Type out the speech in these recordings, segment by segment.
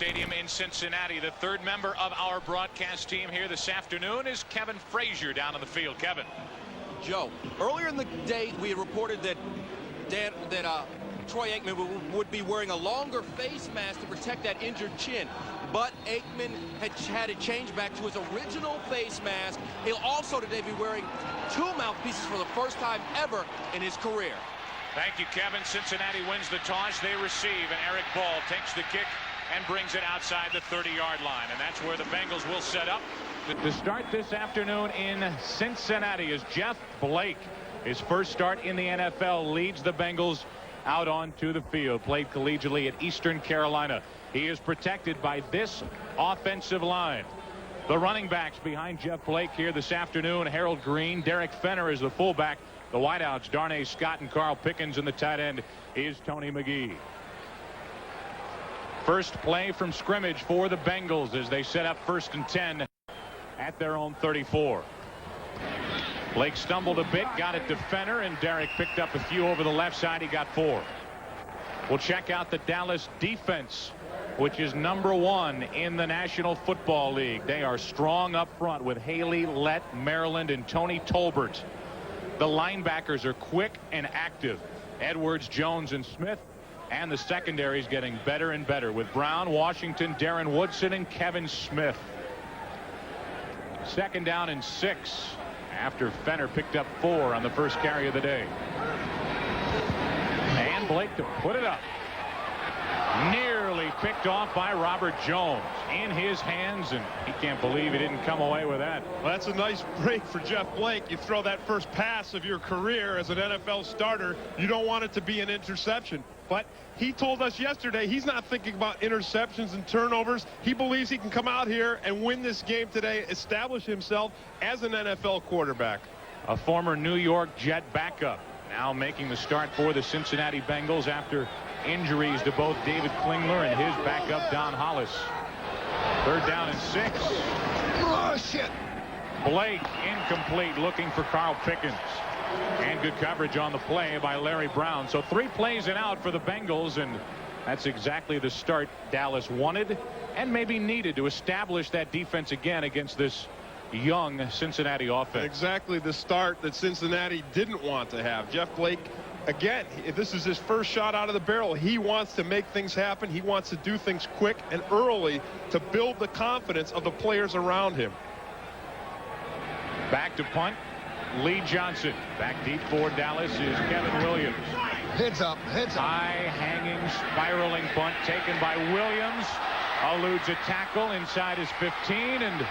Stadium in Cincinnati. The third member of our broadcast team here this afternoon is Kevin Frazier down on the field. Kevin. Joe, earlier in the day we had reported that Troy Aikman would be wearing a longer face mask to protect that injured chin. But Aikman had it changed back to his original face mask. He'll also today be wearing 2 mouthpieces for the first time ever in his career. Thank you, Kevin. Cincinnati wins the toss. They receive, and Eric Ball takes the kick and brings it outside the 30-yard line. And that's where the Bengals will set up. To start this afternoon in Cincinnati is Jeff Blake. His first start in the NFL, leads the Bengals out onto the field. Played collegiately at Eastern Carolina. He is protected by this offensive line. The running backs behind Jeff Blake here this afternoon: Harold Green, Derek Fenner is the fullback. The wideouts, Darnay Scott and Carl Pickens, and the tight end is Tony McGee. First play from scrimmage for the Bengals as they set up 1st and 10 at their own 34. Blake stumbled a bit, got it to Fenner, and Derek picked up a few over the left side. He got 4. We'll check out the Dallas defense, which is #1 in the National Football League. They are strong up front with Haley, Lett, Maryland, and Tony Tolbert. The linebackers are quick and active. Edwards, Jones, and Smith. And the secondary is getting better and better with Brown, Washington, Darren Woodson, and Kevin Smith. 2nd down and 6 after Fenner picked up 4 on the first carry of the day. And Blake to put it up. Nearly picked off by Robert Jones. In his hands, and he can't believe he didn't come away with that. Well, that's a nice break for Jeff Blake. You throw that first pass of your career as an NFL starter, you don't want it to be an interception. But he told us yesterday he's not thinking about interceptions and turnovers. He believes he can come out here and win this game today, establish himself as an NFL quarterback. A former New York Jet backup now making the start for the Cincinnati Bengals after injuries to both David Klingler and his backup Don Hollis. 3rd down and 6. Oh, shit. Blake incomplete, looking for Carl Pickens. And good coverage on the play by Larry Brown. So 3 plays and out for the Bengals, and that's exactly the start Dallas wanted and maybe needed to establish that defense again against this young Cincinnati offense. Exactly the start that Cincinnati didn't want to have. Jeff Blake, again, if this is his first shot out of the barrel, he wants to make things happen. He wants to do things quick and early to build the confidence of the players around him. Back to punt. Lee Johnson. Back deep for Dallas is Kevin Williams. Heads up, heads up. High hanging, spiraling punt taken by Williams. Eludes a tackle inside his 15 and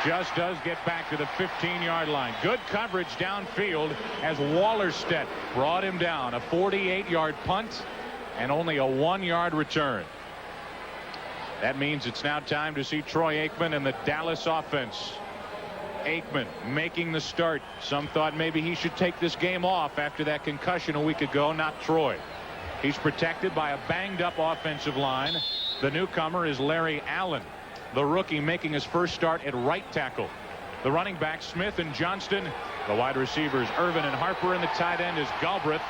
just does get back to the 15-yard line. Good coverage downfield as Wallerstedt brought him down. A 48-yard punt and only a 1-yard return. That means it's now time to see Troy Aikman and the Dallas offense. Aikman making the start. Some thought maybe he should take this game off after that concussion a week ago. Not Troy. He's protected by a banged-up offensive line. The newcomer is Larry Allen, the rookie, making his first start at right tackle. The running backs, Smith and Johnston. The wide receivers, Irvin and Harper, and the tight end is Galbraith,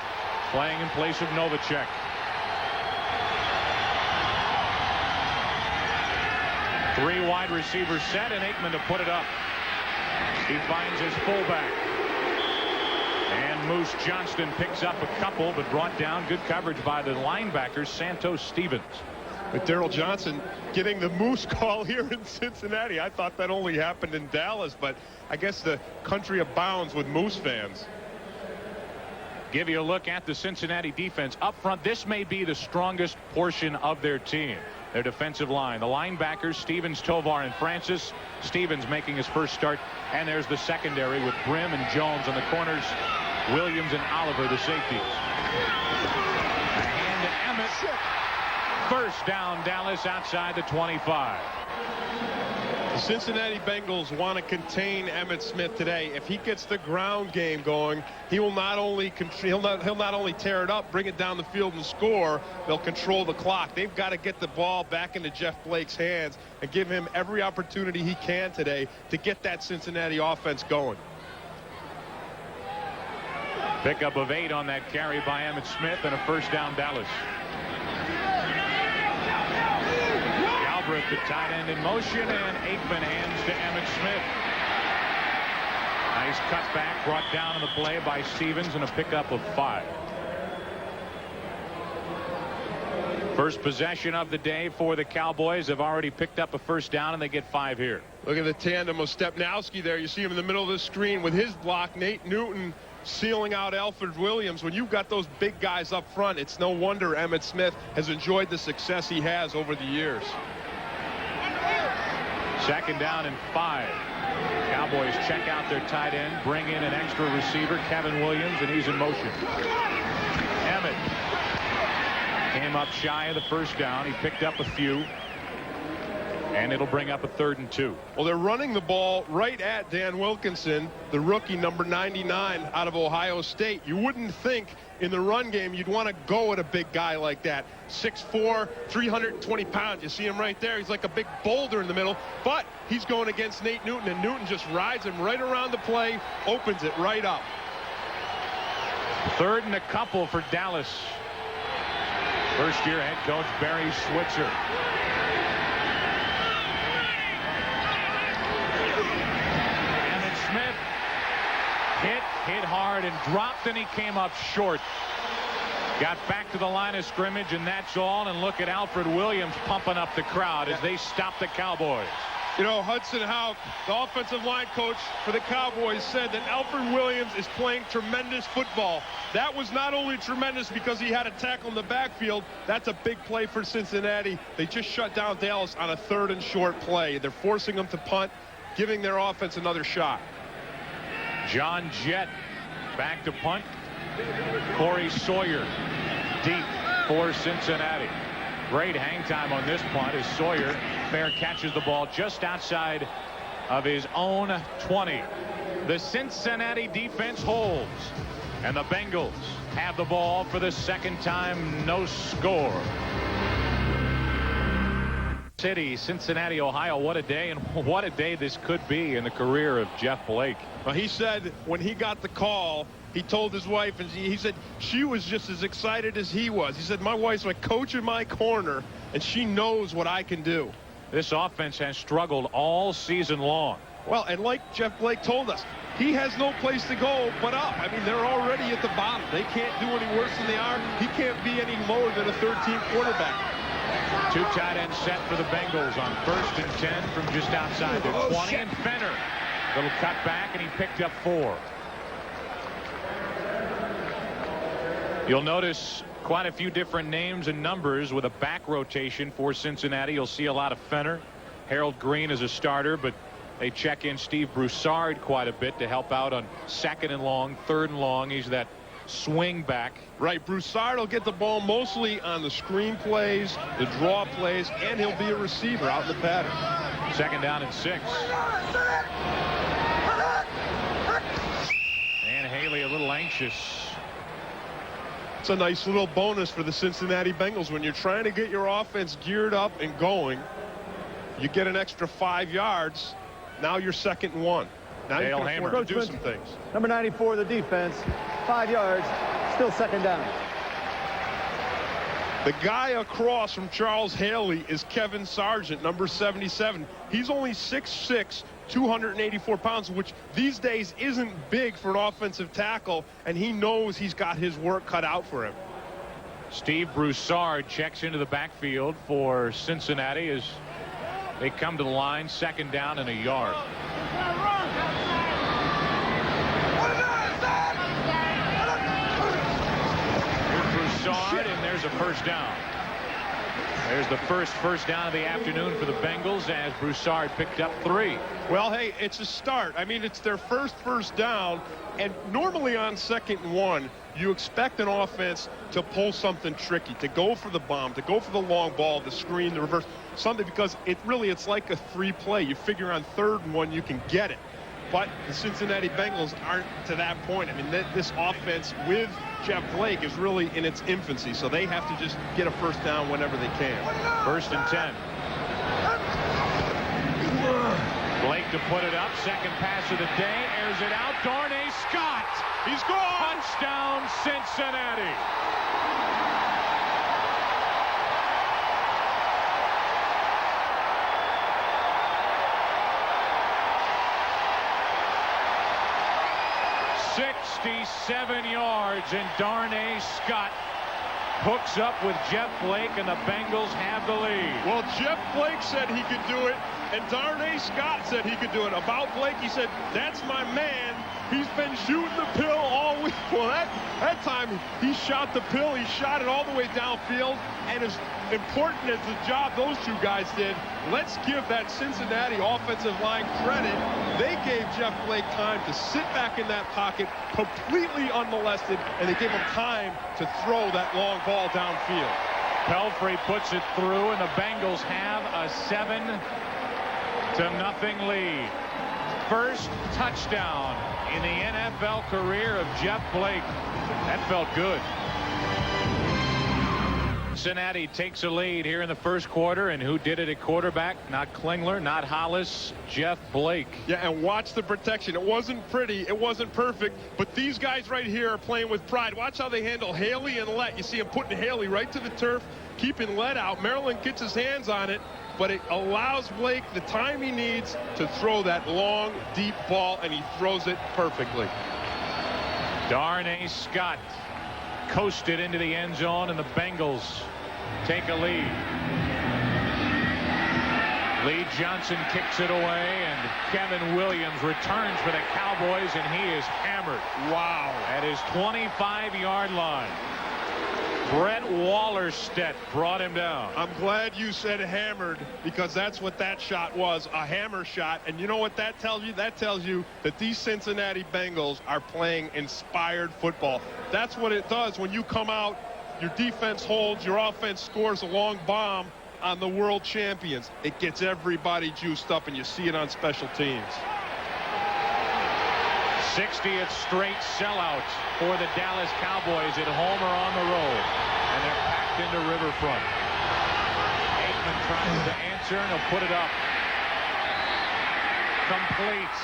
playing in place of Novacek. Three wide receivers set, and Aikman to put it up. He finds his fullback. And Moose Johnston picks up a couple, but brought down. Good coverage by the linebackers, Santos Stevens. With Darrell Johnson getting the Moose call here in Cincinnati. I thought that only happened in Dallas, but I guess the country abounds with Moose fans. Give you a look at the Cincinnati defense. Up front, this may be the strongest portion of their team. Their defensive line. The linebackers, Stevens, Tovar, and Francis. Stevens making his first start. And there's the secondary with Brim and Jones on the corners. Williams and Oliver, the safeties. A hand to Emmett. First down, Dallas outside the 25. The Cincinnati Bengals want to contain Emmitt Smith today. If he gets the ground game going, he will not only he'll not only tear it up, bring it down the field and score. They'll control the clock. They've got to get the ball back into Jeff Blake's hands and give him every opportunity he can today to get that Cincinnati offense going. Pickup of 8 on that carry by Emmitt Smith, and a first down, Dallas. The tight end in motion, and Aikman hands to Emmitt Smith. Nice cutback brought down on the play by Stevens, and a pickup of 5. First possession of the day for the Cowboys. Have already picked up a first down, and they get 5 here. Look at the tandem of Stepnowski there. You see him in the middle of the screen with his block. Nate Newton sealing out Alfred Williams. When you've got those big guys up front, it's no wonder Emmitt Smith has enjoyed the success he has over the years. Second down and 5. Cowboys check out their tight end, bring in an extra receiver, Kevin Williams, and he's in motion. Emmitt came up shy of the first down. He picked up a few, and it'll bring up a 3rd and 2. Well, they're running the ball right at Dan Wilkinson, the rookie, number 99 out of Ohio State. You wouldn't think in the run game you'd want to go at a big guy like that. 6'4", 320 pounds. You see him right there. He's like a big boulder in the middle, but he's going against Nate Newton, and Newton just rides him right around the play, opens it right up. 3rd and a couple for Dallas. First-year head coach Barry Switzer. Emmitt Smith hit hard and dropped, and he came up short. Got back to the line of scrimmage, and that's all. And look at Alfred Williams pumping up the crowd as they stop the Cowboys. You know, Hudson Houck, the offensive line coach for the Cowboys, said that Alfred Williams is playing tremendous football. That was not only tremendous because he had a tackle in the backfield. That's a big play for Cincinnati. They just shut down Dallas on a 3rd and short play. They're forcing them to punt, giving their offense another shot. John Jett back to punt. Corey Sawyer deep for Cincinnati. Great hang time on this punt as Sawyer catches the ball just outside of his own 20. The Cincinnati defense holds, and the Bengals have the ball for the second time. No score. City, Cincinnati, Ohio. What a day, and what a day this could be in the career of Jeff Blake. Well, he said when he got the call, he told his wife, and he said she was just as excited as he was. He said, my wife's my coach in my corner, and she knows what I can do. This offense has struggled all season long. Well, and like Jeff Blake told us, he has no place to go but up. I mean, they're already at the bottom. They can't do any worse than they are. He can't be any lower than a 13 quarterback. 2 tight ends set for the Bengals on 1st and 10 from just outside their 20. And Fenner, little cut back, and he picked up 4. You'll notice quite a few different names and numbers with a back rotation for Cincinnati. You'll see a lot of Fenner. Harold Green is a starter, but they check in Steve Broussard quite a bit to help out on 2nd and long, 3rd and long. He's that swing back. Right, Broussard will get the ball mostly on the screen plays, the draw plays, and he'll be a receiver out in the pattern. 2nd down and 6. And Haley a little anxious. It's a nice little bonus for the Cincinnati Bengals. When you're trying to get your offense geared up and going, you get an extra 5 yards. Now you're 2nd and 1. Now you can afford to do some things. Number 94, the defense, 5 yards, still 2nd down. The guy across from Charles Haley is Kevin Sargent, number 77. He's only 6'6", 284 pounds, which these days isn't big for an offensive tackle, and he knows he's got his work cut out for him. Steve Broussard checks into the backfield for Cincinnati as they come to the line, 2nd down and a yard. Here's Broussard, and there's a first down. There's the first down of the afternoon for the Bengals as Broussard picked up 3. Well, hey, it's a start. I mean, it's their first down, and normally on 2nd and 1, you expect an offense to pull something tricky, to go for the bomb, to go for the long ball, the screen, the reverse, something, because it's like a 3-play. You figure on 3rd and 1 you can get it. But the Cincinnati Bengals aren't to that point. I mean, this offense with Jeff Blake is really in its infancy, so they have to just get a first down whenever they can. 1st and 10. Blake to put it up. 2nd pass of the day. Airs it out. Darnay Scott. He's gone. Touchdown, Cincinnati. 67 yards, and Darnay Scott hooks up with Jeff Blake, and the Bengals have the lead. Well, Jeff Blake said he could do it, and Darnay Scott said he could do it. About Blake, he said, that's my man. He's been shooting the pill all week. Well, that time he shot the pill. He shot it all the way downfield. And as important as the job those two guys did, let's give that Cincinnati offensive line credit. They gave Jeff Blake time to sit back in that pocket completely unmolested, and they gave him time to throw that long ball downfield. Pelfrey puts it through, and the Bengals have a 7-0 lead. First touchdown in the NFL career of Jeff Blake. That felt good. Cincinnati takes a lead here in the first quarter, and who did it at quarterback? Not Klingler, not Hollis, Jeff Blake. Yeah, and watch the protection. It wasn't pretty, it wasn't perfect, but these guys right here are playing with pride. Watch how they handle Haley and Lett. You see him putting Haley right to the turf, keeping Lett out. Maryland gets his hands on it, but it allows Blake the time he needs to throw that long, deep ball, and he throws it perfectly. Darnay Scott coasted into the end zone, and the Bengals take a lead. Lee Johnson kicks it away, and Kevin Williams returns for the Cowboys, and he is hammered. Wow. At his 25-yard line. Brett Wallerstedt brought him down. I'm glad you said hammered, because that's what that shot was, a hammer shot. And you know what that tells you? That tells you that these Cincinnati Bengals are playing inspired football. That's what it does when you come out, your defense holds, your offense scores a long bomb on the world champions. It gets everybody juiced up, and you see it on special teams. 60th straight sellout for the Dallas Cowboys at home or on the road, and they're packed into Riverfront. Aikman tries to answer, and he'll put it up. Complete.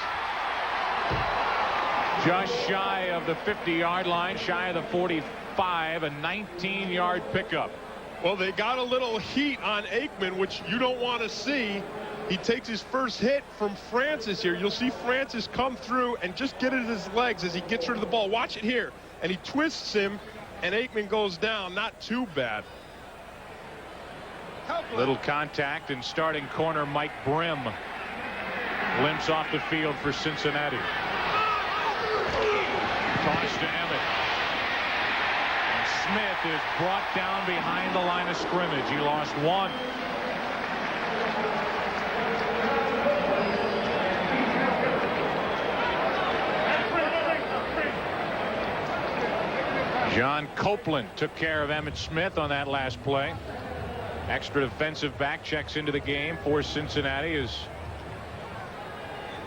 Just shy of the 50-yard line, shy of the 45, a 19-yard pickup. Well, they got a little heat on Aikman, which you don't want to see. He takes his first hit from Francis here. You'll see Francis come through and just get it at his legs as he gets rid of the ball. Watch it here. And he twists him, and Aikman goes down. Not too bad. Little contact, and starting corner Mike Brim limps off the field for Cincinnati. Toss to Emmett. And Smith is brought down behind the line of scrimmage. He lost one. John Copeland took care of Emmitt Smith on that last play. Extra defensive back checks into the game for Cincinnati as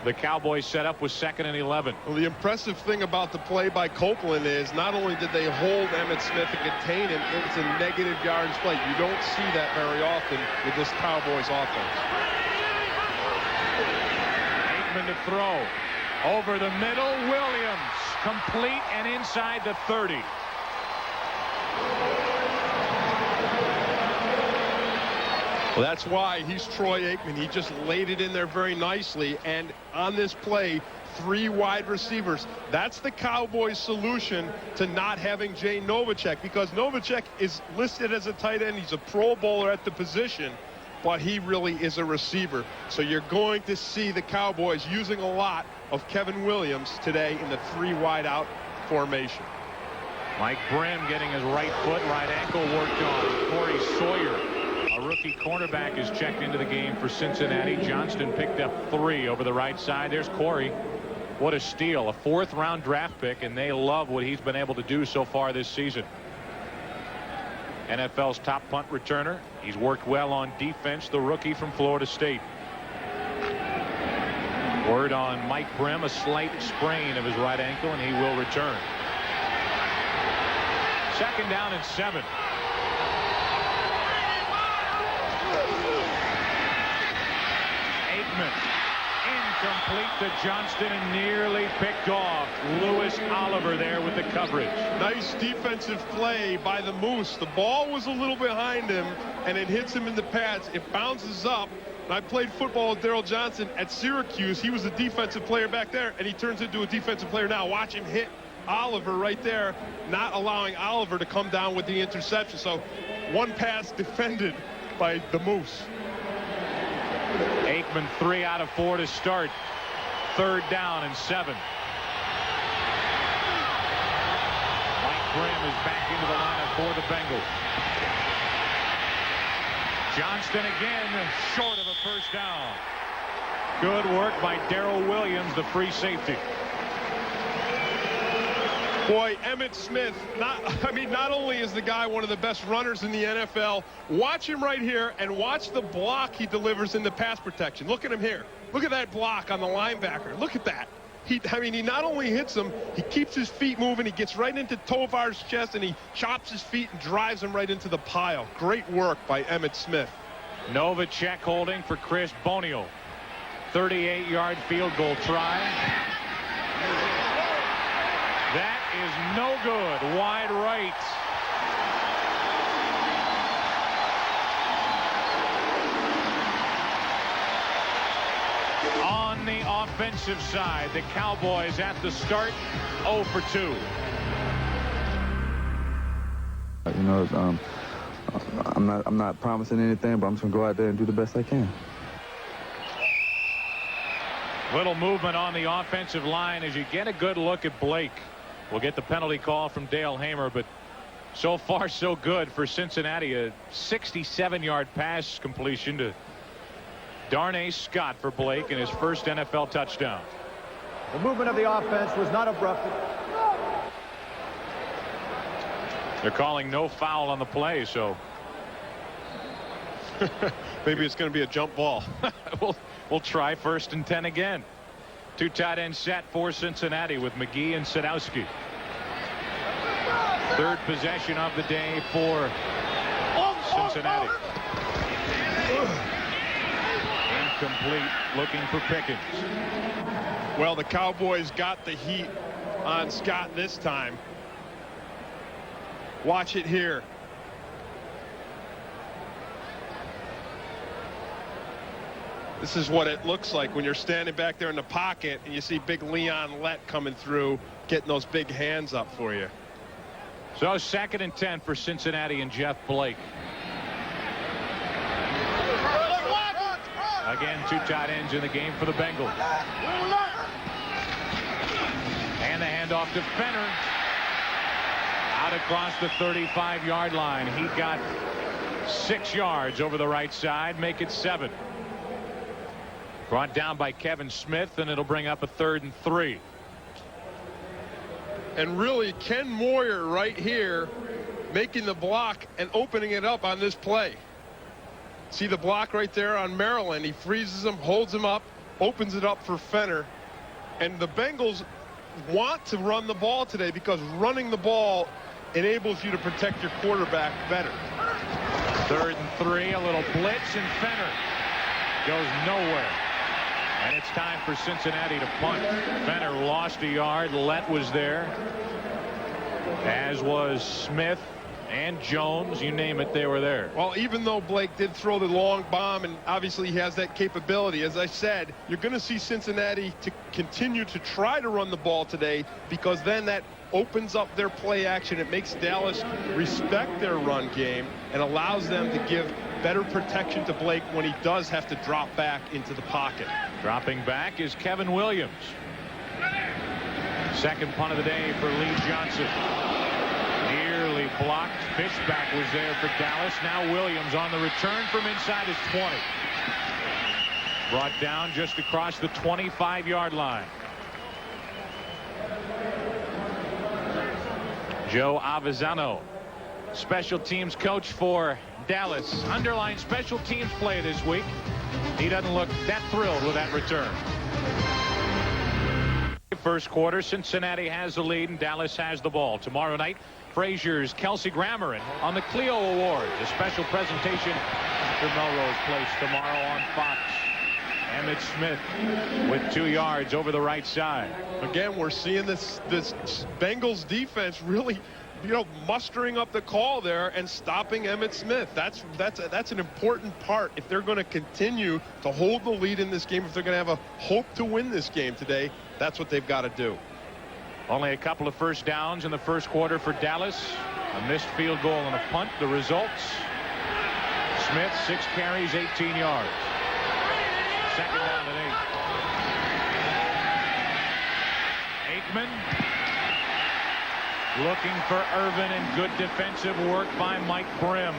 the Cowboys set up with 2nd and 11. Well, the impressive thing about the play by Copeland is not only did they hold Emmitt Smith and contain him, it was a negative yards play. You don't see that very often with this Cowboys offense. Aikman to throw. Over the middle, Williams. Complete and inside the 30. Well, that's why he's Troy Aikman. He just laid it in there very nicely. And on this play, 3 wide receivers. That's the Cowboys' solution to not having Jay Novacek, because Novacek is listed as a tight end. He's a Pro Bowler at the position, but he really is a receiver. So you're going to see the Cowboys using a lot of Kevin Williams today in the 3 wide out formation. Mike Brim getting his right foot, right ankle worked on. Corey Sawyer, a rookie cornerback, is checked into the game for Cincinnati. Johnston picked up 3 over the right side. There's Corey. What a steal. A 4th-round draft pick, and they love what he's been able to do so far this season. NFL's top punt returner. He's worked well on defense, the rookie from Florida State. Word on Mike Brim, a slight sprain of his right ankle, and he will return. 2nd down and 7. Aikman incomplete to Johnston and nearly picked off. Lewis Oliver there with the coverage. Nice defensive play by the Moose. The ball was a little behind him, and it hits him in the pads. It bounces up, When I played football with Daryl Johnson at Syracuse, he was a defensive player back there, and he turns into a defensive player now. Watch him hit Oliver right there, not allowing Oliver to come down with the interception. So one pass defended by the Moose. Aikman 3 out of 4 to start. 3rd down and 7. Mike Grimm is back into the lineup for the Bengals. Johnston again short of a first down. Good work by Darrell Williams, the free safety. Boy, Emmitt Smith, not only is the guy one of the best runners in the NFL, watch him right here and watch the block he delivers in the pass protection. Look at him here. Look at that block on the linebacker. Look at that. He not only hits him, he keeps his feet moving. He gets right into Tovar's chest, and he chops his feet and drives him right into the pile. Great work by Emmitt Smith. Novacek holding for Chris Bonio. 38-yard field goal try. That is no good. Wide right. On the offensive side, the Cowboys at the start 0 for 2. You know, I'm not promising anything, but I'm just gonna go out there and do the best I can. Little movement on the offensive line as you get a good look at Blake. We'll get the penalty call from Dale Hamer, but so far so good for Cincinnati. A 67-yard pass completion to Darnay Scott for Blake and his first NFL touchdown. The movement of the offense was not abrupt. They're calling no foul on the play, so Maybe it's going to be a jump ball. we'll try 1st and 10 again. 2 tight ends set for Cincinnati with McGee and Sadowski. 3rd possession of the day for Cincinnati. Incomplete, looking for Pickens. Well, the Cowboys got the heat on Scott this time. Watch it here. This is what it looks like when you're standing back there in the pocket and you see big Leon Lett coming through, getting those big hands up for you. So 2nd and 10 for Cincinnati and Jeff Blake. Again, 2 tight ends in the game for the Bengals. And the handoff to Fenner. Out across the 35-yard line. He got 6 yards over the right side, make it 7. Brought down by Kevin Smith, and it'll bring up a 3rd and 3. And really, Ken Moyer right here making the block and opening it up on this play. See the block right there on Maryland. He freezes him, holds him up, opens it up for Fenner. And the Bengals want to run the ball today because running the ball enables you to protect your quarterback better. 3rd and 3, a little blitz, and Fenner goes nowhere. And it's time for Cincinnati to punt. Fenner lost a yard. Lett was there, as was Smith and Jones. You name it, they were there. Well, even though Blake did throw the long bomb, and obviously he has that capability, as I said, you're going to see Cincinnati to continue to try to run the ball today, because then that opens up their play action. It makes Dallas respect their run game and allows them to give better protection to Blake when he does have to drop back into the pocket. Dropping back is Kevin Williams. 2nd punt of the day for Lee Johnson. Nearly blocked. Fishback was there for Dallas. Now Williams on the return from inside his 20. Brought down just across the 25-yard line. Joe Avezzano, special teams coach for Dallas. Underlined special teams play this week. He doesn't look that thrilled with that return. First quarter, Cincinnati has the lead and Dallas has the ball. Tomorrow night, Frazier's Kelsey Grammer on the Clio Awards. A special presentation after Melrose Place tomorrow on Fox. Emmitt Smith with 2 yards over the right side. Again, we're seeing this Bengals defense really mustering up the call there and stopping Emmitt Smith. That's an important part if they're going to continue to hold the lead in this game. If they're going to have a hope to win this game today, that's what they've got to do. Only a couple of first downs in the first quarter for Dallas. A missed field goal and a punt. The results: Smith 6 carries, 18 yards. Second down and 8. Aikman looking for Irvin, and good defensive work by Mike Brim.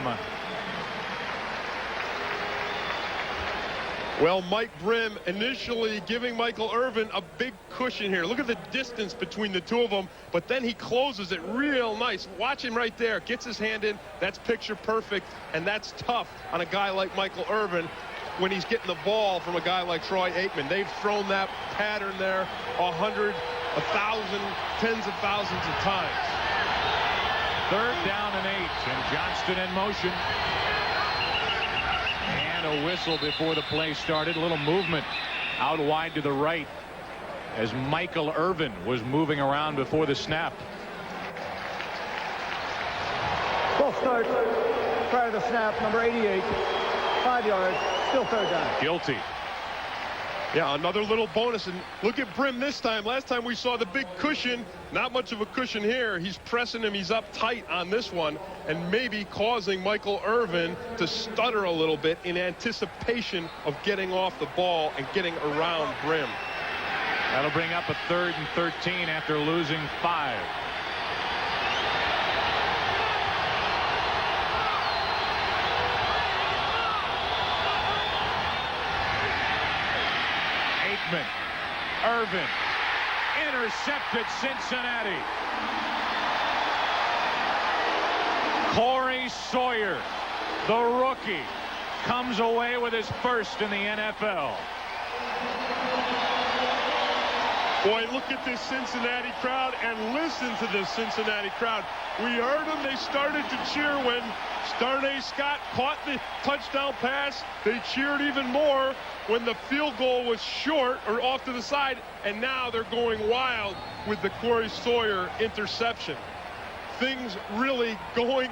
Well, Mike Brim initially giving Michael Irvin a big cushion here. Look at the distance between the two of them, but then he closes it real nice. Watch him right there. Gets his hand in. That's picture perfect, and that's tough on a guy like Michael Irvin when he's getting the ball from a guy like Troy Aikman. They've thrown that pattern there 100, 1,000, tens of thousands of times. Third down and 8, and Johnston in motion. And a whistle before the play started. A little movement out wide to the right as Michael Irvin was moving around before the snap. False start prior to the snap, number 88. 5 yards, still third down. Guilty. Yeah, another little bonus, and look at Brim this time. Last time we saw the big cushion. Not much of a cushion here. He's pressing him. He's up tight on this one, and maybe causing Michael Irvin to stutter a little bit in anticipation of getting off the ball and getting around Brim. That'll bring up a 3rd and 13 after losing 5. Aikman, Irvin, intercepted. Cincinnati. Corey Sawyer, the rookie, comes away with his first in the NFL. Boy, look at this Cincinnati crowd, and listen to this Cincinnati crowd. We heard them. They started to cheer when Starnay Scott caught the touchdown pass. They cheered even more when the field goal was short or off to the side, and now they're going wild with the Corey Sawyer interception. Things really going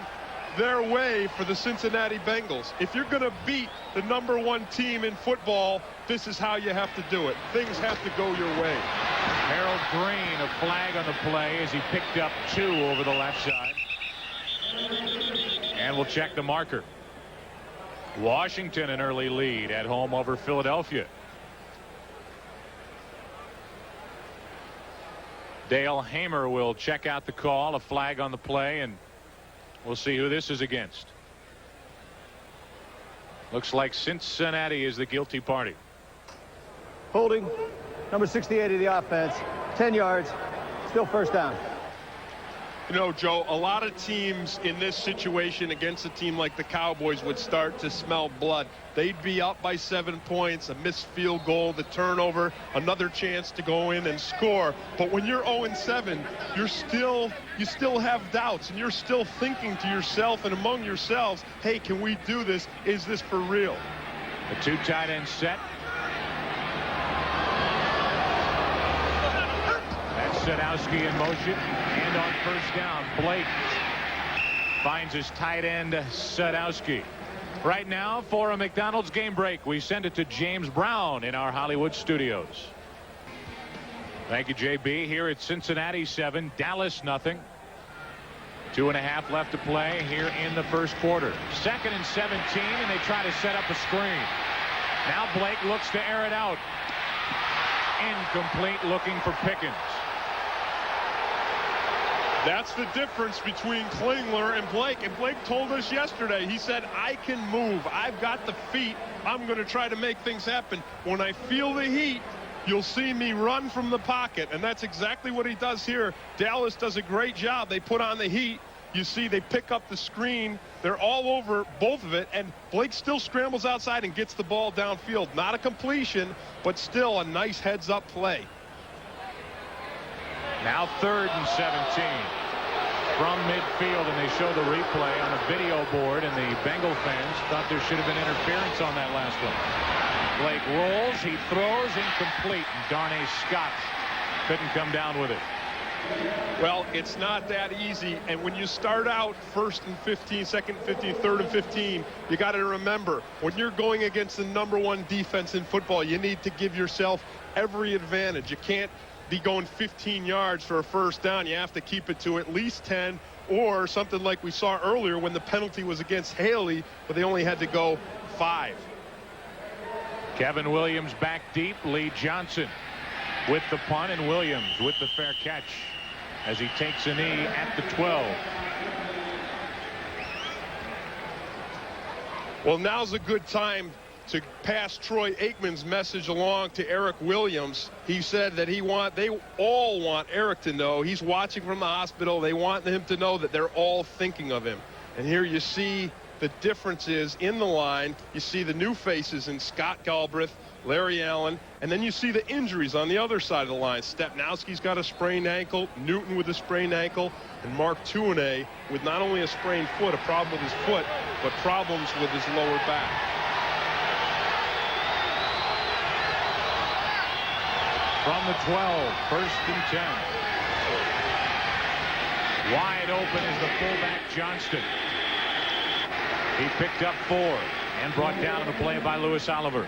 their way for the Cincinnati Bengals. If you're going to beat the #1 team in football, this is how you have to do it. Things have to go your way. Harold Green, a flag on the play as he picked up 2 over the left side. And we'll check the marker. Washington an early lead at home over Philadelphia. Dale Hamer will check out the call. A flag on the play, and we'll see who this is against. Looks like Cincinnati is the guilty party. Holding, number 68 of the offense. 10 yards, still first down. You know, Joe, a lot of teams in this situation against a team like the Cowboys would start to smell blood. They'd be up by 7 points, a missed field goal, the turnover, another chance to go in and score. But when you're 0-7, you still have doubts, and you're still thinking to yourself and among yourselves, hey, can we do this? Is this for real? The 2 tight end set. Sadowski in motion, and on first down, Blake finds his tight end Sadowski. Right now, for a McDonald's game break, we send it to James Brown in our Hollywood studios. Thank you, JB. Here at Cincinnati 7, Dallas nothing. 2.5 left to play here in the first quarter. 2nd and 17, and they try to set up a screen. Now Blake looks to air it out. Incomplete, looking for Pickens. That's the difference between Klingler and Blake. And Blake told us yesterday, he said, I can move. I've got the feet. I'm going to try to make things happen. When I feel the heat, you'll see me run from the pocket. And that's exactly what he does here. Dallas does a great job. They put on the heat. You see they pick up the screen. They're all over both of it. And Blake still scrambles outside and gets the ball downfield. Not a completion, but still a nice heads-up play. Now 3rd and 17 from midfield, and they show the replay on a video board, and the Bengal fans thought there should have been interference on that last one. Blake rolls, he throws, incomplete, and Darnay Scott couldn't come down with it. Well, it's not that easy, and when you start out 1st and 15, 2nd and 15, 3rd and 15, you got to remember, when you're going against the #1 defense in football, you need to give yourself every advantage. You can't be going 15 yards for a first down. You have to keep it to at least 10, or something like we saw earlier when the penalty was against Haley, but they only had to go 5. Kevin Williams back deep. Lee Johnson with the punt, and Williams with the fair catch as he takes a knee at the 12. Well, now's a good time to pass Troy Aikman's message along to Eric Williams. He said that they all want Eric to know he's watching from the hospital. They want him to know that they're all thinking of him. And here you see the differences in the line. You see the new faces in Scott Galbraith, Larry Allen, and then you see the injuries on the other side of the line. Stepnowski's got a sprained ankle, Newton with a sprained ankle, and Mark Tuinei with not only a sprained foot, a problem with his foot, but problems with his lower back. From the 12, 1st and 10. Wide open is the fullback Johnston. He picked up 4 and brought down the play by Louis Oliver.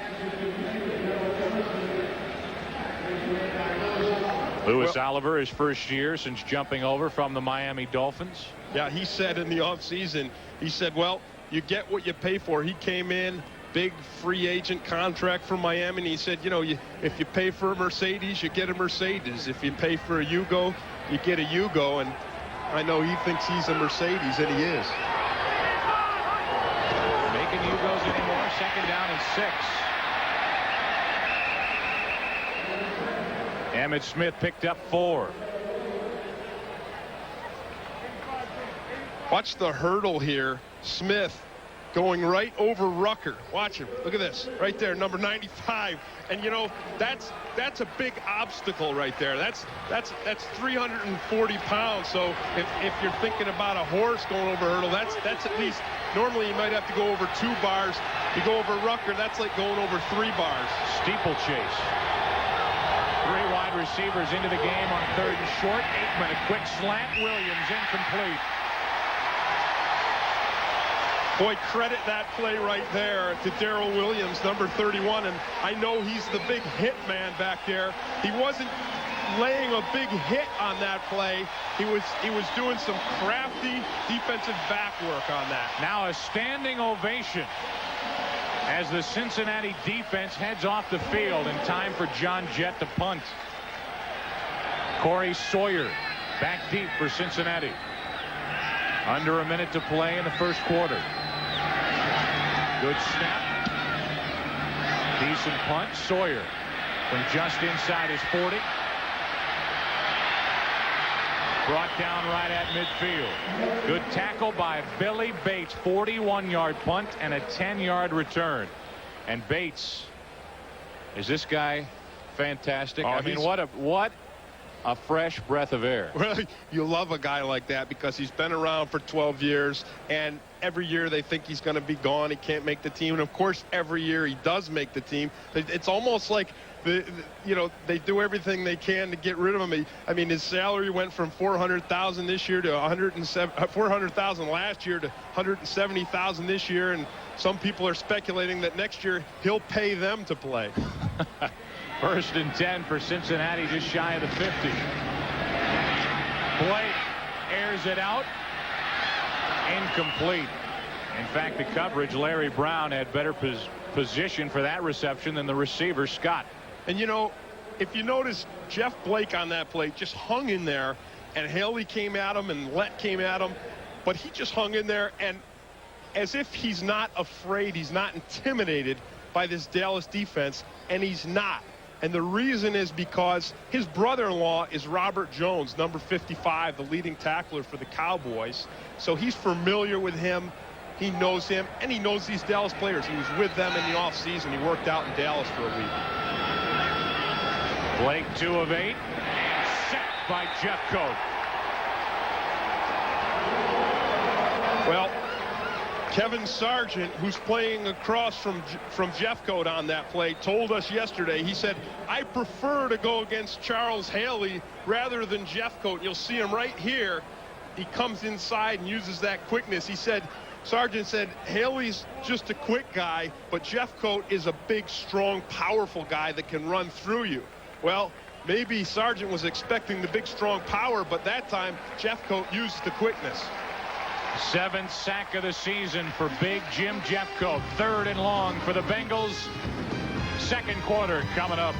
Louis Oliver, his first year since jumping over from the Miami Dolphins. Yeah, he said in the offseason, he said, well, you get what you pay for. He came in, big free agent contract from Miami, and he said, you know, if you pay for a Mercedes, you get a Mercedes. If you pay for a Yugo, you get a Yugo. And I know he thinks he's a Mercedes, and he is. Making Yugos anymore. 2nd down and 6. Emmitt Smith picked up 4. Watch the hurdle here. Smith going right over Rucker. Watch him. Look at this right there, number 95. And you know, that's a big obstacle right there. That's 340 pounds. So if you're thinking about a horse going over a hurdle, that's at least, normally you might have to go over 2 bars. You go over Rucker, that's like going over 3 bars. Steeplechase. 3 wide receivers into the game on 3rd and short. Aikman, a quick slant. Williams incomplete. Boy, credit that play right there to Darrell Williams, number 31. And I know he's the big hit man back there. He wasn't laying a big hit on that play. He was doing some crafty defensive back work on that. Now a standing ovation as the Cincinnati defense heads off the field in time for John Jett to punt. Corey Sawyer back deep for Cincinnati. Under a minute to play in the first quarter. Good snap. Decent punt. Sawyer from just inside his 40. Brought down right at midfield. Good tackle by Billy Bates. 41-yard punt and a 10-yard return. And Bates, is this guy fantastic? I mean, what a fresh breath of air. Well, you love a guy like that because he's been around for 12 years, and every year they think he's going to be gone. He can't make the team. And, of course, every year he does make the team. It's almost like, they do everything they can to get rid of him. I mean, his salary went from $400,000 this year to $400,000 last year to $170,000 this year. And some people are speculating that next year he'll pay them to play. 1st and 10 for Cincinnati, just shy of the 50. Blake airs it out. Incomplete. In fact, the coverage, Larry Brown had better position for that reception than the receiver, Scott. And, you know, if you notice, Jeff Blake on that play just hung in there, and Haley came at him and Lett came at him, but he just hung in there, and as if he's not afraid, he's not intimidated by this Dallas defense, and he's not. And the reason is because his brother-in-law is Robert Jones, number 55, the leading tackler for the Cowboys. So he's familiar with him. He knows him, and he knows these Dallas players. He was with them in the offseason. He worked out in Dallas for a week. Blake 2 of 8, and sacked by Jeffcoat. Well, Kevin Sargent, who's playing across from Jeffcoat on that play, told us yesterday, he said, I prefer to go against Charles Haley rather than Jeffcoat. You'll see him right here. He comes inside and uses that quickness. He said, Sargent said, Haley's just a quick guy, but Jeffcoat is a big, strong, powerful guy that can run through you. Well, maybe Sargent was expecting the big, strong power, but that time Jeffcoat used the quickness. 7th sack of the season for big Jim Jeffcoat. 3rd and long for the Bengals. 2nd quarter coming up.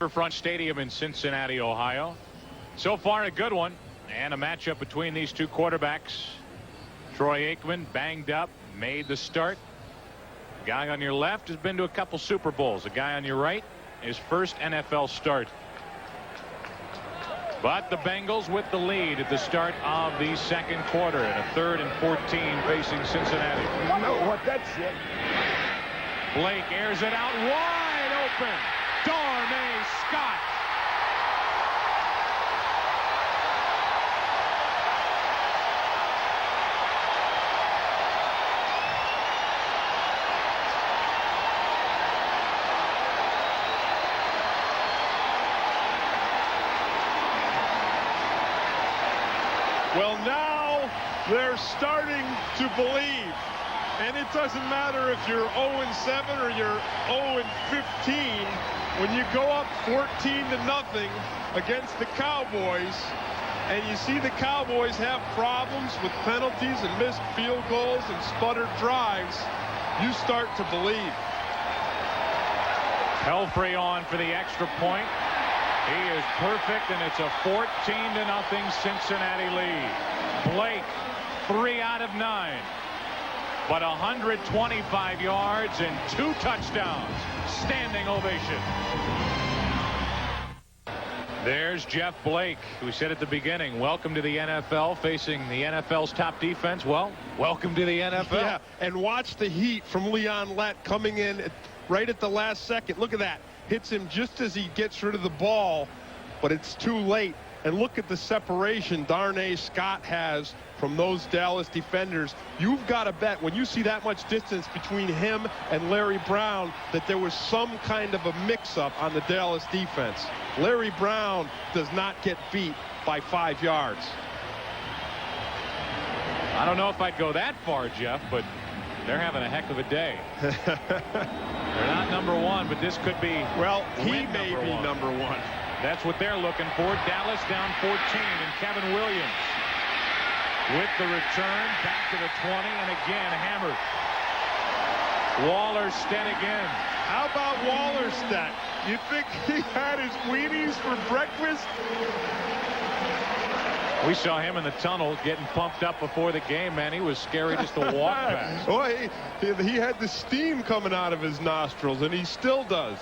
Riverfront Stadium in Cincinnati, Ohio. So far a good one, and a matchup between these two quarterbacks. Troy Aikman banged up, made the start. The guy on your left has been to a couple Super Bowls. The guy on your right, his first NFL start. But the Bengals with the lead at the start of the 2nd quarter, and a 3rd and 14 facing Cincinnati. I know what that shit. Blake airs it out wide open. Darnay Scott. Well, now they're starting to believe. And it doesn't matter if you're 0-7 or you're 0-15. When you go up 14-0 against the Cowboys, and you see the Cowboys have problems with penalties and missed field goals and sputtered drives, you start to believe. Pelfrey on for the extra point. He is perfect, and it's a 14-0 Cincinnati lead. Blake, 3 out of 9. But 125 yards and 2 touchdowns. Standing ovation. There's Jeff Blake, who said at the beginning, welcome to the NFL, facing the NFL's top defense. Well, welcome to the NFL. Yeah, and watch the heat from Leon Lett coming in right at the last second. Look at that. Hits him just as he gets rid of the ball, but it's too late. And look at the separation Darnay Scott has from those Dallas defenders. You've got to bet when you see that much distance between him and Larry Brown that there was some kind of a mix-up on the Dallas defense. Larry Brown does not get beat by 5 yards. I don't know if I'd go that far, Jeff, but they're having a heck of a day. They're not #1, but this could be. Well, he may be #1. #1. That's what they're looking for. Dallas down 14, and Kevin Williams with the return back to the 20, and again hammered. Wallerstedt again. How about Wallerstedt? You think he had his Wheaties for breakfast? We saw him in the tunnel getting pumped up before the game, man. He was scary just to walk past. Boy, he had the steam coming out of his nostrils, and he still does.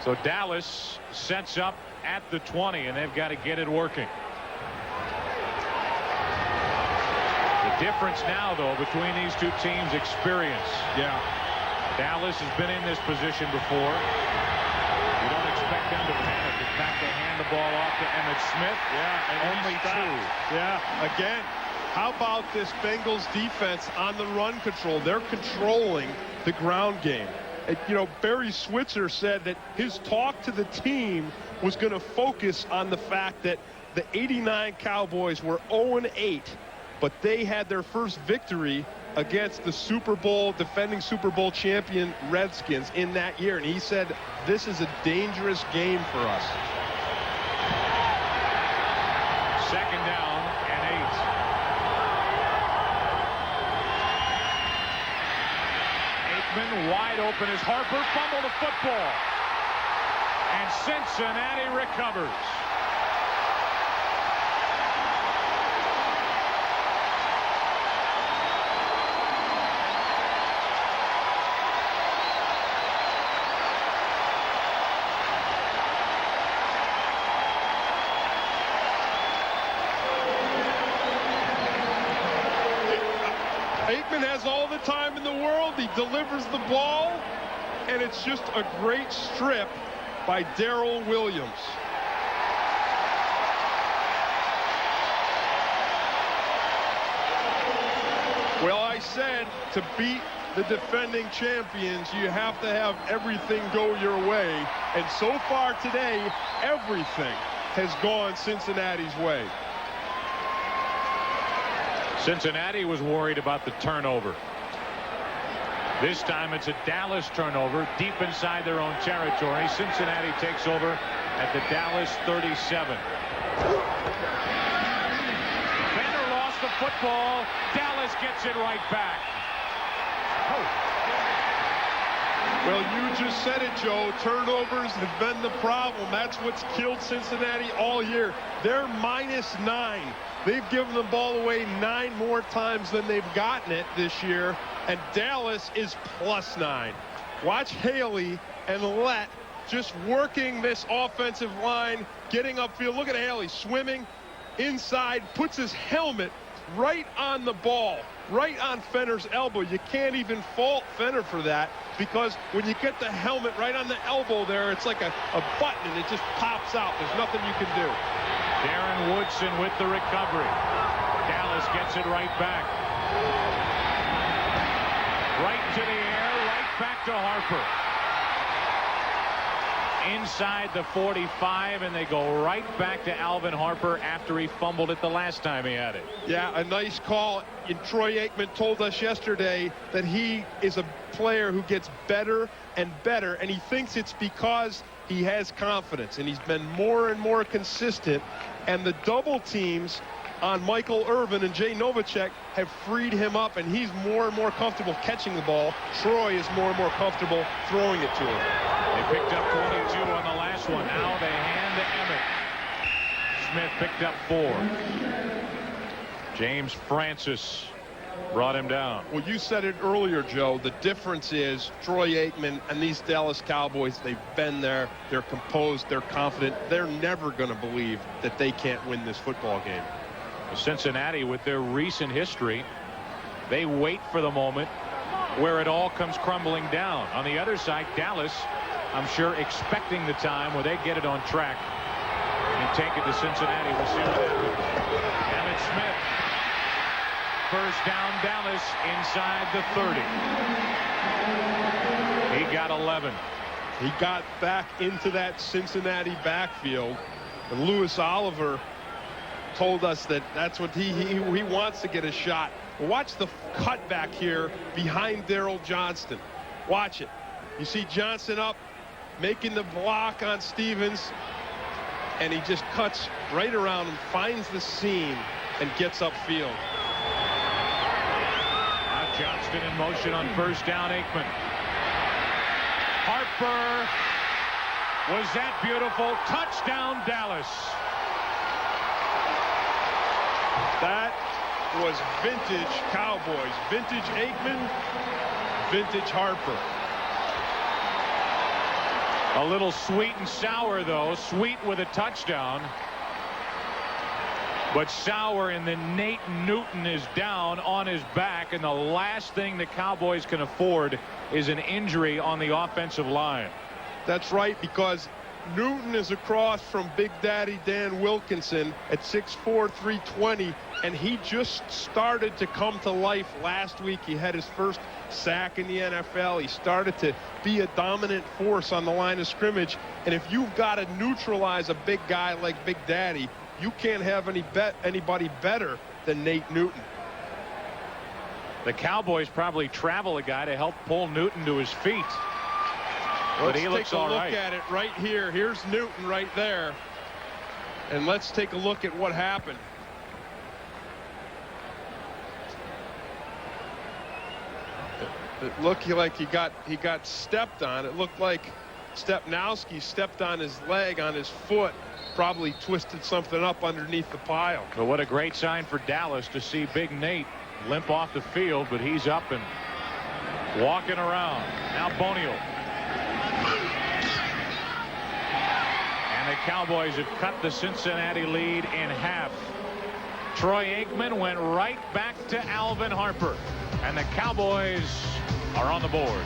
So Dallas sets up at the 20, and they've got to get it working. The difference now, though, between these two teams, experience. Yeah. Dallas has been in this position before. You don't expect them to panic. In fact, they hand the ball off to Emmitt Smith. Yeah, and only 2. Yeah, again, how about this Bengals defense on the run control? They're controlling the ground game. You know, Barry Switzer said that his talk to the team was going to focus on the fact that the '89 Cowboys were 0-8, but they had their first victory against the defending Super Bowl champion Redskins in that year. And he said, this is a dangerous game for us. 2nd down and 8. Aikman wide open as Harper fumbled the football. And Cincinnati recovers. Aikman has all the time in the world. He delivers the ball, and it's just a great strip by Darrell Williams. said, to beat the defending champions, you have to have everything go your way. And so far today, everything has gone Cincinnati's way. Cincinnati was worried about the turnover. This time it's a Dallas turnover deep inside their own territory. Cincinnati takes over at the Dallas 37. Fenner lost the football. Dallas gets it right back. Well, you just said it, Joe. Turnovers have been the problem. That's what's killed Cincinnati all year. They're -9. They've given the ball away 9 more times than they've gotten it this year. And Dallas is +9. Watch Haley and Lett just working this offensive line, getting upfield. Look at Haley swimming inside, puts his helmet right on the ball, right on Fenner's elbow. You can't even fault Fenner for that, because when you get the helmet right on the elbow there, it's like a button and it just pops out. There's nothing you can do. Darren Woodson with the recovery. Dallas gets it right back. Right to the air, right back to Harper. Inside the 45, and they go right back to Alvin Harper after he fumbled it the last time he had it. Yeah, a nice call. And Troy Aikman told us yesterday that he is a player who gets better and better, and he thinks it's because he has confidence, and he's been more and more consistent. And the double teams on Michael Irvin and Jay Novacek have freed him up, and he's more and more comfortable catching the ball. Troy is more and more comfortable throwing it to him. They picked up 22 on the last one. Now they hand to Emmett. Smith picked up 4. James Francis brought him down. Well, you said it earlier, Joe. The difference is Troy Aikman and these Dallas Cowboys, they've been there. They're composed. They're confident. They're never going to believe that they can't win this football game. Cincinnati, with their recent history, they wait for the moment where it all comes crumbling down. On the other side, Dallas, I'm sure, expecting the time where they get it on track and take it to Cincinnati. We'll see what happens. Emmitt Smith. First down, Dallas inside the 30. He got 11. He got back into that Cincinnati backfield, and Louis Oliver told us that that's what he wants to get a shot. Watch the cutback here behind Daryl Johnston. Watch it. You see Johnson up, making the block on Stevens, and he just cuts right around him, finds the seam, and gets upfield. Now Johnston in motion on first down. Aikman. Harper. Was that beautiful? Touchdown, Dallas. That was vintage Cowboys. Vintage Aikman, vintage Harper. A little sweet and sour, though. Sweet with a touchdown, but sour in that Nate Newton is down on his back, and the last thing the Cowboys can afford is an injury on the offensive line. That's right, because Newton is across from Big Daddy Dan Wilkinson at 6'4", 320, and he just started to come to life last week. He had his first sack in the NFL. He started to be a dominant force on the line of scrimmage, and if you've got to neutralize a big guy like Big Daddy, you can't have anybody better than Nate Newton. The Cowboys probably travel a guy to help pull Newton to his feet. But Let's he looks take a all look right. at it right here. Here's Newton right there. And let's take a look at what happened. It looked like he got stepped on. It looked like Stepnowski stepped on his leg, on his foot, probably twisted something up underneath the pile. But what a great sign for Dallas to see Big Nate limp off the field, but he's up and walking around. Now Boniel. And the Cowboys have cut the Cincinnati lead in half. Troy Aikman went right back to Alvin Harper, and the Cowboys are on the board.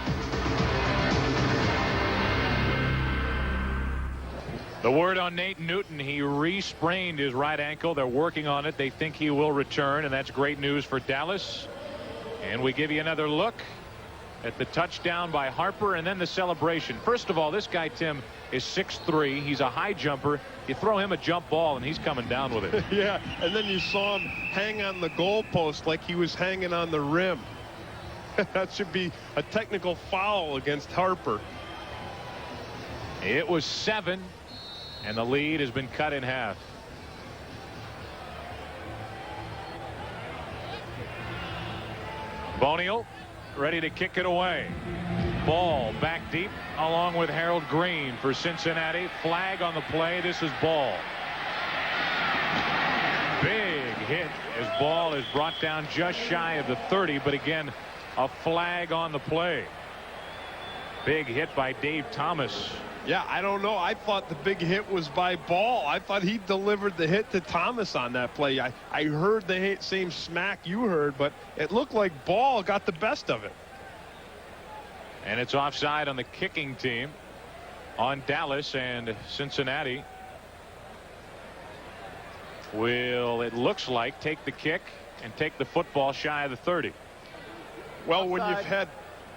The word on Nate Newton, he re-sprained his right ankle. They're working on it. They think he will return, and that's great news for Dallas. And we give you another look at the touchdown by Harper and then the celebration. First of all, this guy, Tim, is 6'3". He's a high jumper. You throw him a jump ball and he's coming down with it. Yeah, and then you saw him hang on the goalpost like he was hanging on the rim. That should be a technical foul against Harper. It was 7, and the lead has been cut in half. Boniel ready to kick it away. Ball back deep along with Harold Green for Cincinnati. Flag on the play. This is Ball. Big hit as Ball is brought down just shy of the 30, but again a flag on the play. Big hit by Dave Thomas. Yeah, I don't know. I thought the big hit was by Ball. I thought he delivered the hit to Thomas on that play. I heard the same smack you heard, but it looked like Ball got the best of it. And it's offside on the kicking team on Dallas, and Cincinnati will, it looks like, take the kick and take the football shy of the 30. Well, when you've had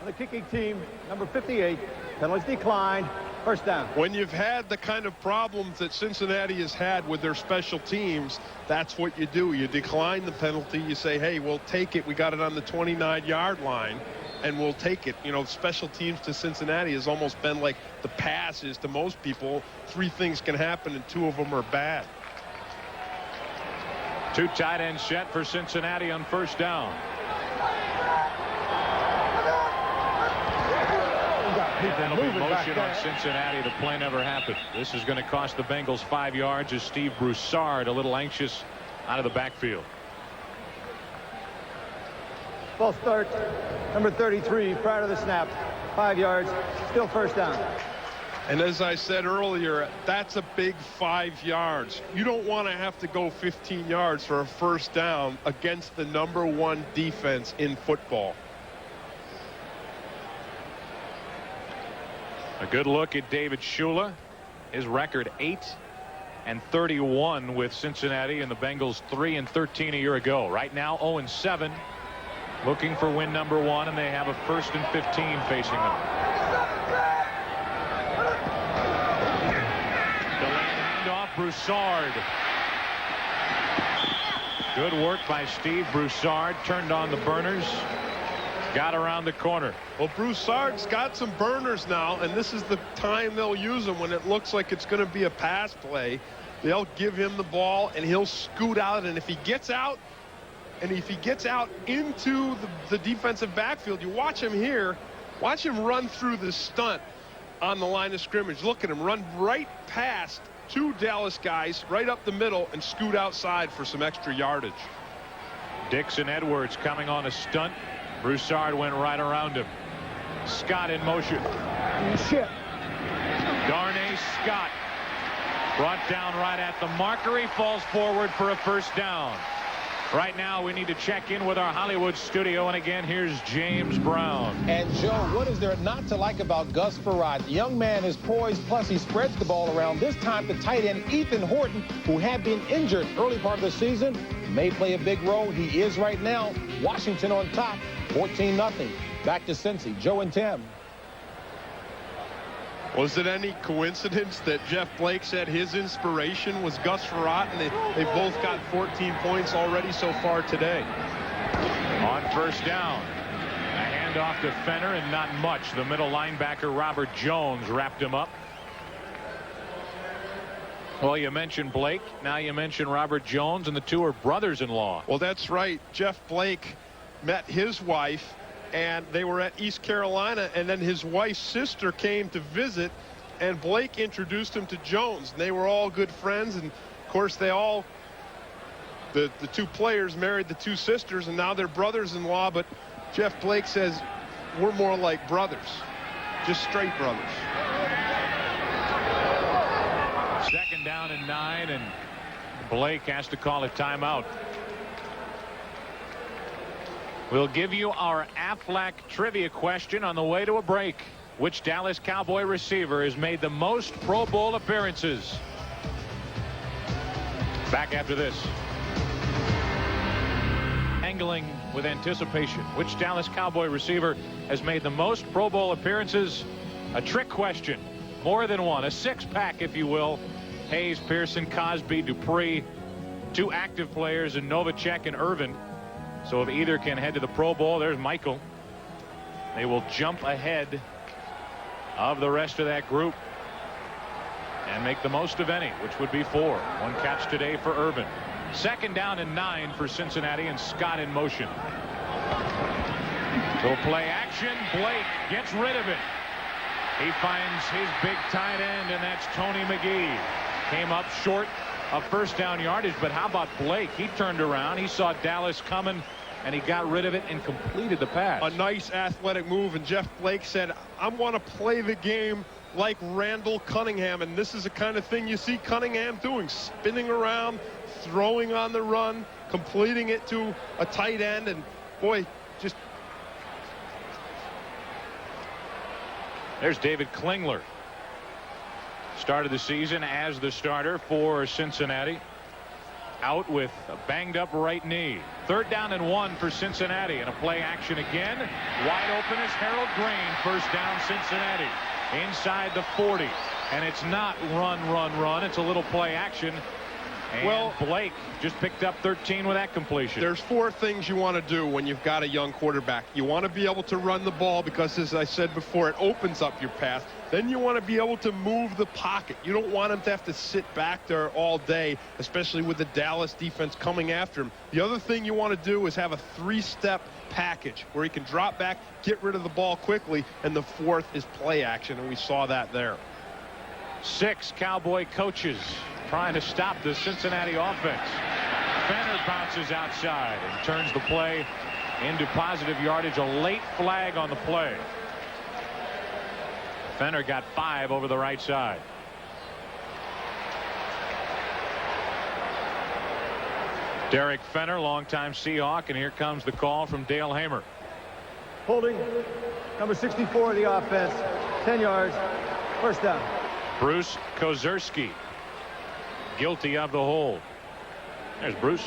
on the kicking team, number 58, penalties declined. First down. When you've had the kind of problems that Cincinnati has had with their special teams, that's what you do. You decline the penalty. You say, hey, we'll take it. We got it on the 29-yard line, and we'll take it. You know, special teams to Cincinnati has almost been like the pass is to most people. 3 things can happen, and 2 of them are bad. 2 tight ends set for Cincinnati on first down. That'll be motion on Cincinnati. The play never happened. This is going to cost the Bengals 5 yards as Steve Broussard, a little anxious, out of the backfield. False start, number 33, prior to the snap. 5 yards, still first down. And as I said earlier, that's a big 5 yards. You don't want to have to go 15 yards for a first down against the #1 defense in football. A good look at David Shula. His record 8-31 with Cincinnati, and the Bengals 3-13 a year ago. Right now 0-7, looking for win #1, and they have a 1st and 15 facing them. Delayed handoff, Broussard. Good work by Steve Broussard. Turned on the burners. Got around the corner. Well, Broussard's got some burners now, and this is the time they'll use them when it looks like it's going to be a pass play. They'll give him the ball, and he'll scoot out, and if he gets out, into the defensive backfield, you watch him here, watch him run through this stunt on the line of scrimmage. Look at him run right past 2 Dallas guys, right up the middle, and scoot outside for some extra yardage. Dixon Edwards coming on a stunt. Broussard went right around him. Scott in motion. Shit. Darnay Scott brought down right at the marker. He falls forward for a first down. Right now we need to check in with our Hollywood studio, and again here's James Brown. And Joe, what is there not to like about Gus Frerotte? The young man is poised, plus he spreads the ball around. This time the tight end Ethan Horton, who had been injured early part of the season, may play a big role. He is right now. Washington on top, 14-0. Back to Cincy. Joe and Tim. Was it any coincidence that Jeff Blake said his inspiration was Gus Frerotte, and they both got 14 points already so far today? On first down, a handoff to Fenner, and not much. The middle linebacker Robert Jones wrapped him up. Well, you mentioned Blake. Now you mention Robert Jones, and the 2 are brothers-in-law. Well, that's right. Jeff Blake met his wife, and they were at East Carolina, and then his wife's sister came to visit, and Blake introduced him to Jones. And they were all good friends, and of course the 2 players married the 2 sisters, and now they're brothers-in-law. But Jeff Blake says we're more like brothers, just straight brothers. 2nd down and 9, and Blake has to call a timeout. We'll give you our Aflac trivia question on the way to a break. Which Dallas Cowboy receiver has made the most Pro Bowl appearances? Back after this. Angling with anticipation. Which Dallas Cowboy receiver has made the most Pro Bowl appearances? A trick question. More than one. A six-pack, if you will. Hayes, Pearson, Cosby, Dupree. 2 active players in Novacek and Irvin. So if either can head to the Pro Bowl, there's Michael. They will jump ahead of the rest of that group and make the most of any, which would be 4. 1 catch today for Irvin. 2nd down and 9 for Cincinnati, and Scott in motion. Little play action. Blake gets rid of it. He finds his big tight end, and that's Tony McGee. Came up short of first down yardage, but how about Blake? He turned around. He saw Dallas coming, and he got rid of it and completed the pass. A nice athletic move, and Jeff Blake said, I want to play the game like Randall Cunningham, and this is the kind of thing you see Cunningham doing, spinning around, throwing on the run, completing it to a tight end, and boy, just... There's David Klingler. Started the season as the starter for Cincinnati. Out with a banged up right knee. 3rd down and 1 for Cincinnati, and a play action again. Wide open is Harold Green. 1st down Cincinnati. Inside the 40. And it's not run. It's a little play action. And well, Blake just picked up 13 with that completion. There's 4 things you want to do when you've got a young quarterback. You want to be able to run the ball because, as I said before, it opens up your path. Then you want to be able to move the pocket. You don't want him to have to sit back there all day, especially with the Dallas defense coming after him. The other thing you want to do is have a 3-step package where he can drop back, get rid of the ball quickly, and the 4th is play action, and we saw that there. 6 Cowboy coaches trying to stop the Cincinnati offense. Fenner bounces outside and turns the play into positive yardage. A late flag on the play. Fenner got 5 over the right side. Derek Fenner, longtime Seahawk, and here comes the call from Dale Hamer. Holding number 64 of the offense. 10 yards. 1st down. Bruce Kozerski guilty of the hold. There's Bruce.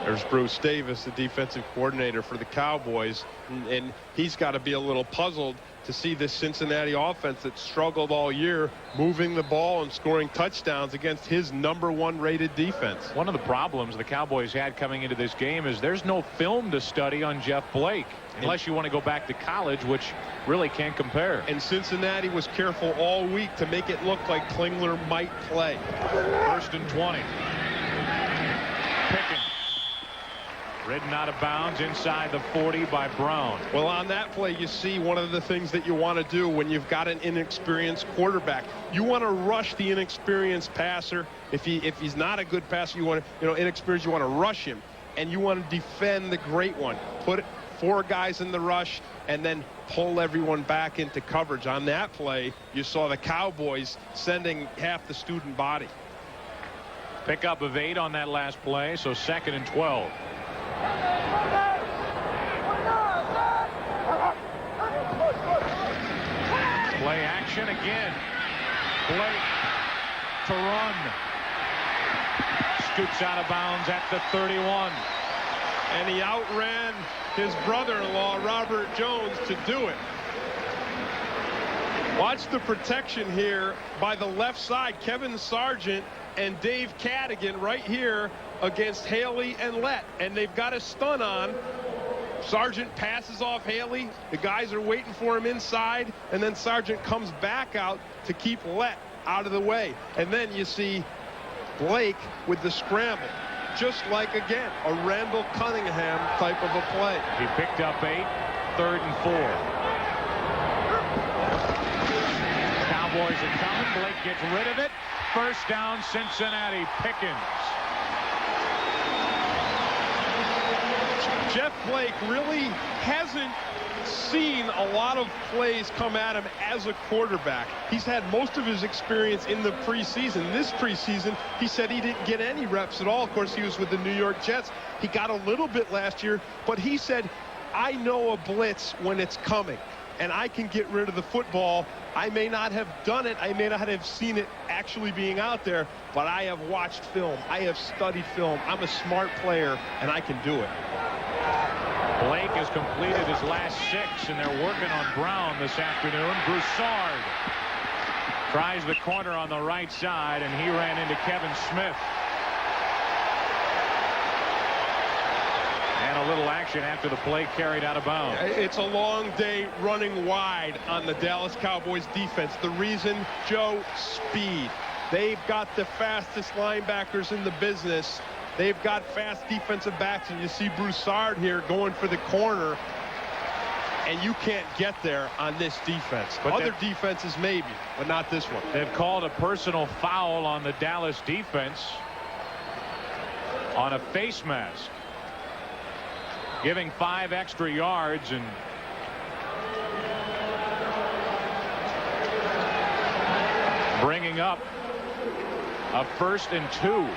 There's Bruce Davis, the defensive coordinator for the Cowboys, and he's got to be a little puzzled to see this Cincinnati offense that struggled all year moving the ball and scoring touchdowns against his #1 rated defense. One of the problems the Cowboys had coming into this game is there's no film to study on Jeff Blake unless you want to go back to college, which really can't compare. And Cincinnati was careful all week to make it look like Klingler might play. 1st and 20. Pickens. Ridden out of bounds inside the 40 by Brown. Well, on that play, you see one of the things that you want to do when you've got an inexperienced quarterback. You want to rush the inexperienced passer. If he's not a good passer, you want to, inexperienced, you want to rush him, and you want to defend the great one. Put 4 guys in the rush and then pull everyone back into coverage. On that play, you saw the Cowboys sending half the student body. Pickup of 8 on that last play, so 2nd and 12. Play action again. Blake to run. Scoots out of bounds at the 31. And he outran his brother-in-law, Robert Jones, to do it. Watch the protection here by the left side. Kevin Sargent and Dave Cadigan right here against Haley and Lett. And they've got a stun on. Sargent passes off Haley. The guys are waiting for him inside. And then Sargent comes back out to keep Lett out of the way. And then you see Blake with the scramble. Just like, again, a Randall Cunningham type of a play. He picked up 8. 3rd and 4. Cowboys are coming. Blake gets rid of it. 1st down, Cincinnati. Pickens. Jeff Blake really hasn't seen a lot of plays come at him as a quarterback. He's had most of his experience in the preseason. This preseason, he said he didn't get any reps at all. Of course, he was with the New York Jets. He got a little bit last year, but he said, I know a blitz when it's coming, and I can get rid of the football. I may not have done it. I may not have seen it actually being out there, but I have watched film. I have studied film. I'm a smart player, and I can do it. Blake has completed his last 6, and they're working on Brown this afternoon. Broussard tries the corner on the right side, and he ran into Kevin Smith. And a little action after the play carried out of bounds. It's a long day running wide on the Dallas Cowboys defense. The reason, Joe, speed. They've got the fastest linebackers in the business. They've got fast defensive backs, and you see Broussard here going for the corner, and you can't get there on this defense. But other defenses maybe, but not this one. They've called a personal foul on the Dallas defense on a face mask, giving 5 extra yards, and bringing up a 1st and 2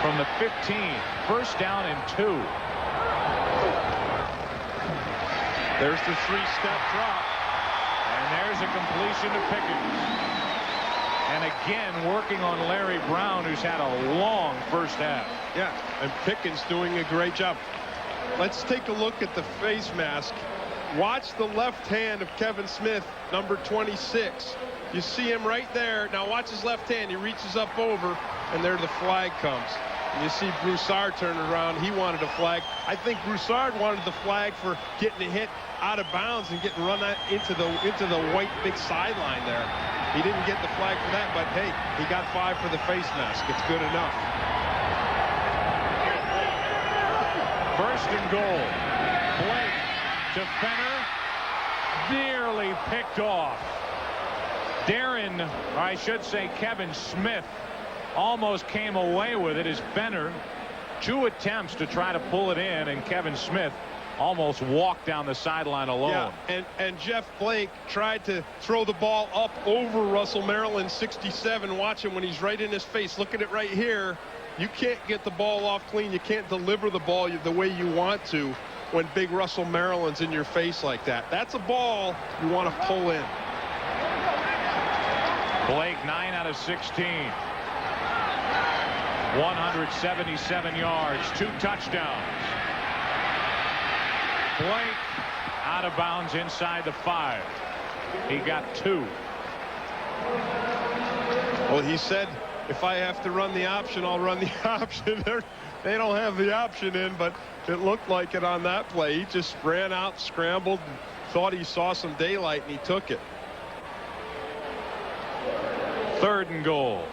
from the 15. 1st down and 2. There's the 3-step drop. And there's a completion to Pickens. And again, working on Larry Brown, who's had a long first half. Yeah, and Pickens doing a great job. Let's take a look at the face mask. Watch the left hand of Kevin Smith, number 26. You see him right there. Now watch his left hand. He reaches up over, and there the flag comes. And you see Broussard turn around. He wanted a flag. I think Broussard wanted the flag for getting a hit out of bounds and getting run into the white big sideline there. He didn't get the flag for that, but hey, he got 5 for the face mask. It's good enough. 1st and goal. Blake to Fenner. Nearly picked off. Darren, or I should say Kevin Smith, almost came away with it as Fenner. 2 attempts to try to pull it in, and Kevin Smith almost walked down the sideline alone. Yeah, and Jeff Blake tried to throw the ball up over Russell Maryland, 67. Watch him when he's right in his face. Look at it right here. You can't get the ball off clean. You can't deliver the ball the way you want to when big Russell Maryland's in your face like that. That's a ball you want to pull in. Blake 9 out of 16. 177 yards, 2 touchdowns. Blake out of bounds inside the 5. He got 2. Well, he said, if I have to run the option, I'll run the option. They don't have the option in, but it looked like it on that play. He just ran out, scrambled, and thought he saw some daylight, and he took it. 3rd and goal.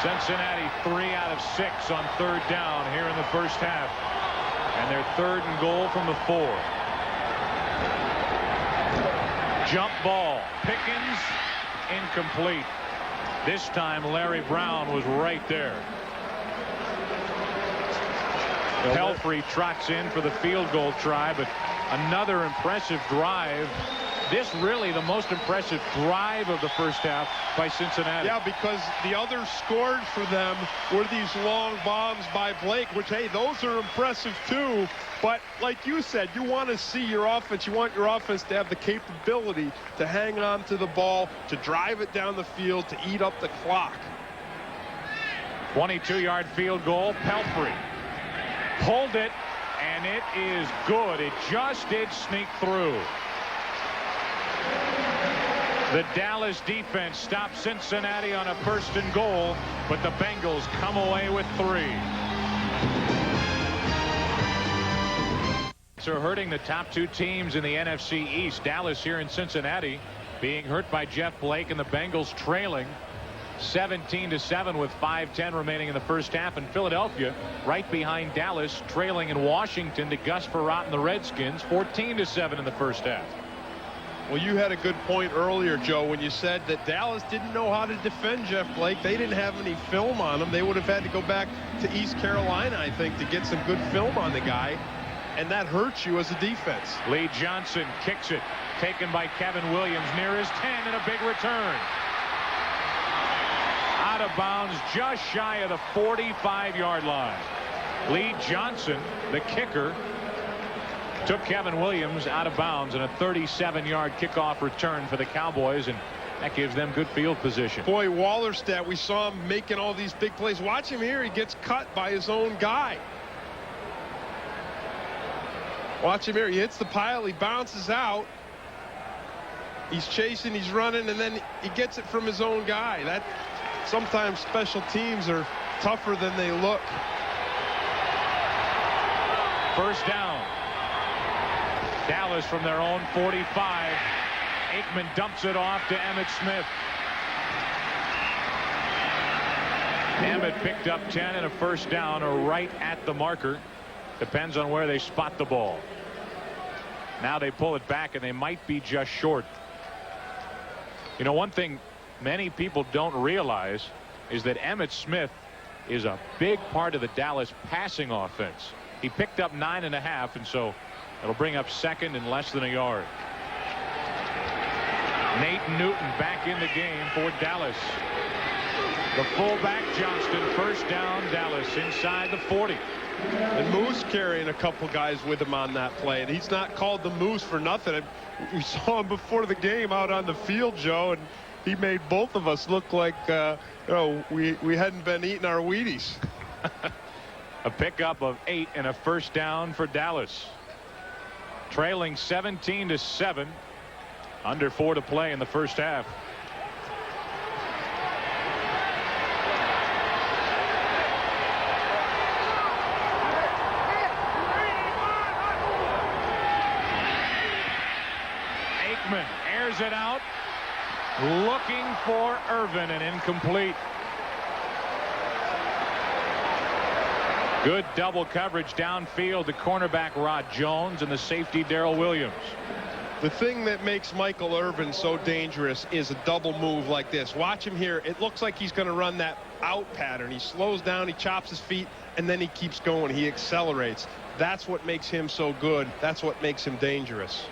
Cincinnati 3 out of 6 on 3rd down here in the first half. And their 3rd and goal from the 4. Jump ball. Pickens incomplete. This time Larry Brown was right there. Pelfrey trots in for the field goal try, but another impressive drive. This really the most impressive drive of the first half by Cincinnati. Yeah, because the others scored for them were these long bombs by Blake, which, hey, those are impressive too. But like you said, you want to see your offense. You want your offense to have the capability to hang on to the ball, to drive it down the field, to eat up the clock. 22-yard field goal. Pelfrey pulled it, and it is good. It just did sneak through. The Dallas defense stopped Cincinnati on a 1st and goal, but the Bengals come away with 3. So hurting the top 2 teams in the NFC East. Dallas here in Cincinnati being hurt by Jeff Blake, and the Bengals trailing 17-7 with 5:10 remaining in the first half. And Philadelphia right behind Dallas, trailing in Washington to Gus Frerotte and the Redskins 14-7 in the first half. Well, you had a good point earlier, Joe, when you said that Dallas didn't know how to defend Jeff Blake. They didn't have any film on him. They would have had to go back to East Carolina, I think, to get some good film on the guy. And that hurts you as a defense. Lee Johnson kicks it. Taken by Kevin Williams near his 10, and a big return. Out of bounds just shy of the 45-yard line. Lee Johnson, the kicker, took Kevin Williams out of bounds in a 37-yard kickoff return for the Cowboys. And That gives them good field position. Boy, Wallerstedt, we saw him making all these big plays. Watch him here. He gets cut by his own guy. Watch him here. He hits the pile. He bounces out. He's chasing. He's running. And then he gets it from his own guy. That sometimes special teams are tougher than they look. First down. Dallas from their own 45. Aikman dumps it off to Emmitt Smith. Emmitt picked up 10 and a first down, or right at the marker. Depends on where they spot the ball. Now they pull it back, and they might be just short. You know, one thing many people don't realize is that Emmitt Smith is a big part of the Dallas passing offense. He picked up 9.5, and so it'll bring up second and less than a yard. Nate Newton back in the game for Dallas. The fullback Johnston, first down, Dallas inside the 40. And Moose carrying a couple guys with him on that play, and he's not called the Moose for nothing. We saw him before the game out on the field, Joe, and he made both of us look like we hadn't been eating our Wheaties. A pickup of 8 and a first down for Dallas. Trailing 17-7. Under 4 to play in the first half. Aikman airs it out, looking for Irvin, and incomplete. Good double coverage downfield. The cornerback Rod Jones and the safety Darrell Williams. The thing that makes Michael Irvin so dangerous is a double move like this. Watch him here. It looks like he's going to run that out pattern. He slows down, he chops his feet, and then he keeps going. He accelerates. That's what makes him so good. That's what makes him dangerous.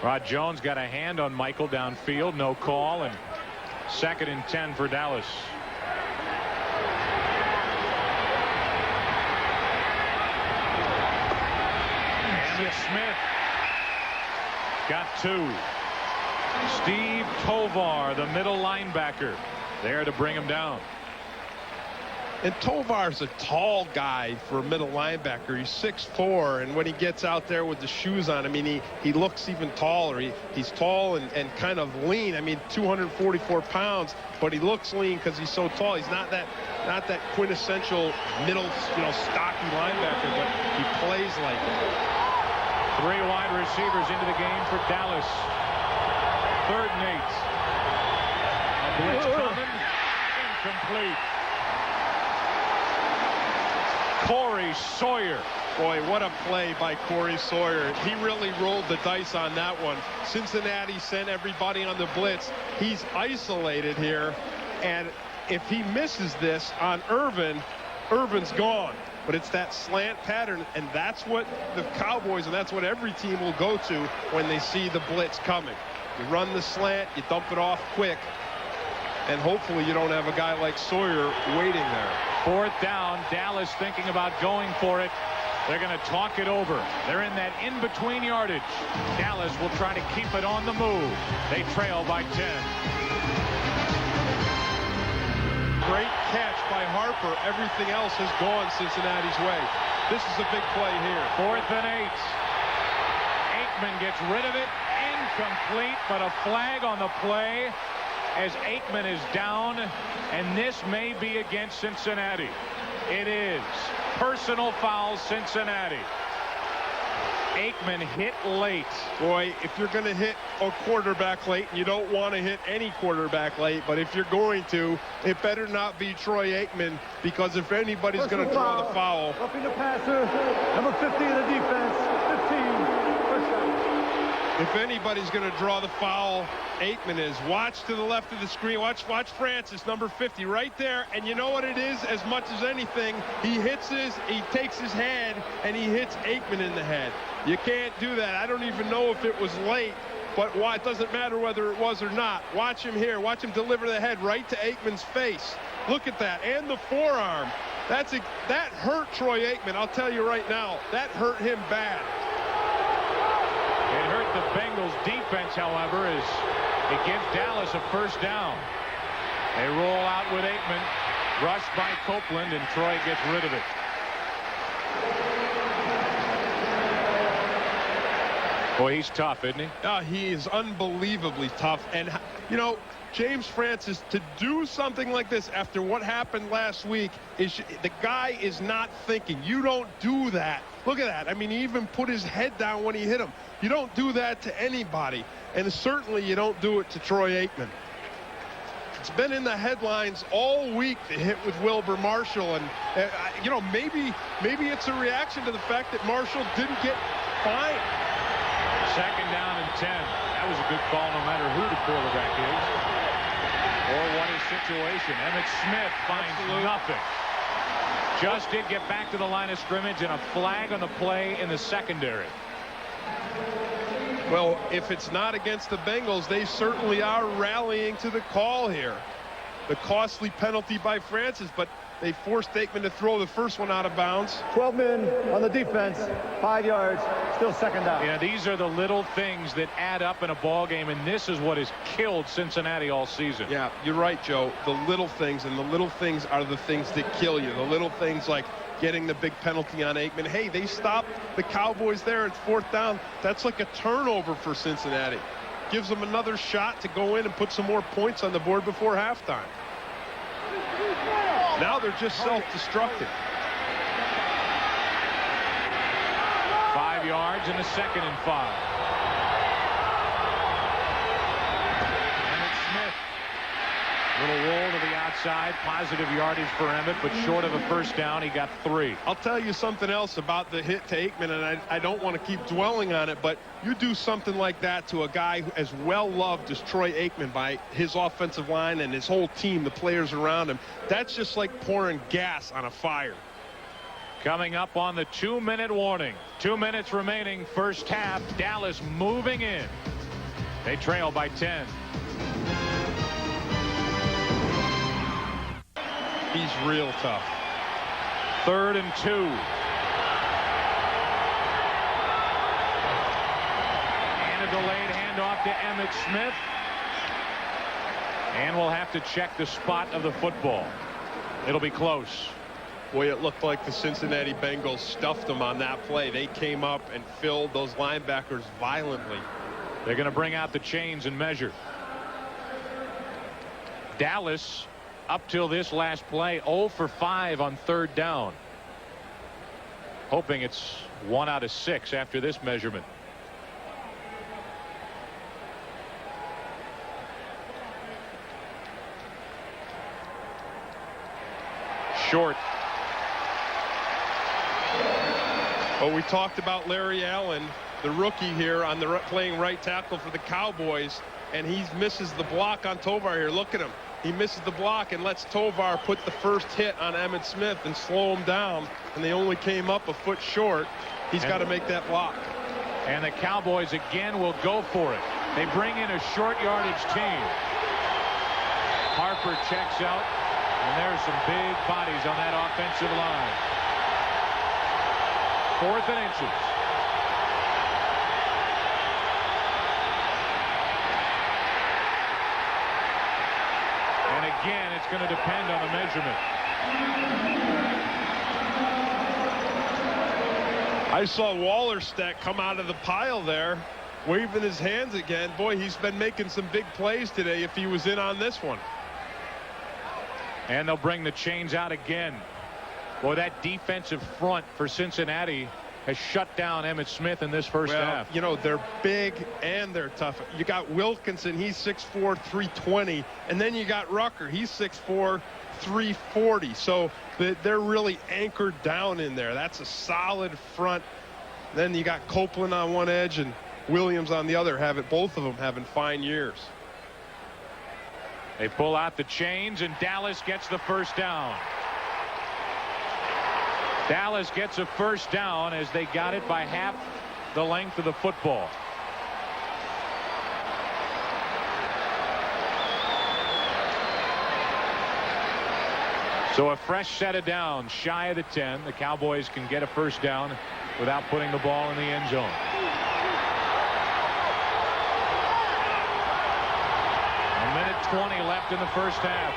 Rod Jones got a hand on Michael downfield. No call, and 2nd and 10 for Dallas. Emmitt Smith got 2. Steve Tovar, the middle linebacker, there to bring him down. And Tovar's a tall guy for a middle linebacker. He's 6'4", and when he gets out there with the shoes on, I mean, he looks even taller. He's tall and kind of lean. I mean, 244 pounds, but he looks lean because he's so tall. He's not that quintessential middle, stocky linebacker, but he plays like it. 3 wide receivers into the game for Dallas. 3rd and 8. A blitz coming. Incomplete. Corey Sawyer. Boy, what a play by Corey Sawyer. He really rolled the dice on that one. Cincinnati sent everybody on the blitz. He's isolated here, and if he misses this on Irvin, Irvin's gone. But it's that slant pattern, and that's what the Cowboys and that's what every team will go to when they see the blitz coming. You run the slant, you dump it off quick, and hopefully you don't have a guy like Sawyer waiting there. 4th down. Dallas thinking about going for it. They're going to talk it over. They're in that in-between yardage. Dallas will try to keep it on the move. They trail by 10. Great catch by Harper. Everything else has gone Cincinnati's way. This is a big play here. 4th and 8. Aikman gets rid of it. Incomplete, but a flag on the play as Aikman is down, and this may be against Cincinnati. It is. Personal foul, Cincinnati. Aikman hit late. Boy, if you're going to hit a quarterback late, and you don't want to hit any quarterback late, but if you're going to, it better not be Troy Aikman, because if anybody's going to draw the foul. Roughing the passer, number 50 in the defense, 15, first down. If anybody's going to draw the foul, Aikman is. Watch to the left of the screen. Watch Francis, number 50, right there. And you know what it is? As much as anything, he takes his head, and he hits Aikman in the head. You can't do that. I don't even know if it was late, but it doesn't matter whether it was or not. Watch him here. Watch him deliver the head right to Aikman's face. Look at that. And the forearm. That hurt Troy Aikman. I'll tell you right now. That hurt him bad. It hurt the Bengals defense, however, as It gives Dallas a first down. They roll out with Aikman. Rushed by Copeland, and Troy gets rid of it. Boy, he's tough, isn't he? He is unbelievably tough. And, you know, James Francis, to do something like this after what happened last week, the guy is not thinking. You don't do that. Look at that. I mean, he even put his head down when he hit him. You don't do that to anybody. And certainly you don't do it to Troy Aikman. It's been in the headlines all week, the hit with Wilbur Marshall. And, you know, maybe it's a reaction to the fact that Marshall didn't get fined. Second down and 10. That was a good call no matter who the quarterback is or what his situation. Emmitt Smith finds nothing. Just did get back to the line of scrimmage, and a flag on the play in the secondary. Well, if it's not against the Bengals, they certainly are rallying to the call here. The costly penalty by Francis, but they forced Aikman to throw the first one out of bounds. 12 men on the defense, 5 yards, still second down. Yeah, these are the little things that add up in a ball game, and this is what has killed Cincinnati all season. Yeah, you're right, Joe. The little things, and the little things are the things that kill you. The little things like getting the big penalty on Aikman. Hey, they stopped the Cowboys there at 4th down. That's like a turnover for Cincinnati. Gives them another shot to go in and put some more points on the board before halftime. Now they're just self-destructive. 5 yards and a 2nd and 5. Emmitt Smith. Little roll to the outside. Positive yardage for Emmitt, but short of a first down. He got 3. I'll tell you something else about the hit to Aikman, and I don't want to keep dwelling on it, but you do something like that to a guy who as well loved as Troy Aikman by his offensive line and his whole team, the players around him. That's just like pouring gas on a fire. Coming up on the 2-minute warning. 2 minutes remaining, first half. Dallas moving in. They trail by 10. He's real tough. 3rd and 2. And a delayed handoff to Emmitt Smith. And we'll have to check the spot of the football. It'll be close. Boy, it looked like the Cincinnati Bengals stuffed them on that play. They came up and filled those linebackers violently. They're going to bring out the chains and measure. Dallas, up till this last play, 0 for 5 on 3rd down. Hoping it's 1 out of 6 after this measurement. Short. Well, we talked about Larry Allen, the rookie here on the playing right tackle for the Cowboys, and he misses the block on Tovar here. Look at him. He misses the block and lets Tovar put the first hit on Emmitt Smith and slow him down, and they only came up a foot short. He's got to make that block. And the Cowboys again will go for it. They bring in a short yardage team. Harper checks out, and there's some big bodies on that offensive line. 4th and inches. And again, it's going to depend on the measurement. I saw Wallerstedt come out of the pile there, waving his hands again. Boy, he's been making some big plays today if he was in on this one. And they'll bring the chains out again. Boy, that defensive front for Cincinnati has shut down Emmitt Smith in this first half. You know, they're big and they're tough. You got Wilkinson, he's 6'4", 320, and then you got Rucker, he's 6'4", 340. So they're really anchored down in there. That's a solid front. Then you got Copeland on one edge and Williams on the other. Both of them having fine years. They pull out the chains, and Dallas gets the first down. Dallas gets a first down as they got it by half the length of the football. So a fresh set of downs shy of the 10. The Cowboys can get a first down without putting the ball in the end zone. 8:20 left in the first half.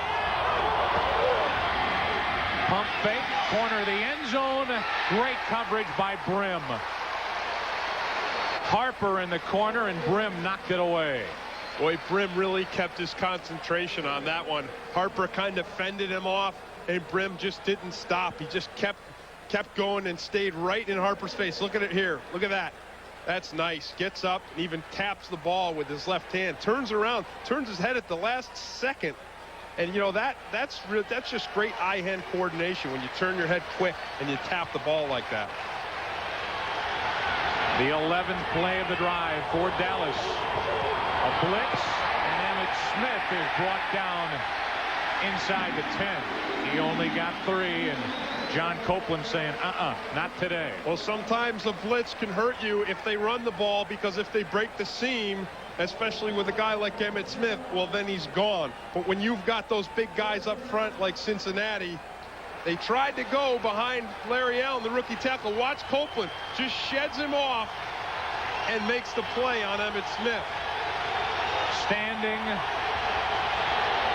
Pump fake, corner of the end zone. Great coverage by Brim. Harper in the corner, and Brim knocked it away. Boy, Brim really kept his concentration on that one. Harper kind of fended him off, and Brim just didn't stop. He just kept going and stayed right in Harper's face. Look at it here. Look at that. That's nice. Gets up and even taps the ball with his left hand. Turns around, turns his head at the last second. And, you know, that's just great eye-hand coordination when you turn your head quick and you tap the ball like that. The 11th play of the drive for Dallas. A blitz, and Emmitt Smith is brought down inside the 10. He only got 3, and John Copeland saying, not today. Well, sometimes the blitz can hurt you if they run the ball, because if they break the seam, especially with a guy like Emmitt Smith, well, then he's gone. But when you've got those big guys up front like Cincinnati, they tried to go behind Larry Allen, the rookie tackle. Watch Copeland just sheds him off and makes the play on Emmitt Smith. Standing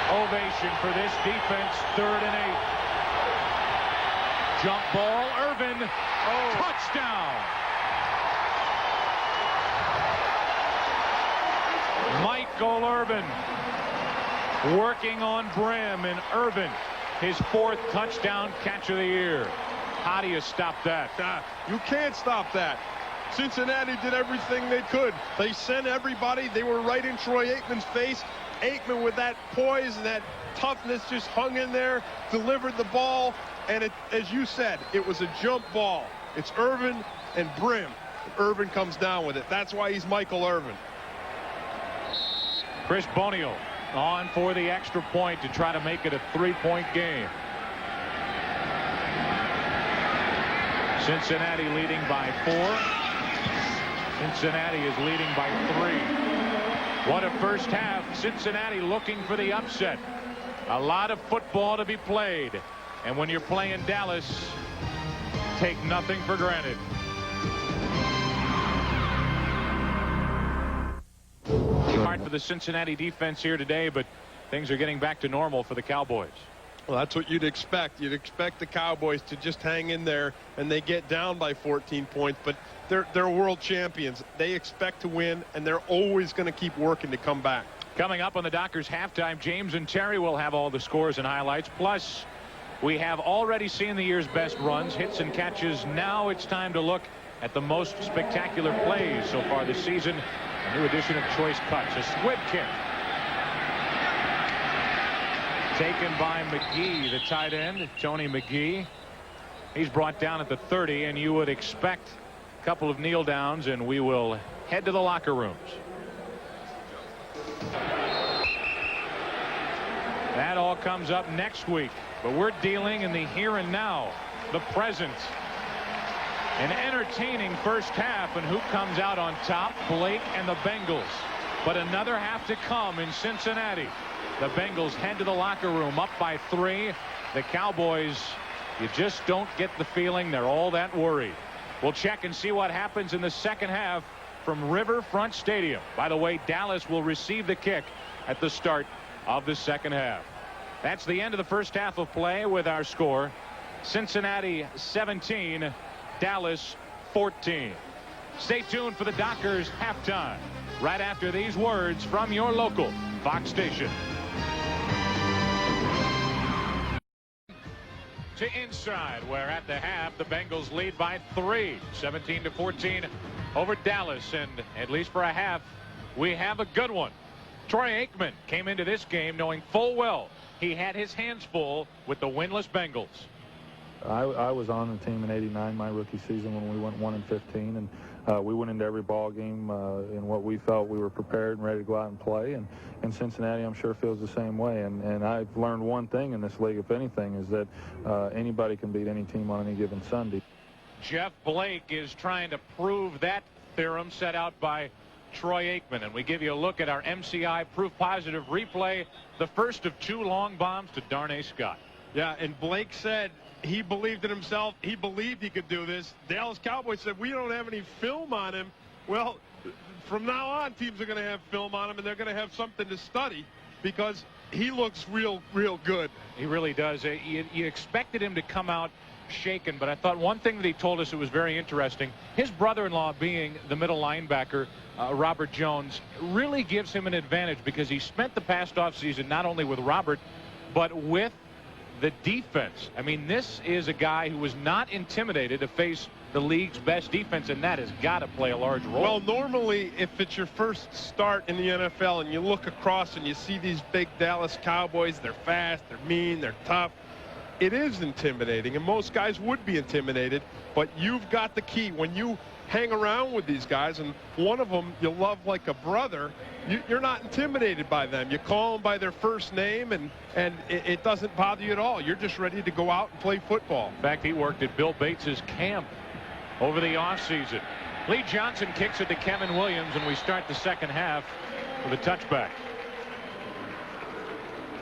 ovation for this defense. 3rd and 8. Jump ball, Irvin. Touchdown. Michael Irvin working on Brim, and Irvin, his 4th touchdown catch of the year. How do you stop that? You can't stop that. Cincinnati did everything they could. They sent everybody. They were right in Troy Aikman's face. Aikman, with that poise and that toughness, just hung in there, delivered the ball, and it, as you said, it was a jump ball. It's Irvin and Brim. Irvin comes down with it. That's why he's Michael Irvin. Chris Bonial on for the extra point to try to make it a 3-point game. Cincinnati leading by 4. Cincinnati is leading by 3. What a first half. Cincinnati looking for the upset. A lot of football to be played. And when you're playing Dallas, take nothing for granted. Hard for the Cincinnati defense here today, but things are getting back to normal for the Cowboys. Well, that's what you'd expect. You'd expect the Cowboys to just hang in there, and they get down by 14 points, but they're world champions. They expect to win, and they're always going to keep working to come back. Coming up on the Dockers halftime, James and Terry will have all the scores and highlights. Plus, we have already seen the year's best runs, hits and catches. Now it's time to look at the most spectacular plays so far this season. A new edition of Choice Cuts. A squib kick taken by McGee, the tight end, Tony McGee. He's brought down at the 30, and you would expect a couple of kneel downs, and we will head to the locker rooms. That all comes up next week, but we're dealing in the here and now, the present. An entertaining first half, and who comes out on top? Blake and the Bengals. But another half to come in Cincinnati. The Bengals head to the locker room up by 3. The Cowboys, you just don't get the feeling they're all that worried. We'll check and see what happens in the second half from Riverfront Stadium. By the way, Dallas will receive the kick at the start of the second half. That's the end of the first half of play with our score. Cincinnati 17, Dallas 14. Stay tuned for the Dockers halftime right after these words from your local Fox station. To inside, where at the half the Bengals lead by 3, 17-14 over Dallas, and at least for a half we have a good one. Troy Aikman came into this game knowing full well he had his hands full with the winless Bengals. I was on the team in '89, my rookie season, when we went 1-15, and we went into every ball game in what we felt we were prepared and ready to go out and play. And Cincinnati, I'm sure, feels the same way. And I've learned one thing in this league, if anything, is that anybody can beat any team on any given Sunday. Jeff Blake is trying to prove that theorem set out by Troy Aikman, and we give you a look at our MCI proof positive replay, the first of 2 long bombs to Darnay Scott. Yeah, and Blake said he believed in himself. He believed he could do this. Dallas Cowboys said, we don't have any film on him. Well, from now on, teams are going to have film on him, and they're going to have something to study. because he looks real good. He really does. You expected him to come out shaken, but I thought one thing that he told us that was very interesting, his brother-in-law being the middle linebacker, Robert Jones, really gives him an advantage because he spent the past offseason not only with Robert, but with the defense. I mean, this is a guy who was not intimidated to face the league's best defense, and that has got to play a large role. Well, normally, if it's your first start in the NFL and you look across and you see these big Dallas Cowboys, they're fast, they're mean, they're tough, it is intimidating, and most guys would be intimidated, but you've got the key. When you hang around with these guys, and one of them you love like a brother, you're not intimidated by them. You call them by their first name, and it doesn't bother you at all. You're just ready to go out and play football. In fact, he worked at Bill Bates's camp over the offseason. Lee Johnson kicks it to Kevin Williams, and we start the second half with a touchback.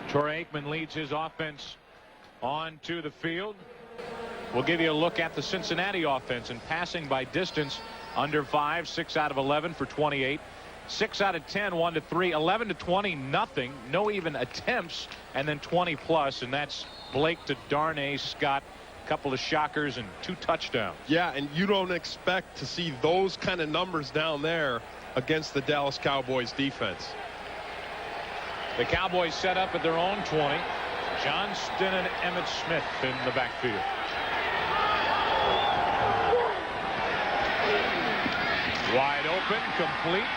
Troy Aikman leads his offense onto the field. We'll give you a look at the Cincinnati offense, and passing by distance under 5, 6 out of 11 for 28. 6 out of 10, 1 to 3, 11 to 20, nothing, no even attempts, and then 20 plus, and that's Blake to Darnay Scott. Couple of shockers and 2 touchdowns. Yeah, and you don't expect to see those kind of numbers down there against the Dallas Cowboys defense. The Cowboys set up at their own 20. Johnston and Emmitt Smith in the backfield. Wide open, complete,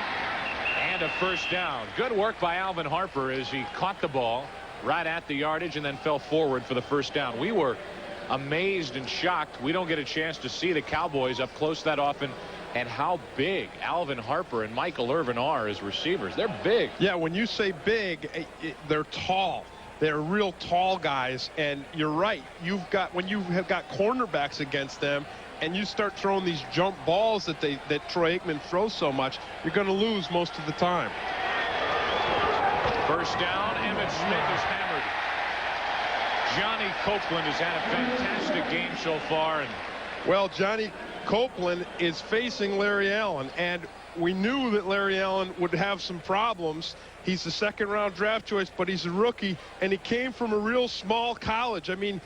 and a first down. Good work by Alvin Harper as he caught the ball right at the yardage and then fell forward for the first down. We were amazed and shocked. We don't get a chance to see the Cowboys up close that often, and how big Alvin Harper and Michael Irvin are as receivers. They're big. Yeah, when you say big, they're tall. They're real tall guys, and you're right. When you have got cornerbacks against them, and you start throwing these jump balls that Troy Aikman throws so much, you're going to lose most of the time. First down, Emmitt Smith is hammered. Johnny Copeland has had a fantastic game so far. Well, Johnny Copeland is facing Larry Allen, and we knew that Larry Allen would have some problems. He's a second-round draft choice, but he's a rookie, and he came from a real small college. I mean,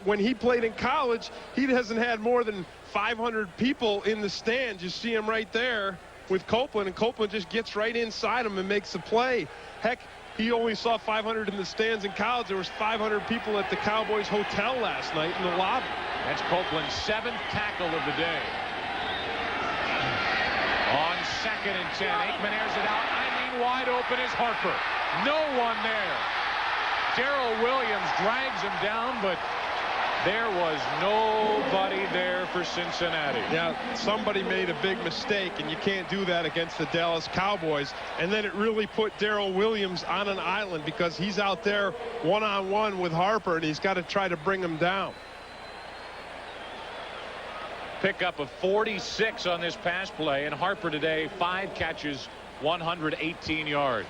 when he played in college, he hasn't had more than 500 people in the stands. You see him right there with Copeland, and Copeland just gets right inside him and makes a play. Heck, he only saw 500 in the stands in college. There was 500 people at the Cowboys hotel last night in the lobby. That's Copeland's 7th tackle of the day. On 2nd and 10, Aikman airs it out. Wide open is Harper. No one there. Darrell Williams drags him down, but there was nobody there for Cincinnati. Yeah, somebody made a big mistake, and you can't do that against the Dallas Cowboys. And then it really put Darrell Williams on an island because he's out there one-on-one with Harper, and he's got to try to bring him down. Pickup of 46 on this pass play, and Harper today 5 catches, 118 yards.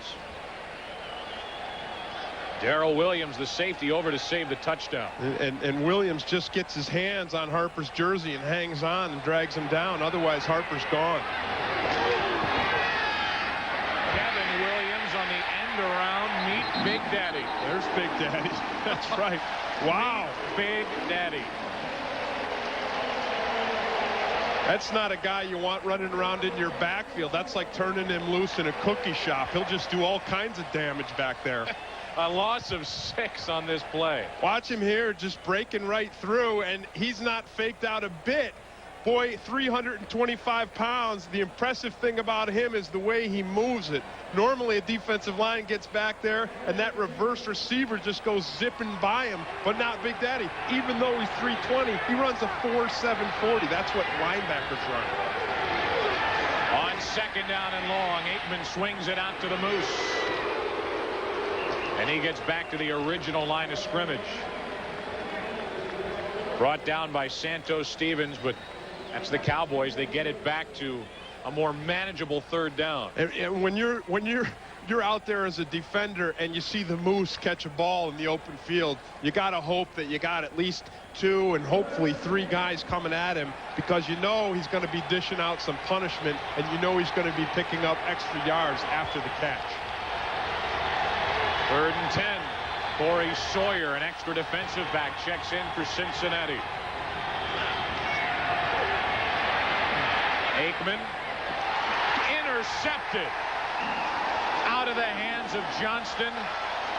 Darrell Williams, the safety, over to save the touchdown. And Williams just gets his hands on Harper's jersey and hangs on and drags him down. Otherwise, Harper's gone. Kevin Williams on the end around. Meet Big Daddy. There's Big Daddy. That's right. Wow. Big Daddy. That's not a guy you want running around in your backfield. That's like turning him loose in a cookie shop. He'll just do all kinds of damage back there. A loss of 6 on this play. Watch him here, just breaking right through, and he's not faked out a bit. Boy, 325 pounds. The impressive thing about him is the way he moves it. Normally, a defensive line gets back there, and that reverse receiver just goes zipping by him, but not Big Daddy. Even though he's 320, he runs a 4.740. That's what linebackers run. On 2nd down and long, Aikman swings it out to the Moose. And he gets back to the original line of scrimmage. Brought down by Santos Stevens, but that's the Cowboys. They get it back to a more manageable 3rd down. And when you're out there as a defender and you see the Moose catch a ball in the open field, you got to hope that you got at least 2 and hopefully 3 guys coming at him, because you know he's going to be dishing out some punishment, and you know he's going to be picking up extra yards after the catch. 3rd and 10. Corey Sawyer, an extra defensive back, checks in for Cincinnati. Aikman intercepted. Out of the hands of Johnston,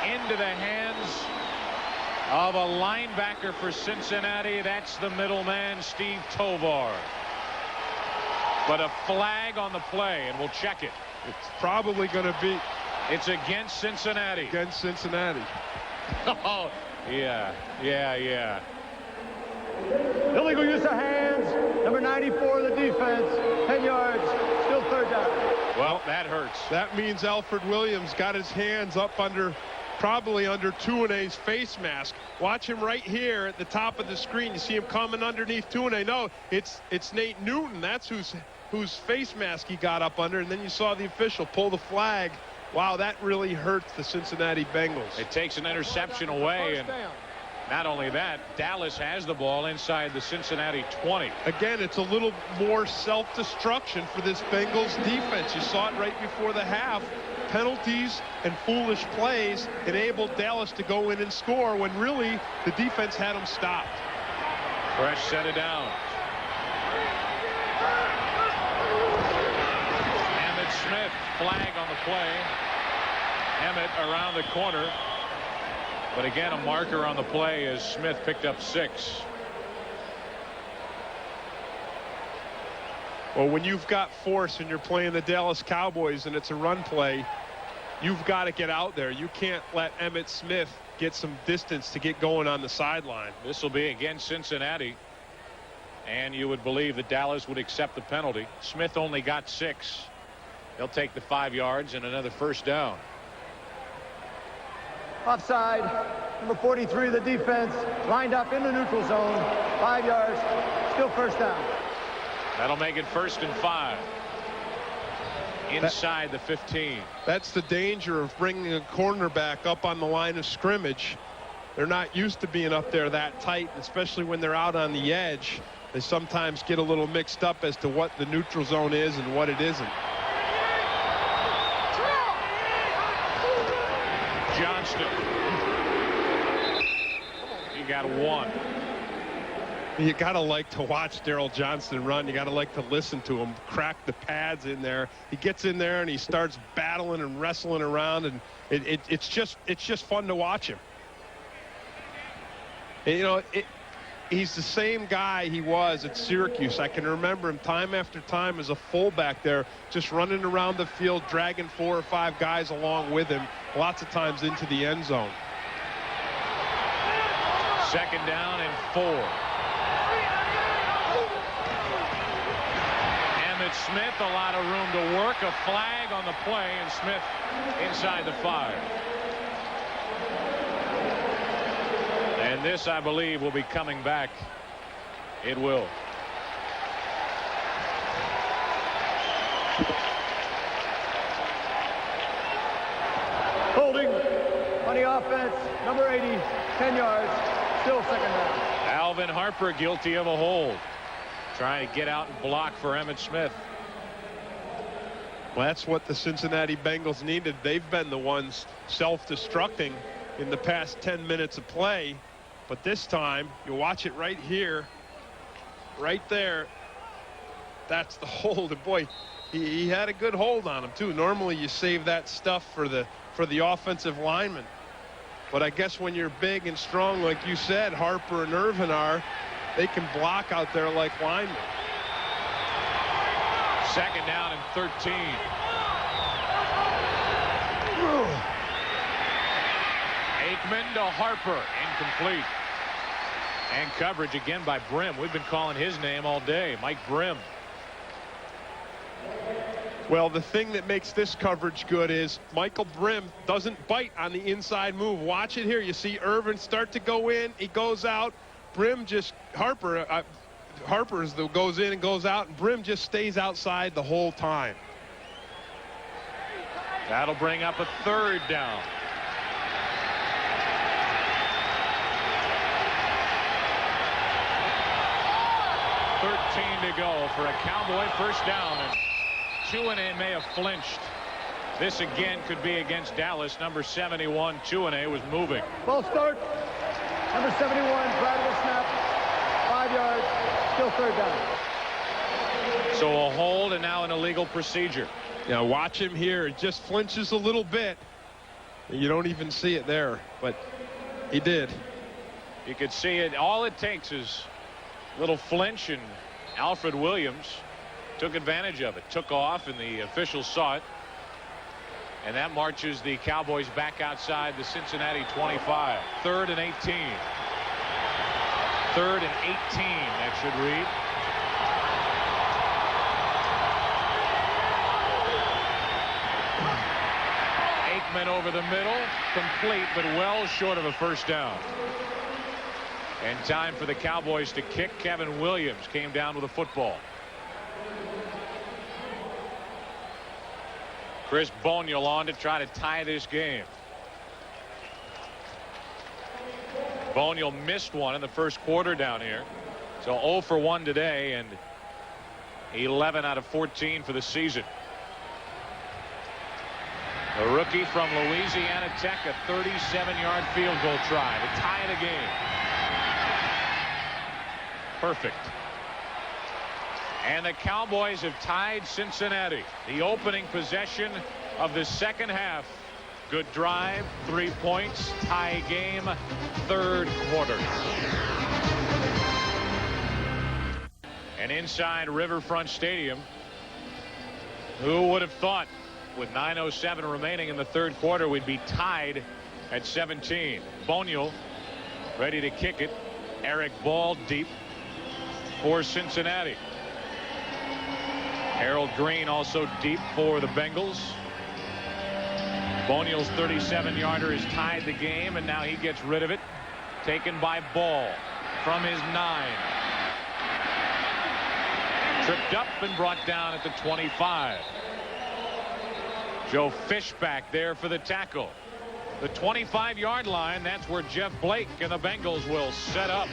into the hands of a linebacker for Cincinnati. That's the middleman, Steve Tovar. But a flag on the play, and we'll check it. It's probably going to be. It's against Cincinnati. Against Cincinnati. Oh, yeah. Illegal use of hands. Number 94 of the defense. 10 yards. Still 3rd down. Well, that hurts. That means Alfred Williams got his hands up under, probably under Tuane's face mask. Watch him right here at the top of the screen. You see him coming underneath Tuane. No, it's Nate Newton. That's whose face mask he got up under. And then you saw the official pull the flag. Wow, that really hurts the Cincinnati Bengals. It takes an interception away, and not only that, Dallas has the ball inside the Cincinnati 20. Again, it's a little more self-destruction for this Bengals defense. You saw it right before the half. Penalties and foolish plays enabled Dallas to go in and score when really the defense had them stopped. Fresh set it down. Emmett Smith, flag on the play. Emmett around the corner. But again, a marker on the play as Smith picked up 6. Well, when you've got force and you're playing the Dallas Cowboys and it's a run play, you've got to get out there. You can't let Emmett Smith get some distance to get going on the sideline. This will be against Cincinnati. And you would believe that Dallas would accept the penalty. Smith only got 6. They'll take the 5 yards and another 1st down. Offside. Number 43 of the defense. Lined up in the neutral zone. 5 yards. Still 1st down. That'll make it 1st and 5. Inside the 15. That's the danger of bringing a cornerback up on the line of scrimmage. They're not used to being up there that tight, especially when they're out on the edge. They sometimes get a little mixed up as to what the neutral zone is and what it isn't. Johnston. You got 1. You got to like to watch Daryl Johnston run. You got to like to listen to him crack the pads in there. He gets in there and he starts battling and wrestling around, and it's just fun to watch him. And, you know, he's the same guy he was at Syracuse. I can remember him time after time as a fullback there, just running around the field, dragging 4 or 5 guys along with him, lots of times into the end zone. 2nd down and 4. Emmett Smith, a lot of room to work. A flag on the play, and Smith inside the 5. And this, I believe, will be coming back. It will. Holding on the offense. Number 80. 10 yards. Still 2nd down. Alvin Harper guilty of a hold. Trying to get out and block for Emmett Smith. Well, that's what the Cincinnati Bengals needed. They've been the ones self-destructing in the past 10 minutes of play. But this time, you watch it right here, right there. That's the hold. And boy, he had a good hold on him too. Normally you save that stuff for the offensive lineman. But I guess when you're big and strong, like you said, Harper and Irvin are, they can block out there like linemen. 2nd down and 13. Aikman to Harper, incomplete. And coverage again by Brim. We've been calling his name all day, Mike Brim. Well, the thing that makes this coverage good is Michael Brim doesn't bite on the inside move. Watch it here. You see Irvin start to go in. He goes out. Brim just, Harper goes in and goes out, and Brim just stays outside the whole time. That'll bring up a 3rd down. To go for a Cowboy 1st down, and Tuane may have flinched. This again could be against Dallas. Number 71, Tuane, was moving. Ball start. Number 71, prior to the snap. 5 yards. Still third down. So a hold and now an illegal procedure. Yeah, watch him here. It just flinches a little bit. You don't even see it there, but he did. You could see it. All it takes is a little flinch, and Alfred Williams took advantage of it. Took off, and the officials saw it. And that marches the Cowboys back outside the Cincinnati 25. 3rd and 18. 3rd and 18, that should read. Aikman over the middle, complete, but well short of a first down. And time for the Cowboys to kick. Kevin Williams came down with a football. Chris Bonial on to try to tie this game. Bonial missed one in the first quarter down here. So 0 for 1 today, and 11 out of 14 for the season. The rookie from Louisiana Tech, a 37-yard field goal try to tie the game. Perfect. And the Cowboys have tied Cincinnati. The opening possession of the second half. Good drive, 3 points, tie game, third quarter. And inside Riverfront Stadium, who would have thought with 9:07 remaining in the third quarter we'd be tied at 17. Bonial ready to kick it. Eric Ball deep for Cincinnati. Harold Green also deep for the Bengals. Bonial's 37-yarder has tied the game, and now he gets rid of it. Taken by Ball from his 9. Tripped up and brought down at the 25. Joe Fishback there for the tackle. The 25-yard line, that's where Jeff Blake and the Bengals will set up.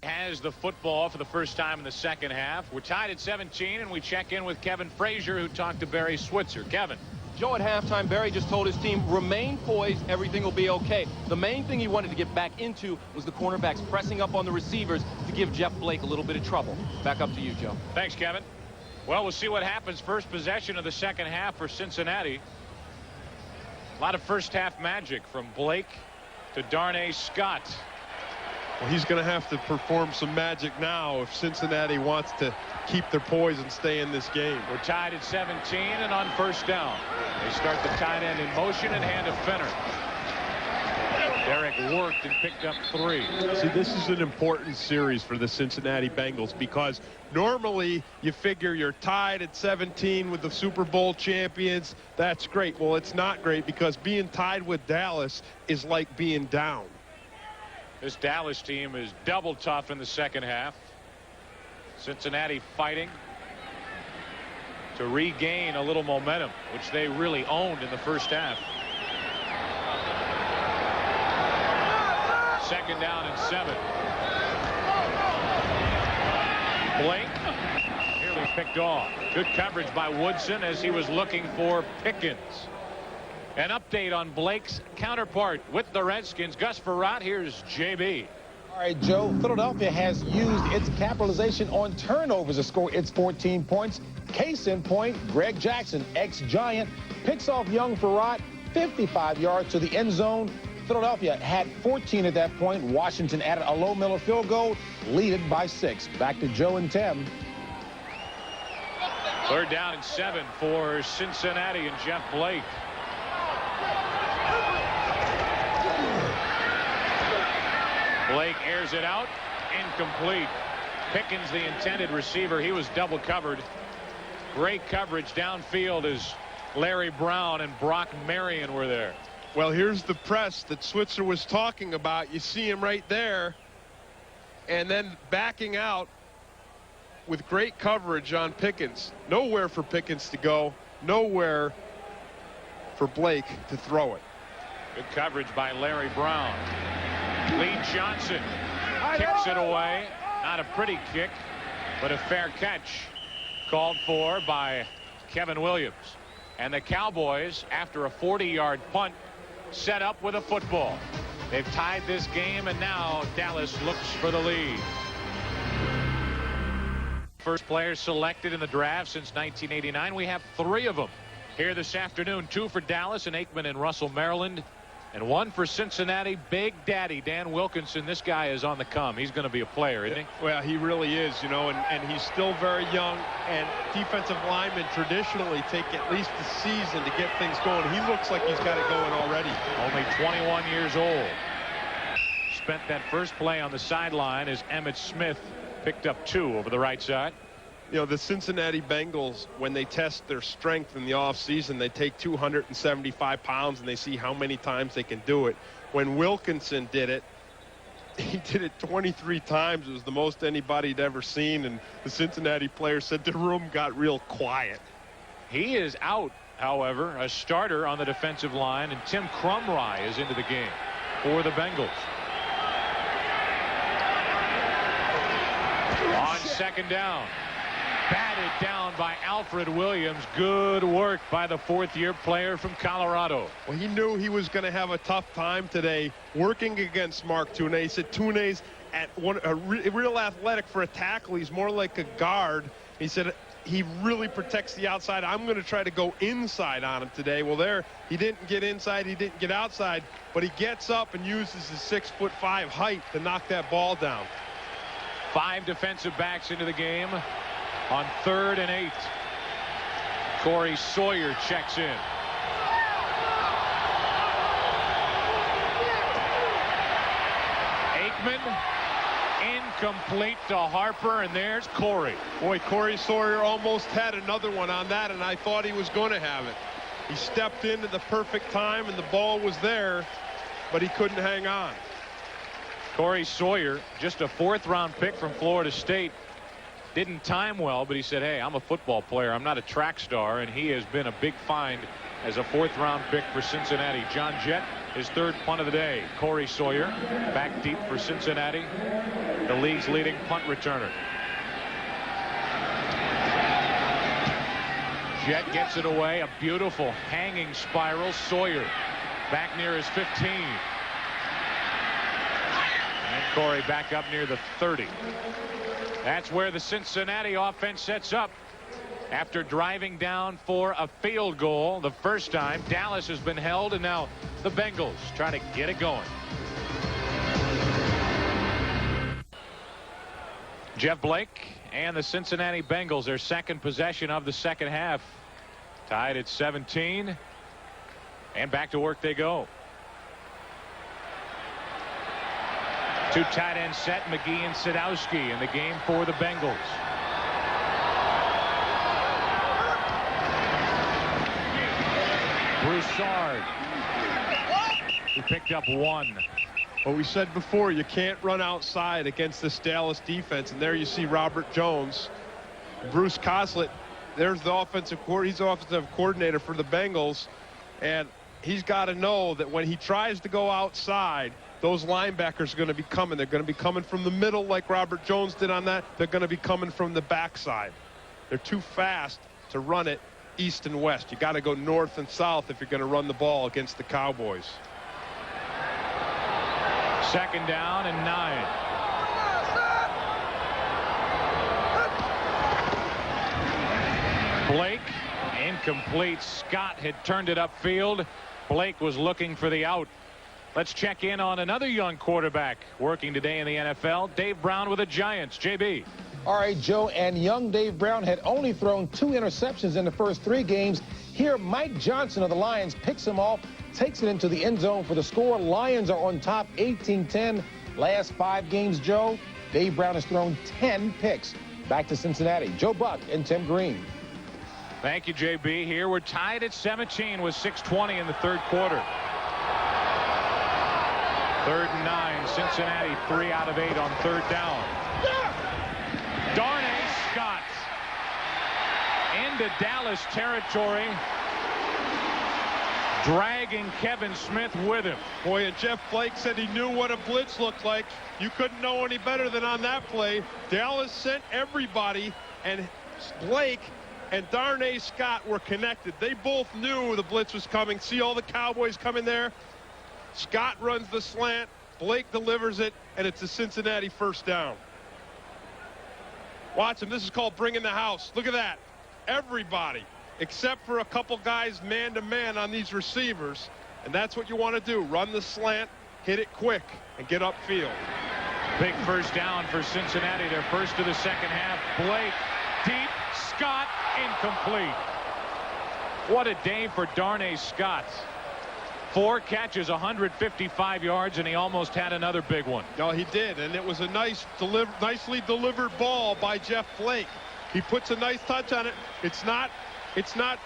Has the football for the first time in the second half. We're tied at 17, and we check in with Kevin Frazier, who talked to Barry Switzer. Kevin. Joe, at halftime, Barry just told his team, remain poised, everything will be okay. The main thing he wanted to get back into was the cornerbacks pressing up on the receivers to give Jeff Blake a little bit of trouble. Back up to you, Joe. Thanks, Kevin. Well, we'll see what happens. First possession of the second half for Cincinnati. A lot of first half magic from Blake to Darnay Scott. Well, he's going to have to perform some magic now if Cincinnati wants to keep their poise and stay in this game. We're tied at 17 and on first down. They start the tight end in motion and hand to Fenner. Derek worked and picked up 3. See, this is an important series for the Cincinnati Bengals because normally you figure you're tied at 17 with the Super Bowl champions. That's great. Well, it's not great because being tied with Dallas is like being down. This Dallas team is double tough in the second half. Cincinnati fighting to regain a little momentum, which they really owned in the first half. Second down and 7. Blake nearly picked off. Good coverage by Woodson as he was looking for Pickens. An update on Blake's counterpart with the Redskins. Gus Frerotte, here's JB. All right, Joe, Philadelphia has used its capitalization on turnovers to score its 14 points. Case in point, Greg Jackson, ex-Giant, picks off young Frerotte 55 yards to the end zone. Philadelphia had 14 at that point. Washington added a low Miller field goal, lead it by 6. Back to Joe and Tim. Third down and 7 for Cincinnati and Jeff Blake. Blake airs it out, incomplete. Pickens, the intended receiver, he was double covered. Great coverage downfield as Larry Brown and Brock Marion were there. Well, here's the press that Switzer was talking about. You see him right there, and then backing out with great coverage on Pickens. Nowhere for Pickens to go, nowhere for Blake to throw it. Good coverage by Larry Brown. Lee Johnson kicks it away. Not a pretty kick, but a fair catch called for by Kevin Williams. And the Cowboys, after a 40-yard punt, set up with a football. They've tied this game, and now Dallas looks for the lead. First players selected in the draft since 1989. We have 3 of them here this afternoon. 2 for Dallas and Aikman in Russell, Maryland. And 1 for Cincinnati, Big Daddy Dan Wilkinson. This guy is on the come. He's going to be a player, isn't he? Well, he really is, you know, and he's still very young. And defensive linemen traditionally take at least a season to get things going. He looks like he's got it going already. Only 21 years old. Spent that first play on the sideline as Emmitt Smith picked up 2 over the right side. You know, the Cincinnati Bengals, when they test their strength in the offseason, they take 275 pounds and they see how many times they can do it. When Wilkinson did it, he did it 23 times. It was the most anybody'd ever seen, and the Cincinnati players said the room got real quiet. He is out, however, a starter on the defensive line, and Tim Crumry is into the game for the Bengals. On second down. Batted down by Alfred Williams. Good work by the 4th-year player from Colorado. Well, he knew he was going to have a tough time today working against Mark Tunay. He said Tunay's real athletic for a tackle. He's more like a guard. He said he really protects the outside. I'm going to try to go inside on him today. Well, there he didn't get inside. He didn't get outside, but he gets up and uses his 6'5" height to knock that ball down. 5 defensive backs into the game. On 3rd and 8. Corey Sawyer checks in. Aikman incomplete to Harper, and there's Corey. Boy, Corey Sawyer almost had another one on that, and I thought he was going to have it. He stepped into the perfect time, and the ball was there, but he couldn't hang on. Corey Sawyer, just a 4th-round pick from Florida State. Didn't time well, but he said, hey, I'm a football player. I'm not a track star, and he has been a big find as a 4th-round pick for Cincinnati. John Jett, his 3rd punt of the day. Corey Sawyer back deep for Cincinnati, the league's leading punt returner. Jett gets it away. A beautiful hanging spiral. Sawyer back near his 15. And Corey back up near the 30. That's where the Cincinnati offense sets up. After driving down for a field goal the first time, Dallas has been held, and now the Bengals try to get it going. Jeff Blake and the Cincinnati Bengals, their 2nd possession of the second half. Tied at 17. And back to work they go. 2 tight end set, McGee and Sadowski in the game for the Bengals. Broussard. He picked up 1. Well, we said before, you can't run outside against this Dallas defense, and there you see Robert Jones. Bruce Coslett, there's the offensive coordinator. He's the offensive coordinator for the Bengals, and he's got to know that when he tries to go outside, those linebackers are going to be coming. They're going to be coming from the middle like Robert Jones did on that. They're going to be coming from the backside. They're too fast to run it east and west. You got to go north and south if you're going to run the ball against the Cowboys. 2nd down and 9. Blake incomplete. Scott had turned it upfield. Blake was looking for the out. Let's check in on another young quarterback working today in the NFL. Dave Brown with the Giants. JB. All right, Joe, and young Dave Brown had only thrown 2 interceptions in the first 3 games. Here, Mike Johnson of the Lions picks him off, takes it into the end zone for the score. Lions are on top 18-10. Last 5 games, Joe, Dave Brown has thrown 10 picks. Back to Cincinnati. Joe Buck and Tim Green. Thank you, JB. Here we're tied at 17 with 6:20 in the 3rd quarter. 3rd and 9. Cincinnati 3 out of 8 on 3rd down. Darnay Scott into Dallas territory, dragging Kevin Smith with him. Boy, and Jeff Blake said he knew what a blitz looked like. You couldn't know any better than on that play. Dallas sent everybody, and Blake and Darnay Scott were connected. They both knew the blitz was coming. See all the Cowboys coming there? Scott runs the slant, Blake delivers it, and it's a Cincinnati first down. Watch him. This is called bringing the house. Look at that. Everybody, except for a couple guys man-to-man on these receivers, and that's what you want to do. Run the slant, hit it quick, and get upfield. Big first down for Cincinnati. Their first of the second half. Blake deep. Scott incomplete. What a day for Darnay Scott. 4 catches, 155 yards, and he almost had another big one. No, he did, and it was a nicely delivered ball by Jeff Blake. He puts a nice touch on it. It's not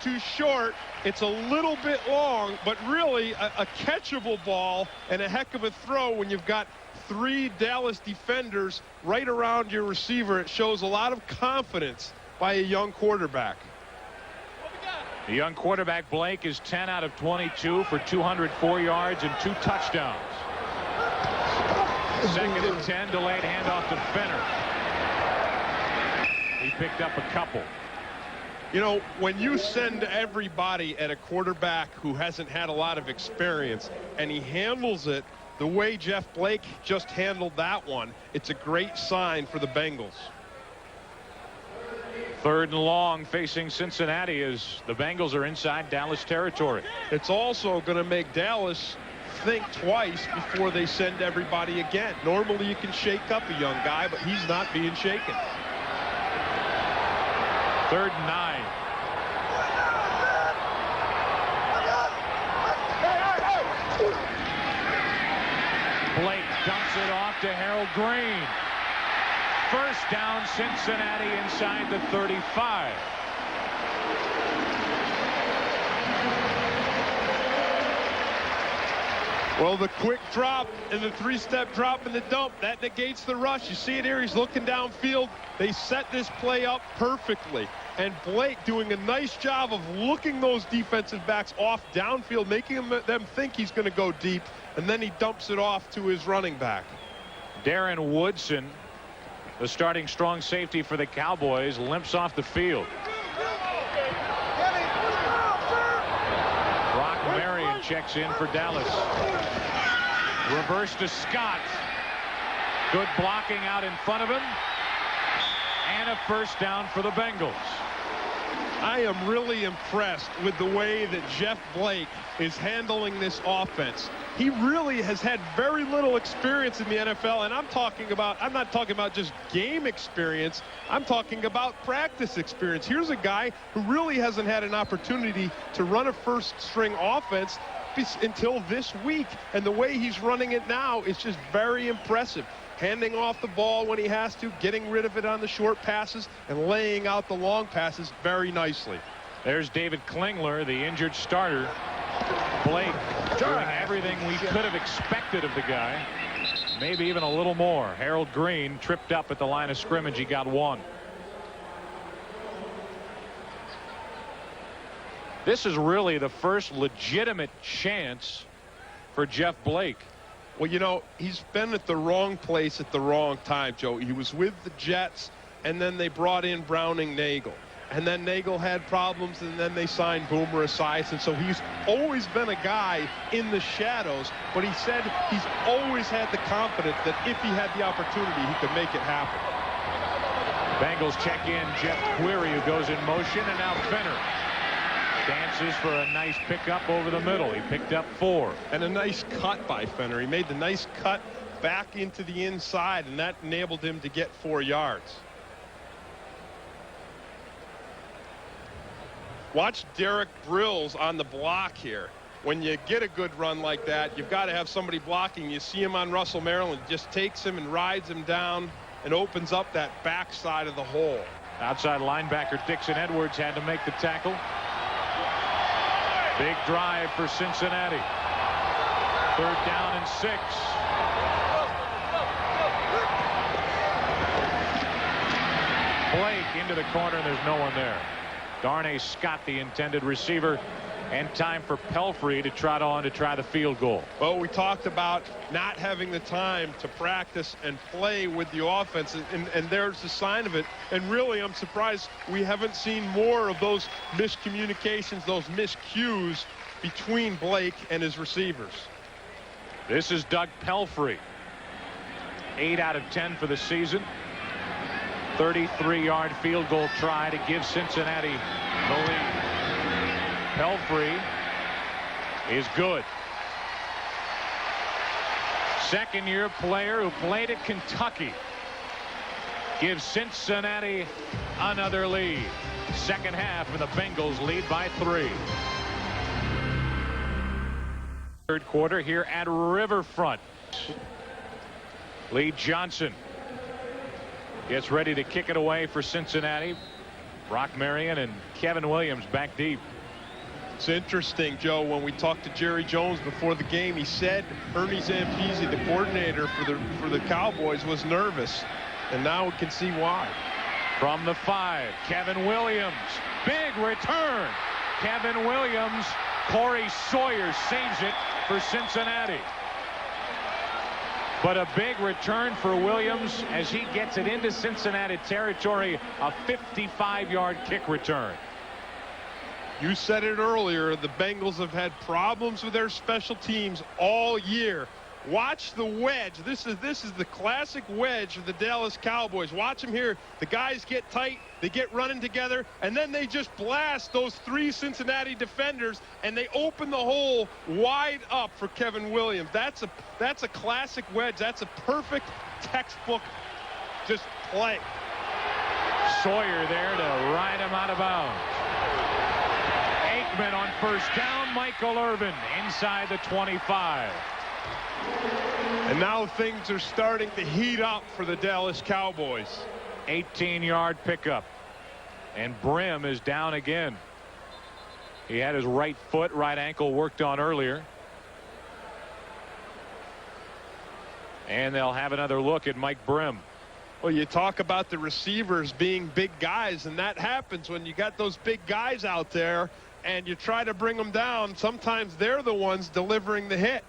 too short. It's a little bit long, but really a catchable ball and a heck of a throw when you've got 3 Dallas defenders right around your receiver. It shows a lot of confidence by a young quarterback. The young quarterback Blake is 10 out of 22 for 204 yards and 2 touchdowns. Second and 10, delayed handoff to Fenner. He picked up a couple. You know, when you send everybody at a quarterback who hasn't had a lot of experience and he handles it the way Jeff Blake just handled that one, it's a great sign for the Bengals. 3rd and long facing Cincinnati as the Bengals are inside Dallas territory. It's also going to make Dallas think twice before they send everybody again. Normally you can shake up a young guy, but he's not being shaken. 3rd and 9. Blake dumps it off to Harold Green. First down, Cincinnati inside the 35. Well, the quick drop and the 3-step drop and the dump, that negates the rush. You see it here. He's looking downfield. They set this play up perfectly. And Blake doing a nice job of looking those defensive backs off downfield, making them think he's going to go deep, and then he dumps it off to his running back. Darren Woodson, the starting strong safety for the Cowboys, limps off the field. Brock Marion checks in for Dallas. Reverse to Scott. Good blocking out in front of him. And a first down for the Bengals. I am really impressed with the way that Jeff Blake is handling this offense. He really has had very little experience in the NFL, and I'm not talking about just game experience. I'm talking about practice experience. Here's a guy who really hasn't had an opportunity to run a first-string offense until this week, and the way he's running it now is just very impressive. Handing off the ball when he has to, getting rid of it on the short passes, and laying out the long passes very nicely. There's David Klingler, the injured starter. Blake doing everything we could have expected of the guy, maybe even a little more. Harold Green tripped up at the line of scrimmage. He got 1. This is really the first legitimate chance for Jeff Blake. Well, you know, he's been at the wrong place at the wrong time, Joe. He was with the Jets, and then they brought in Browning Nagel. And then Nagel had problems, and then they signed Boomer Esiason. So he's always been a guy in the shadows, but he said he's always had the confidence that if he had the opportunity, he could make it happen. Bengals check in Jeff Query, who goes in motion, and now Fenner dances for a nice pickup over the middle. He picked up 4. And a nice cut by Fenner. He made the nice cut back into the inside, and that enabled him to get 4 yards. Watch Derek Brills on the block here. When you get a good run like that, you've got to have somebody blocking. You see him on Russell Maryland, just takes him and rides him down and opens up that backside of the hole. Outside linebacker Dixon Edwards had to make the tackle. Big drive for Cincinnati. 3rd down and 6. Blake into the corner, and there's no one there. Darnay Scott, the intended receiver, And time for Pelfrey to trot on to try the field goal. Well, we talked about not having the time to practice and play with the offense, and there's a sign of it. And really, I'm surprised we haven't seen more of those miscommunications, those miscues between Blake and his receivers. This is Doug Pelfrey. 8 out of 10 for the season. 33-yard field goal try to give Cincinnati the lead. Pelfrey is good. Second-year player who played at Kentucky gives Cincinnati another lead. Second half, and the Bengals lead by 3. Third quarter here at Riverfront. Lee Johnson gets ready to kick it away for Cincinnati. Brock Marion and Kevin Williams back deep. It's interesting, Joe, when we talked to Jerry Jones before the game, he said Ernie Zampese, the coordinator for the Cowboys, was nervous, and now we can see why. From the 5, Kevin Williams, big return. Kevin Williams, Corey Sawyer saves it for Cincinnati. But a big return for Williams as he gets it into Cincinnati territory, a 55-yard kick return. You said it earlier, the Bengals have had problems with their special teams all year. Watch the wedge. This is the classic wedge of the Dallas Cowboys. Watch them here. The guys get tight, they get running together, and then they just blast those 3 Cincinnati defenders, and they open the hole wide up for Kevin Williams. That's a classic wedge. That's a perfect textbook just play. Sawyer there to ride him out of bounds. Aikman on first down. Michael Irvin inside the 25. And now things are starting to heat up for the Dallas Cowboys. 18-yard pickup. And Brim is down again. He had his right foot, right ankle worked on earlier. And they'll have another look at Mike Brim. Well, you talk about the receivers being big guys, and that happens when you got those big guys out there and you try to bring them down. Sometimes they're the ones delivering the hit.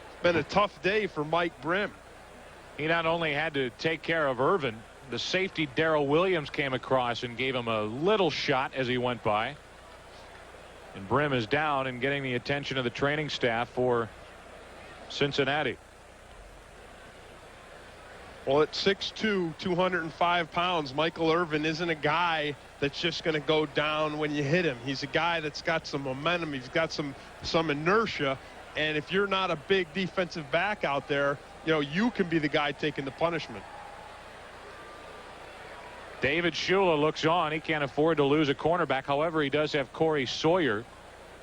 It's been a tough day for Mike Brim. He not only had to take care of Irvin, the safety Darrell Williams came across and gave him a little shot as he went by. And Brim is down and getting the attention of the training staff for Cincinnati. Well, at 6'2", 205 pounds, Michael Irvin isn't a guy that's just going to go down when you hit him. He's a guy that's got some momentum. He's got some inertia. And if you're not a big defensive back out there, you know, you can be the guy taking the punishment. David Shula looks on. He can't afford to lose a cornerback. However, he does have Corey Sawyer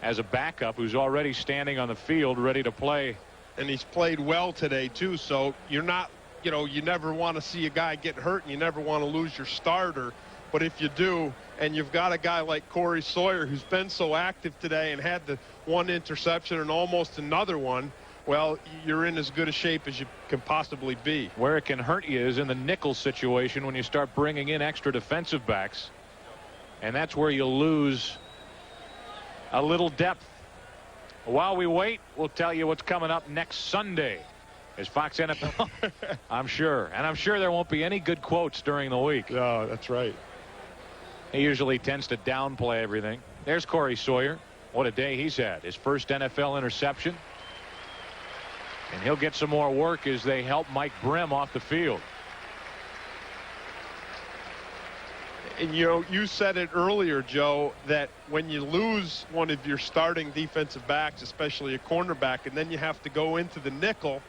as a backup who's already standing on the field ready to play. And he's played well today, too. So you're not, you know, you never want to see a guy get hurt, and you never want to lose your starter. But if you do, and you've got a guy like Corey Sawyer who's been so active today and had the one interception and almost another one, well, you're in as good a shape as you can possibly be. Where it can hurt you is in the nickel situation when you start bringing in extra defensive backs. And that's where you lose a little depth. While we wait, we'll tell you what's coming up next Sunday. Is Fox NFL? I'm sure. And I'm sure there won't be any good quotes during the week. No, that's right. He usually tends to downplay everything. There's Corey Sawyer. What a day he's had. His first NFL interception. And he'll get some more work as they help Mike Brim off the field. And, you know, you said it earlier, Joe, that when you lose one of your starting defensive backs, especially a cornerback, and then you have to go into the nickel,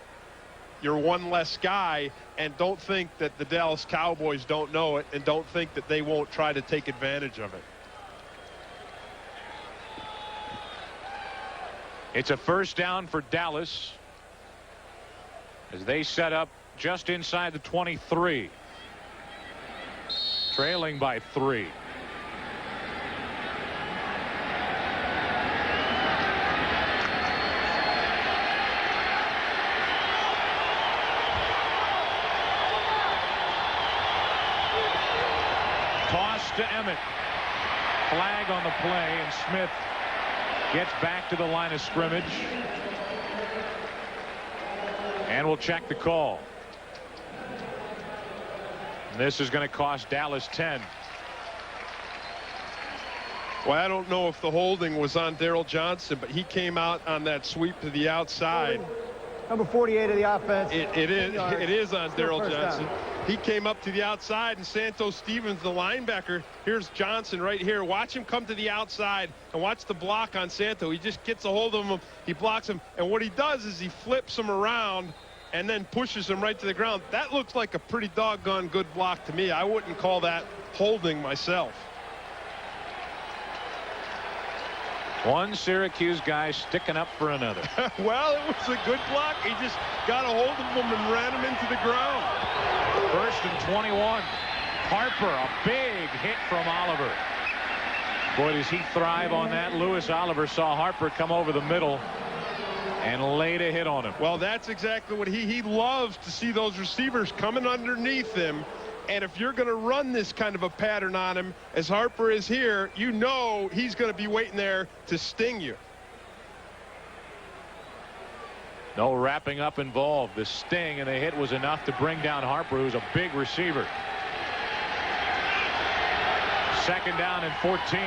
you're one less guy. And don't think that the Dallas Cowboys don't know it, and don't think that they won't try to take advantage of it. It's a first down for Dallas as they set up just inside the 23. Trailing by 3. Toss Emmett. Flag on the play, and Smith gets back to the line of scrimmage. And we'll check the call. This is going to cost Dallas 10. Well, I don't know if the holding was on Daryl Johnson, but he came out on that sweep to the outside. Number 48 of the offense. It is on Daryl Johnson. He came up to the outside, and Santos Stevens, the linebacker, here's Johnson right here. Watch him come to the outside and watch the block on Santos. He just gets a hold of him. He blocks him. And what he does is he flips him around and then pushes him right to the ground. That looks like a pretty doggone good block to me. I wouldn't call that holding myself. One Syracuse guy sticking up for another. Well, it was a good block. He just got a hold of him and ran him into the ground. 1st and 21. Harper, a big hit from Oliver. Boy, does he thrive on that. Lewis Oliver saw Harper come over the middle and laid a hit on him. Well, that's exactly what he loves to see those receivers coming underneath him. And if you're going to run this kind of a pattern on him, as Harper is here, you know he's going to be waiting there to sting you. No wrapping up involved. The sting and the hit was enough to bring down Harper, who's a big receiver. 2nd down and 14.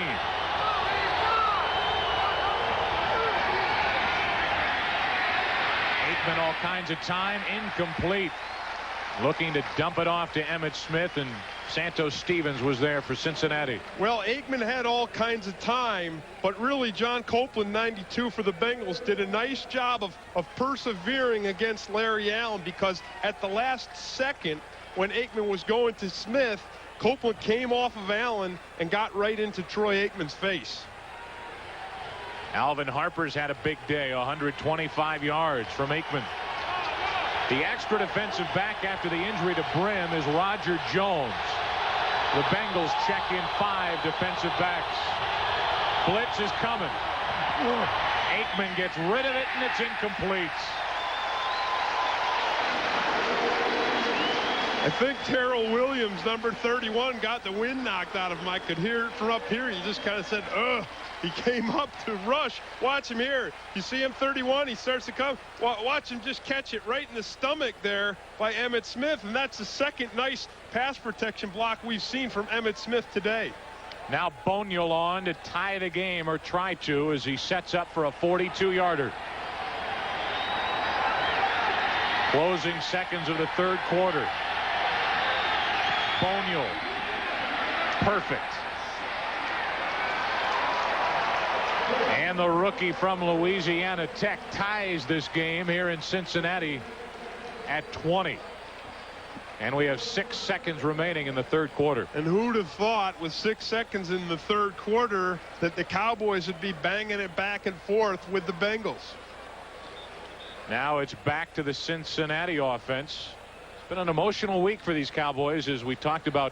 Aikman all kinds of time, incomplete. Looking to dump it off to Emmitt Smith, and Santos Stevens was there for Cincinnati. Well, Aikman had all kinds of time, but really John Copeland, 92 for the Bengals, did a nice job of persevering against Larry Allen, because at the last second when Aikman was going to Smith, Copeland came off of Allen and got right into Troy Aikman's face. Alvin Harper's had a big day, 125 yards from Aikman. The extra defensive back after the injury to Brim is Roger Jones. The Bengals check in 5 defensive backs. Blitz is coming. Aikman gets rid of it, and it's incomplete. I think Terrell Williams, number 31, got the wind knocked out of him. I could hear it from up here. He just kind of said, ugh. He came up to rush. Watch him here. You see him, 31. He starts to come. Watch him just catch it right in the stomach there by Emmitt Smith. And that's the second nice pass protection block we've seen from Emmitt Smith today. Now Boniel on to tie the game, or try to, as he sets up for a 42-yarder. Closing seconds of the 3rd quarter. Boniel. Perfect. And the rookie from Louisiana Tech ties this game here in Cincinnati at 20. And we have 6 seconds remaining in the 3rd quarter. And who'd have thought with 6 seconds in the 3rd quarter that the Cowboys would be banging it back and forth with the Bengals. Now it's back to the Cincinnati offense. It's been an emotional week for these Cowboys, as we talked about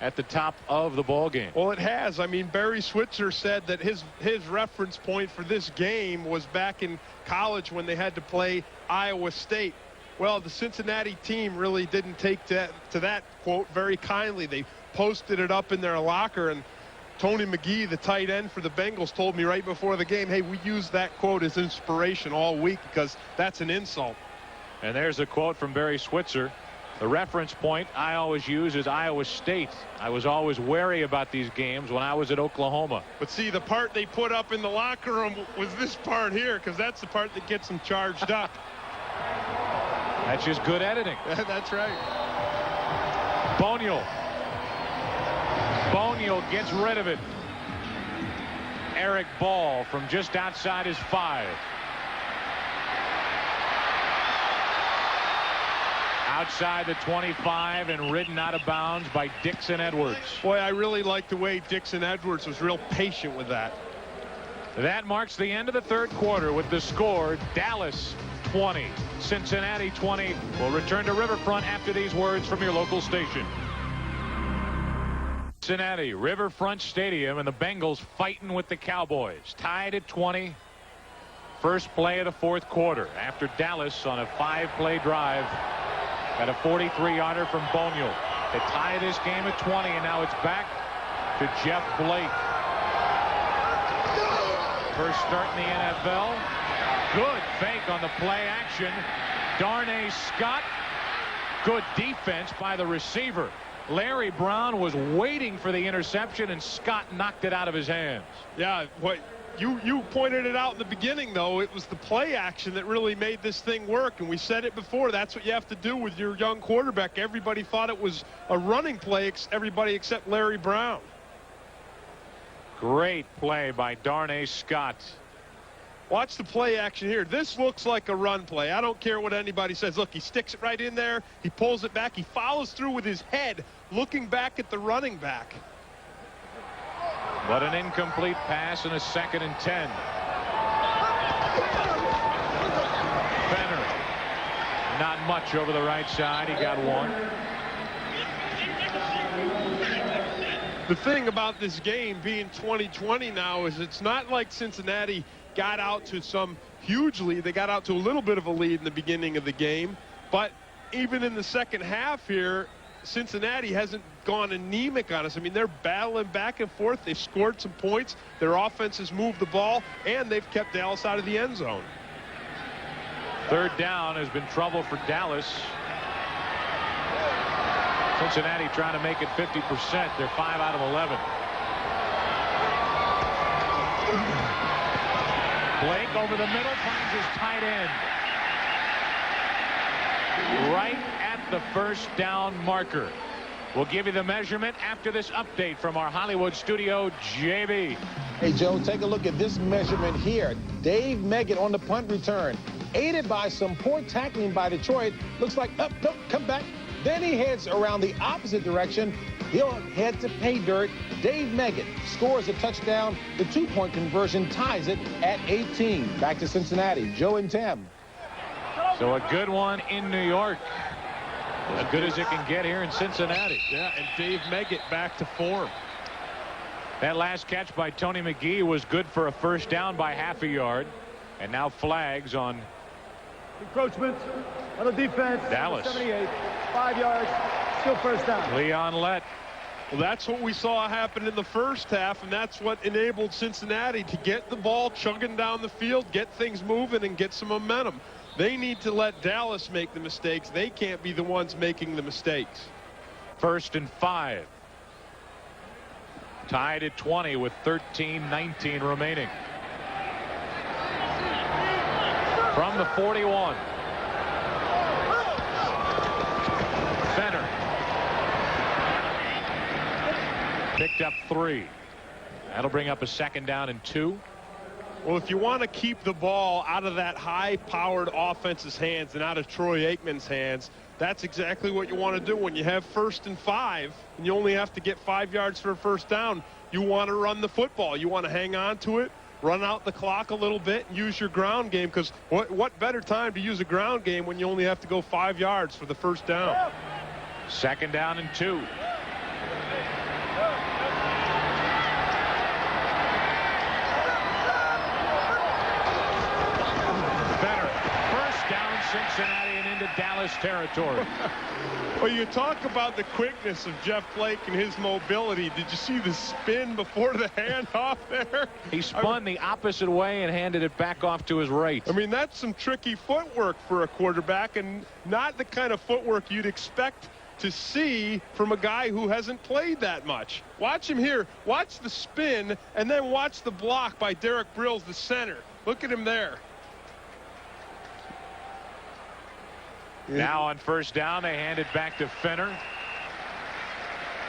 at the top of the ball game. Well, it has. I mean, Barry Switzer said that his reference point for this game was back in college when they had to play Iowa State. Well, the Cincinnati team really didn't take to that quote very kindly. They posted it up in their locker, and Tony McGee, the tight end for the Bengals, told me right before the game, hey, we use that quote as inspiration all week because that's an insult. And there's a quote from Barry Switzer. The reference point I always use is Iowa State. I was always wary about these games when I was at Oklahoma. But see, the part they put up in the locker room was this part here, because that's the part that gets them charged up. That's just good editing. That's right. Boniel. Boniel gets rid of it. Eric Ball from just outside his 5. Outside the 25 and ridden out of bounds by Dixon Edwards. Boy, I really like the way Dixon Edwards was real patient with that. That marks the end of the 3rd quarter with the score Dallas 20, Cincinnati 20. We'll return to Riverfront after these words from your local station. Cincinnati, Riverfront Stadium, and the Bengals fighting with the Cowboys. Tied at 20. First play of the 4th quarter after Dallas on a 5-play drive got a 43-yarder from Boniel to tie this game at 20, and now it's back to Jeff Blake. First start in the NFL. Good fake on the play action. Darnay Scott. Good defense by the receiver. Larry Brown was waiting for the interception, and Scott knocked it out of his hands. Yeah, what you pointed it out in the beginning, though. It was the play action that really made this thing work, and we said it before. That's what you have to do with your young quarterback. Everybody thought it was a running play, everybody except Larry Brown. Great play by Darnay Scott. Watch the play action here. This looks like a run play. I don't care what anybody says. Look, he sticks it right in there. He pulls it back. He follows through with his head, looking back at the running back. But an incomplete pass and a 2nd and 10. Fenner. Not much over the right side. He got one. The thing about this game being 2020 now is it's not like Cincinnati got out to some huge lead. They got out to a little bit of a lead in the beginning of the game. But even in the second half here, Cincinnati hasn't gone anemic on us. I mean, they're battling back and forth. They've scored some points. Their offense has moved the ball, and they've kept Dallas out of the end zone. 3rd down has been trouble for Dallas. Cincinnati trying to make it 50%. They're 5 out of 11. Blake over the middle finds his tight end. Right at the first down marker. We'll give you the measurement after this update from our Hollywood studio, JB. Hey, Joe, take a look at this measurement here. Dave Meggett on the punt return. Aided by some poor tackling by Detroit. Looks like, up, nope, come back. Then he heads around the opposite direction. He'll head to pay dirt. Dave Meggett scores a touchdown. The 2-point conversion ties it at 18. Back to Cincinnati. Joe and Tim. So a good one in New York. As good as it can get here in Cincinnati. Yeah, and Dave Meggett back to form. That last catch by Tony McGee was good for a first down by half a yard. And now flags on Encroachment on the defense. Dallas. 78, 5 yards, still first down. Leon Lett. Well, that's what we saw happen in the first half, and that's what enabled Cincinnati to get the ball chugging down the field, get things moving, and get some momentum. They need to let Dallas make the mistakes. They can't be the ones making the mistakes. 1st and 5. Tied at 20 with 13:19 remaining. From the 41. Fenner. Picked up 3. That'll bring up a 2nd down and 2. Well, if you want to keep the ball out of that high-powered offense's hands and out of Troy Aikman's hands, that's exactly what you want to do. When you have 1st and 5 and you only have to get 5 yards for a first down, you want to run the football. You want to hang on to it, run out the clock a little bit, and use your ground game, because what better time to use a ground game when you only have to go 5 yards for the first down? 2nd down and 2. Cincinnati and into Dallas territory. Well, you talk about the quickness of Jeff Blake and his mobility. Did you see the spin before the handoff there? He spun the opposite way and handed it back off to his right. I mean, that's some tricky footwork for a quarterback, and not the kind of footwork you'd expect to see from a guy who hasn't played that much. Watch him here. Watch the spin, and then watch the block by Derek Brills, the center. Look at him there. Now on first down, they hand it back to Fenner.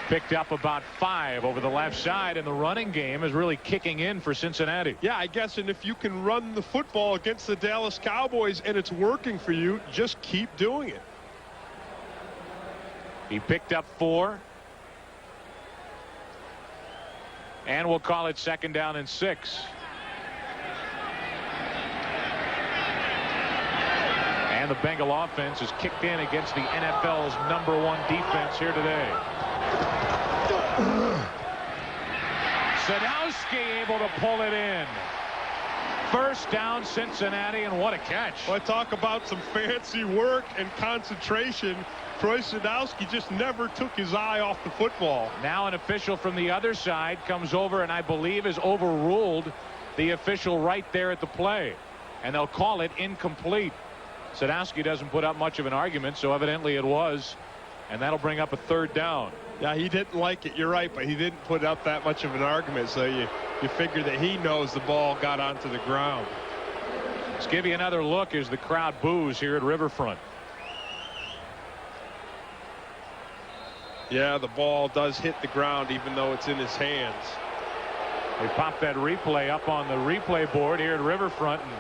Picked up about 5 over the left side, and the running game is really kicking in for Cincinnati. Yeah, I guess, and if you can run the football against the Dallas Cowboys and it's working for you, just keep doing it. He picked up 4. And we'll call it 2nd down and 6. And the Bengal offense has kicked in against the NFL's #1 defense here today. Sadowski able to pull it in. First down, Cincinnati, and what a catch. Well, talk about some fancy work and concentration. Troy Sadowski just never took his eye off the football. Now an official from the other side comes over and I believe has overruled the official right there at the play. And they'll call it incomplete. Sadowski doesn't put up much of an argument, so evidently it was. And that'll bring up a third down. Yeah, he didn't like it. You're right, but he didn't put up that much of an argument. So you figure that he knows the ball got onto the ground. Let's give you another look as the crowd boos here at Riverfront. Yeah, the ball does hit the ground even though it's in his hands. They popped that replay up on the replay board here at Riverfront, and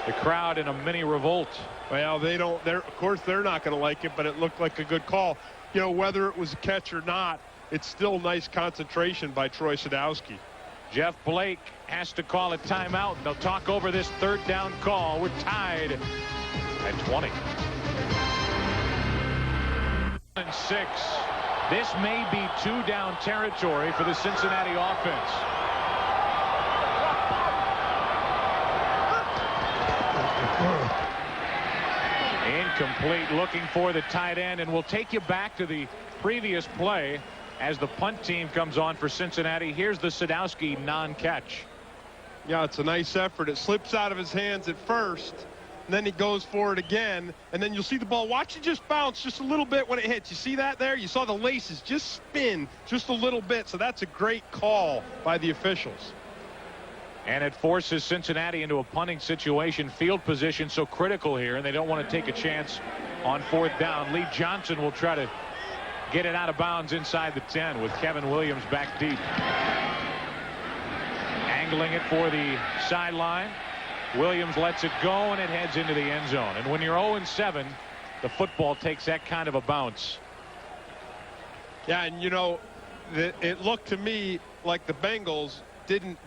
the crowd in a mini revolt. Well, of course they're not going to like it, but it looked like a good call. You know, whether it was a catch or not, it's still nice concentration by Troy Sadowski. Jeff Blake has to call a timeout, and they'll talk over this third down call. We're tied at 20. 6. This may be 2-down territory for the Cincinnati offense. Incomplete, looking for the tight end, and we'll take you back to the previous play as the punt team comes on for Cincinnati. Here's the Sadowski non-catch. Yeah, it's a nice effort. It slips out of his hands at first, and then he goes for it again, and then you'll see the ball. Watch it just bounce just a little bit when it hits. You see that there? You saw the laces just spin just a little bit, so that's a great call by the officials. And it forces Cincinnati into a punting situation. Field position so critical here, and they don't want to take a chance on fourth down. Lee Johnson will try to get it out of bounds inside the 10 with Kevin Williams back deep. Angling it for the sideline. Williams lets it go, and it heads into the end zone. And when you're 0-7, the football takes that kind of a bounce. Yeah, and you know, it looked to me like the Bengals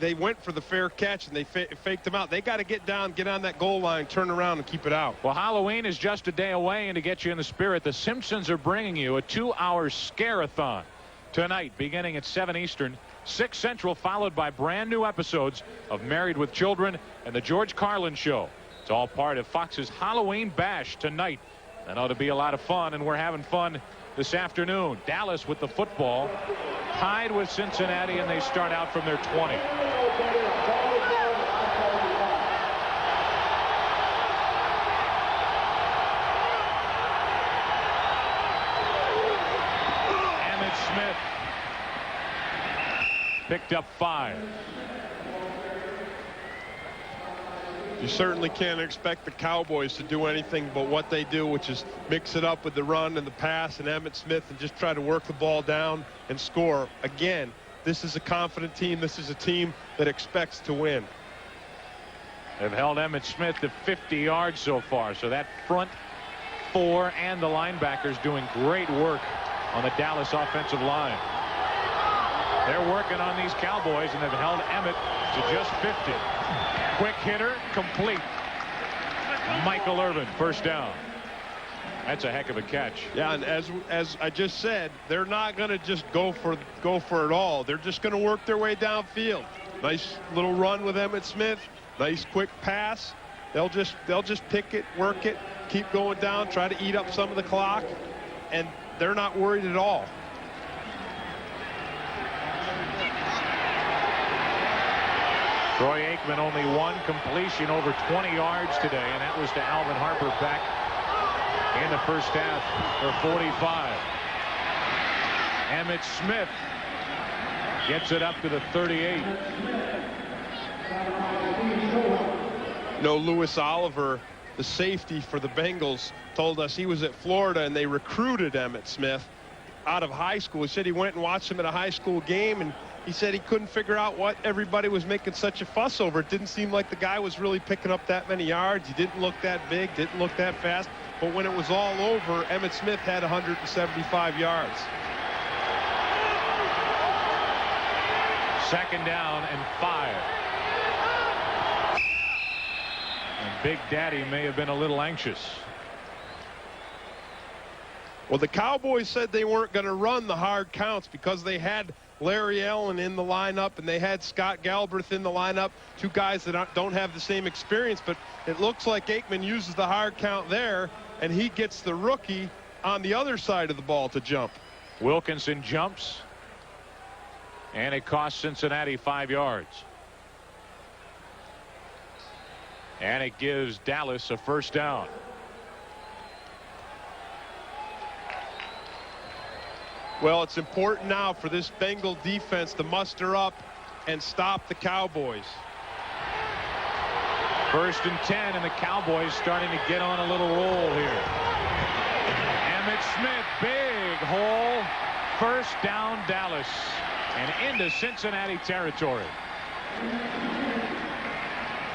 they went for the fair catch, and they faked them out. They got to get down, get on that goal line, turn around, and keep it out. Well, Halloween is just a day away, and to get you in the spirit, the Simpsons are bringing you a 2-hour scare-a-thon tonight, beginning at 7 Eastern, 6 Central, followed by brand new episodes of Married with Children and The George Carlin Show. It's all part of Fox's Halloween Bash tonight. That ought to be a lot of fun, and we're having fun this afternoon. Dallas with the football, tied with Cincinnati, and they start out from their 20. Emmitt Smith picked up 5. You certainly can't expect the Cowboys to do anything but what they do, which is mix it up with the run and the pass and Emmitt Smith and just try to work the ball down and score. Again, this is a confident team. This is a team that expects to win. They've held Emmitt Smith to 50 yards so far, so that front 4 and the linebackers doing great work on the Dallas offensive line. They're working on these Cowboys, and they've held Emmitt to just 50. Quick hitter, complete. Michael Irvin, first down. That's a heck of a catch. Yeah, and as I just said, they're not going to just go for it all. They're just going to work their way downfield. Nice little run with Emmitt Smith. Nice quick pass. They'll just pick it, work it, keep going down, try to eat up some of the clock, and they're not worried at all. Troy Aikman only 1 completion over 20 yards today, and that was to Alvin Harper back in the first half for 45. Emmitt Smith gets it up to the 38. No, Lewis Oliver, the safety for the Bengals, told us he was at Florida and they recruited Emmitt Smith out of high school. He said he went and watched him at a high school game, and he said he couldn't figure out what everybody was making such a fuss over. It didn't seem like the guy was really picking up that many yards. He didn't look that big, didn't look that fast. But when it was all over, Emmitt Smith had 175 yards. Second down and 5. And Big Daddy may have been a little anxious. Well, the Cowboys said they weren't going to run the hard counts because they had Larry Allen in the lineup, and they had Scott Galbraith in the lineup, two guys that don't have the same experience, but it looks like Aikman uses the hard count there, and he gets the rookie on the other side of the ball to jump. Wilkinson jumps, and it costs Cincinnati 5 yards. And it gives Dallas a first down. Well, it's important now for this Bengal defense to muster up and stop the Cowboys. 1st and 10, and the Cowboys starting to get on a little roll here. Emmitt Smith, big hole. First down, Dallas, and into Cincinnati territory.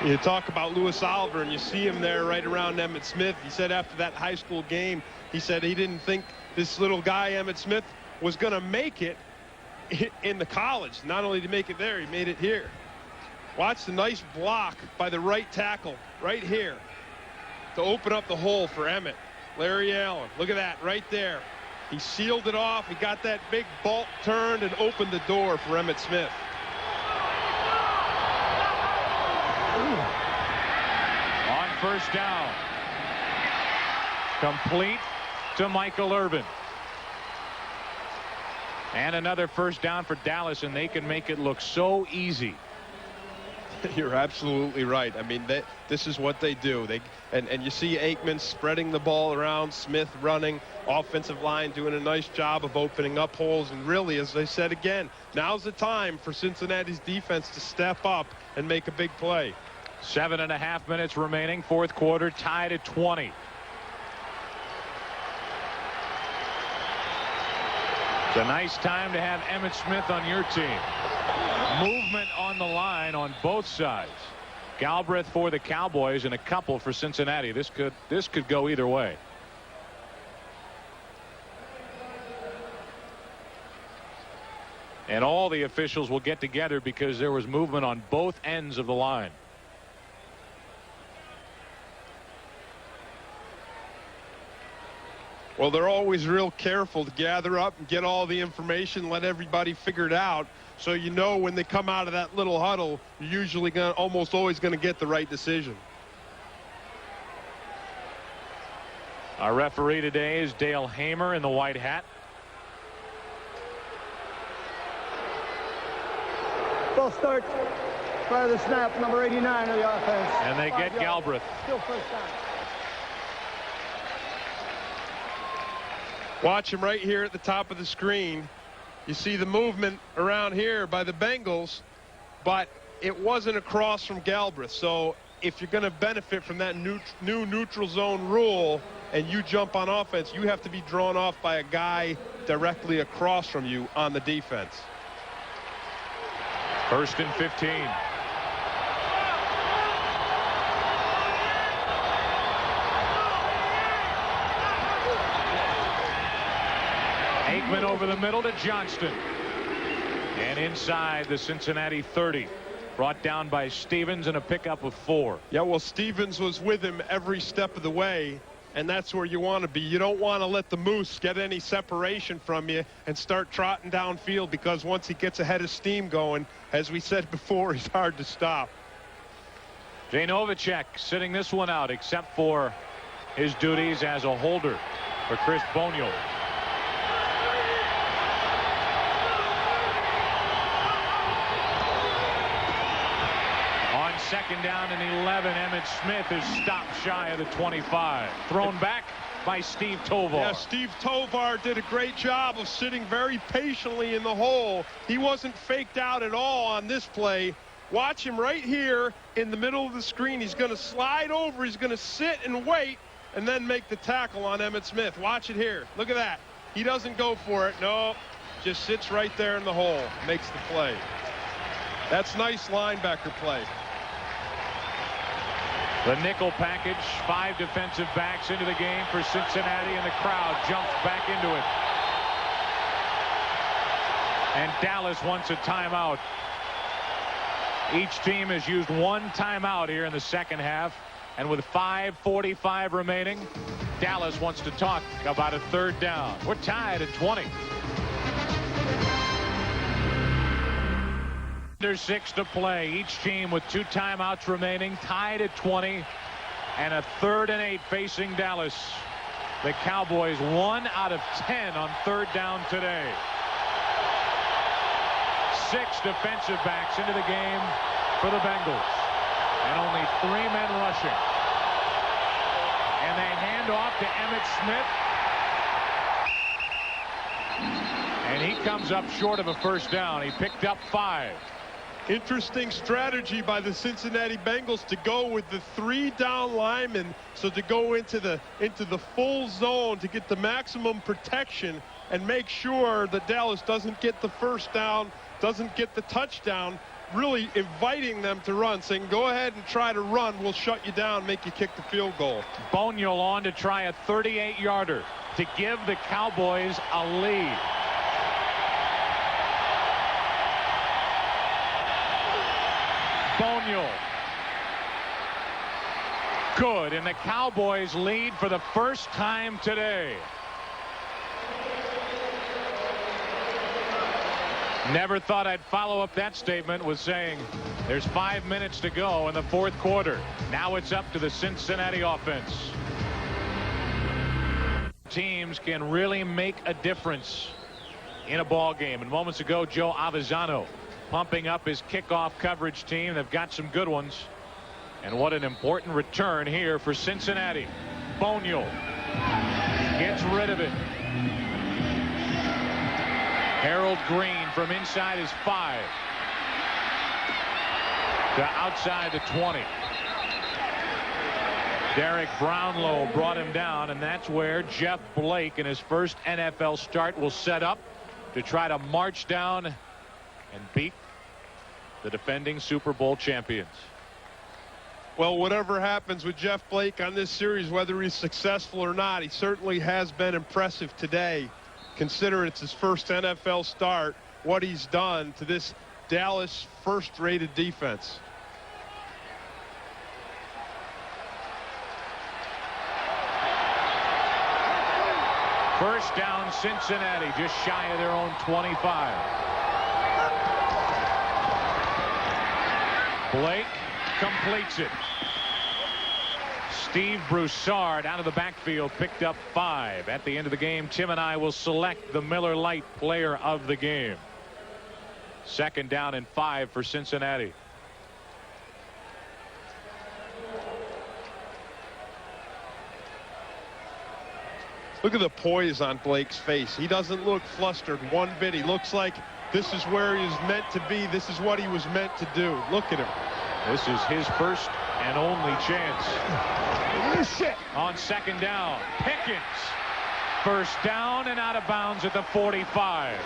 You talk about Louis Oliver, and you see him there right around Emmitt Smith. He said after that high school game, he said he didn't think this little guy, Emmitt Smith, was going to make it in the college. Not only to make it there, he made it here. Watch the nice block by the right tackle right here to open up the hole for Emmitt. Larry Allen, look at that right there. He sealed it off. He got that big bolt turned and opened the door for Emmitt Smith. On first down, complete to Michael Irvin. And another first down for Dallas, and they can make it look so easy. You're absolutely right. I mean, this is what they do. And you see Aikman spreading the ball around, Smith running, offensive line doing a nice job of opening up holes. And really, as I said again, now's the time for Cincinnati's defense to step up and make a big play. 7.5 minutes remaining, 4th quarter, tied at 20. It's a nice time to have Emmitt Smith on your team. Movement on the line on both sides. Galbraith for the Cowboys and a couple for Cincinnati. This could go either way. And all the officials will get together because there was movement on both ends of the line. Well, they're always real careful to gather up and get all the information, let everybody figure it out. So you know when they come out of that little huddle, you're usually almost always going to get the right decision. Our referee today is Dale Hamer in the white hat. False start. Prior to the snap, number 89 of the offense. And they get Galbraith. Still first down. Watch him right here at the top of the screen. You see the movement around here by the Bengals, but it wasn't across from Galbraith. So if you're going to benefit from that new neutral zone rule and you jump on offense, you have to be drawn off by a guy directly across from you on the defense. 1st and 15. Aikman over the middle to Johnston. And inside the Cincinnati 30. Brought down by Stevens and a pickup of 4. Yeah, well, Stevens was with him every step of the way, and that's where you want to be. You don't want to let the Moose get any separation from you and start trotting downfield, because once he gets ahead of steam going, as we said before, he's hard to stop. Jay Novacek sitting this one out, except for his duties as a holder for Chris Boniol. Second down and 11. Emmitt Smith is stopped shy of the 25. Thrown back by Steve Tovar. Yeah, Steve Tovar did a great job of sitting very patiently in the hole. He wasn't faked out at all on this play. Watch him right here in the middle of the screen. He's going to slide over. He's going to sit and wait and then make the tackle on Emmitt Smith. Watch it here. Look at that. He doesn't go for it. No, just sits right there in the hole. Makes the play. That's nice linebacker play. The nickel package, 5 defensive backs into the game for Cincinnati, and the crowd jumps back into it. And Dallas wants a timeout. Each team has used one timeout here in the second half, and with 5:45 remaining, Dallas wants to talk about a 3rd down. We're tied at 20. Under 6 to play. Each team with 2 timeouts remaining, tied at 20, and a 3rd and 8 facing Dallas. The Cowboys 1 out of 10 on 3rd down today. 6 defensive backs into the game for the Bengals, and only 3 men rushing. And they hand off to Emmitt Smith, and he comes up short of a 1st down. He picked up 5. Interesting strategy by the Cincinnati Bengals to go with the 3 down linemen, so to go into the full zone to get the maximum protection and make sure that Dallas doesn't get the 1st down, doesn't get the touchdown, really inviting them to run, saying go ahead and try to run, we'll shut you down, make you kick the field goal. Boniel on to try a 38-yarder to give the Cowboys a lead. Boniel. Good, and the Cowboys lead for the first time today. Never thought I'd follow up that statement with saying there's 5 minutes to go in the 4th quarter. Now it's up to the Cincinnati offense. Teams can really make a difference in a ball game. And moments ago, Joe Avezzano pumping up his kickoff coverage team. They've got some good ones. And what an important return here for Cincinnati. Boniel gets rid of it. Harold Green from inside his 5 to outside the 20. Derek Brownlow brought him down, and that's where Jeff Blake in his first NFL start will set up to try to march down and beat the defending Super Bowl champions. Well, whatever happens with Jeff Blake on this series, whether he's successful or not, he certainly has been impressive today. Consider it's his first NFL start, what he's done to this Dallas first-rated defense. First down, Cincinnati, just shy of their own 25. Blake completes it. Steve Broussard out of the backfield picked up 5. At the end of the game, Tim and I will select the Miller Lite player of the game. 2nd down and 5 for Cincinnati. Look at the poise on Blake's face. He doesn't look flustered one bit. He looks like this is where he was meant to be. This is what he was meant to do. Look at him. This is his first and only chance. Shit. On 2nd down, Pickens. 1st down and out of bounds at the 45.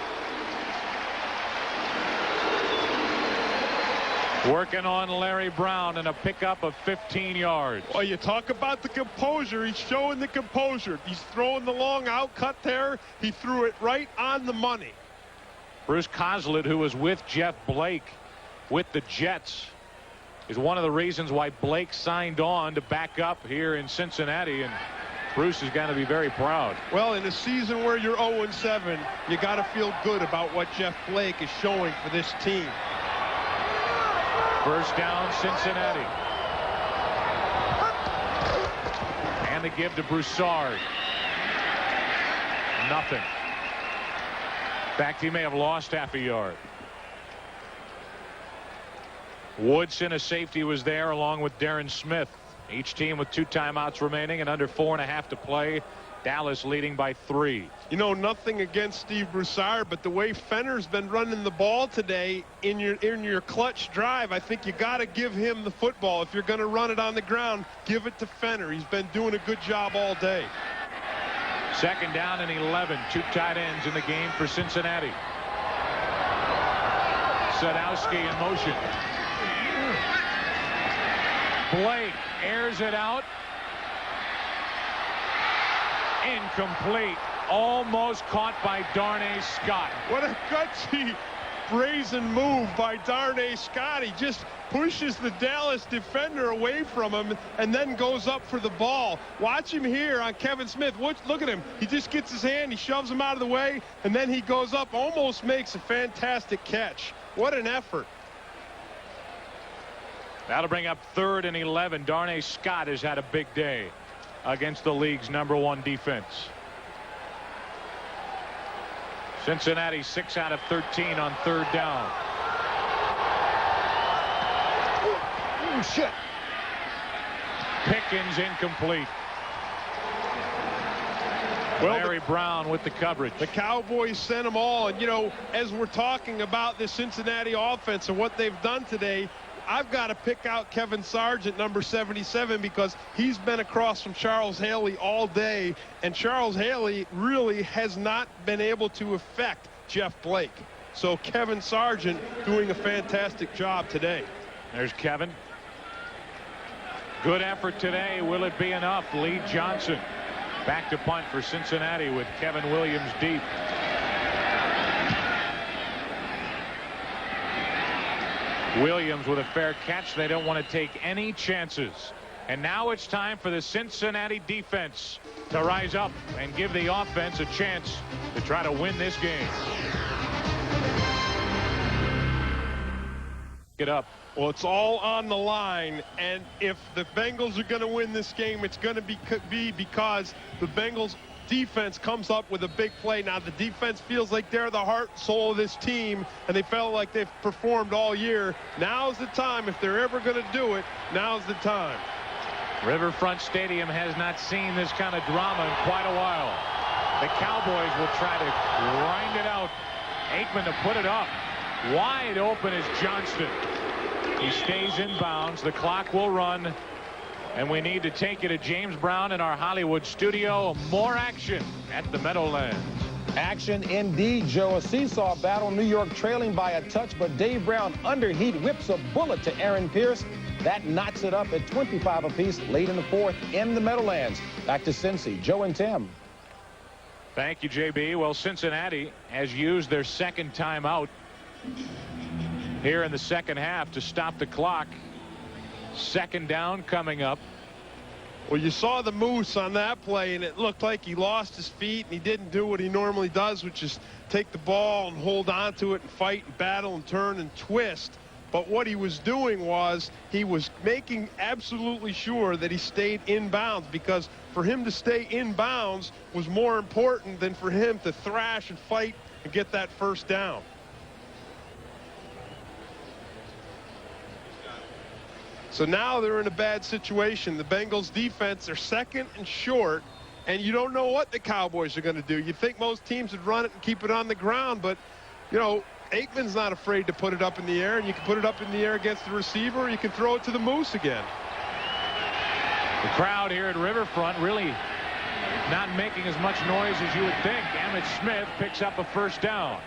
Working on Larry Brown and a pickup of 15 yards. Well, you talk about the composure. He's showing the composure. He's throwing the long out cut there. He threw it right on the money. Bruce Coslett, who was with Jeff Blake with the Jets, is one of the reasons why Blake signed on to back up here in Cincinnati, and Bruce is going to be very proud. Well, in a season where you're 0-7, you got to feel good about what Jeff Blake is showing for this team. First down, Cincinnati. And the give to Broussard. Nothing. In fact, he may have lost half a yard. Woodson, a safety, was there along with Darren Smith. Each team with 2 timeouts remaining and under 4.5 to play. Dallas leading by 3. You know, nothing against Steve Broussard, but the way Fenner's been running the ball today in your clutch drive, I think you got to give him the football. If you're going to run it on the ground, give it to Fenner. He's been doing a good job all day. 2nd down and 11. 2 tight ends in the game for Cincinnati. Sadowski in motion. Blake airs it out. Incomplete. Almost caught by Darnay Scott. What a gutsy, brazen move by Darnay Scott. He just pushes the Dallas defender away from him and then goes up for the ball. Watch him here on Kevin Smith. Look at him. He just gets his hand, he shoves him out of the way, and then he goes up, almost makes a fantastic catch. What an effort. That'll bring up 3rd and 11. Darnay Scott has had a big day against the league's #1 defense. Cincinnati 6 out of 13 on 3rd down. Oh, shit. Pickens incomplete. Well, Larry Brown with the coverage. The Cowboys sent them all. And, you know, as we're talking about the Cincinnati offense and what they've done today, I've got to pick out Kevin Sargent, number 77, because he's been across from Charles Haley all day. And Charles Haley really has not been able to affect Jeff Blake. So Kevin Sargent doing a fantastic job today. There's Kevin. Good effort today. Will it be enough? Lee Johnson back to punt for Cincinnati with Kevin Williams deep. Williams with a fair catch. They don't want to take any chances. And now it's time for the Cincinnati defense to rise up and give the offense a chance to try to win this game. Get up. Well, it's all on the line, and if the Bengals are going to win this game, it's going to be because the Bengals defense comes up with a big play. Now, the defense feels like they're the heart and soul of this team, and they felt like they've performed all year. Now's the time. If they're ever going to do it, now's the time. Riverfront Stadium has not seen this kind of drama in quite a while. The Cowboys will try to grind it out. Aikman to put it up. Wide open is Johnston. He stays in bounds. The clock will run. And we need to take you to James Brown in our Hollywood studio. More action at the Meadowlands. Action indeed, Joe. A seesaw battle. New York trailing by a touch, but Dave Brown underheat whips a bullet to Aaron Pierce. That knocks it up at 25 apiece late in the 4th in the Meadowlands. Back to Cincy. Joe and Tim. Thank you, JB. Well, Cincinnati has used their 2nd timeout here in the 2nd half to stop the clock. 2nd down coming up. Well, you saw the Moose on that play, and it looked like he lost his feet, and he didn't do what he normally does, which is take the ball and hold on to it and fight and battle and turn and twist. But what he was doing was he was making absolutely sure that he stayed in bounds, because for him to stay in bounds was more important than for him to thrash and fight and get that 1st down. So now they're in a bad situation. The Bengals defense are 2nd and short, and you don't know what the Cowboys are going to do. You think most teams would run it and keep it on the ground, but, you know, Aikman's not afraid to put it up in the air, and you can put it up in the air against the receiver, or you can throw it to the Moose again. The crowd here at Riverfront really not making as much noise as you would think. Emmitt Smith picks up a 1st down.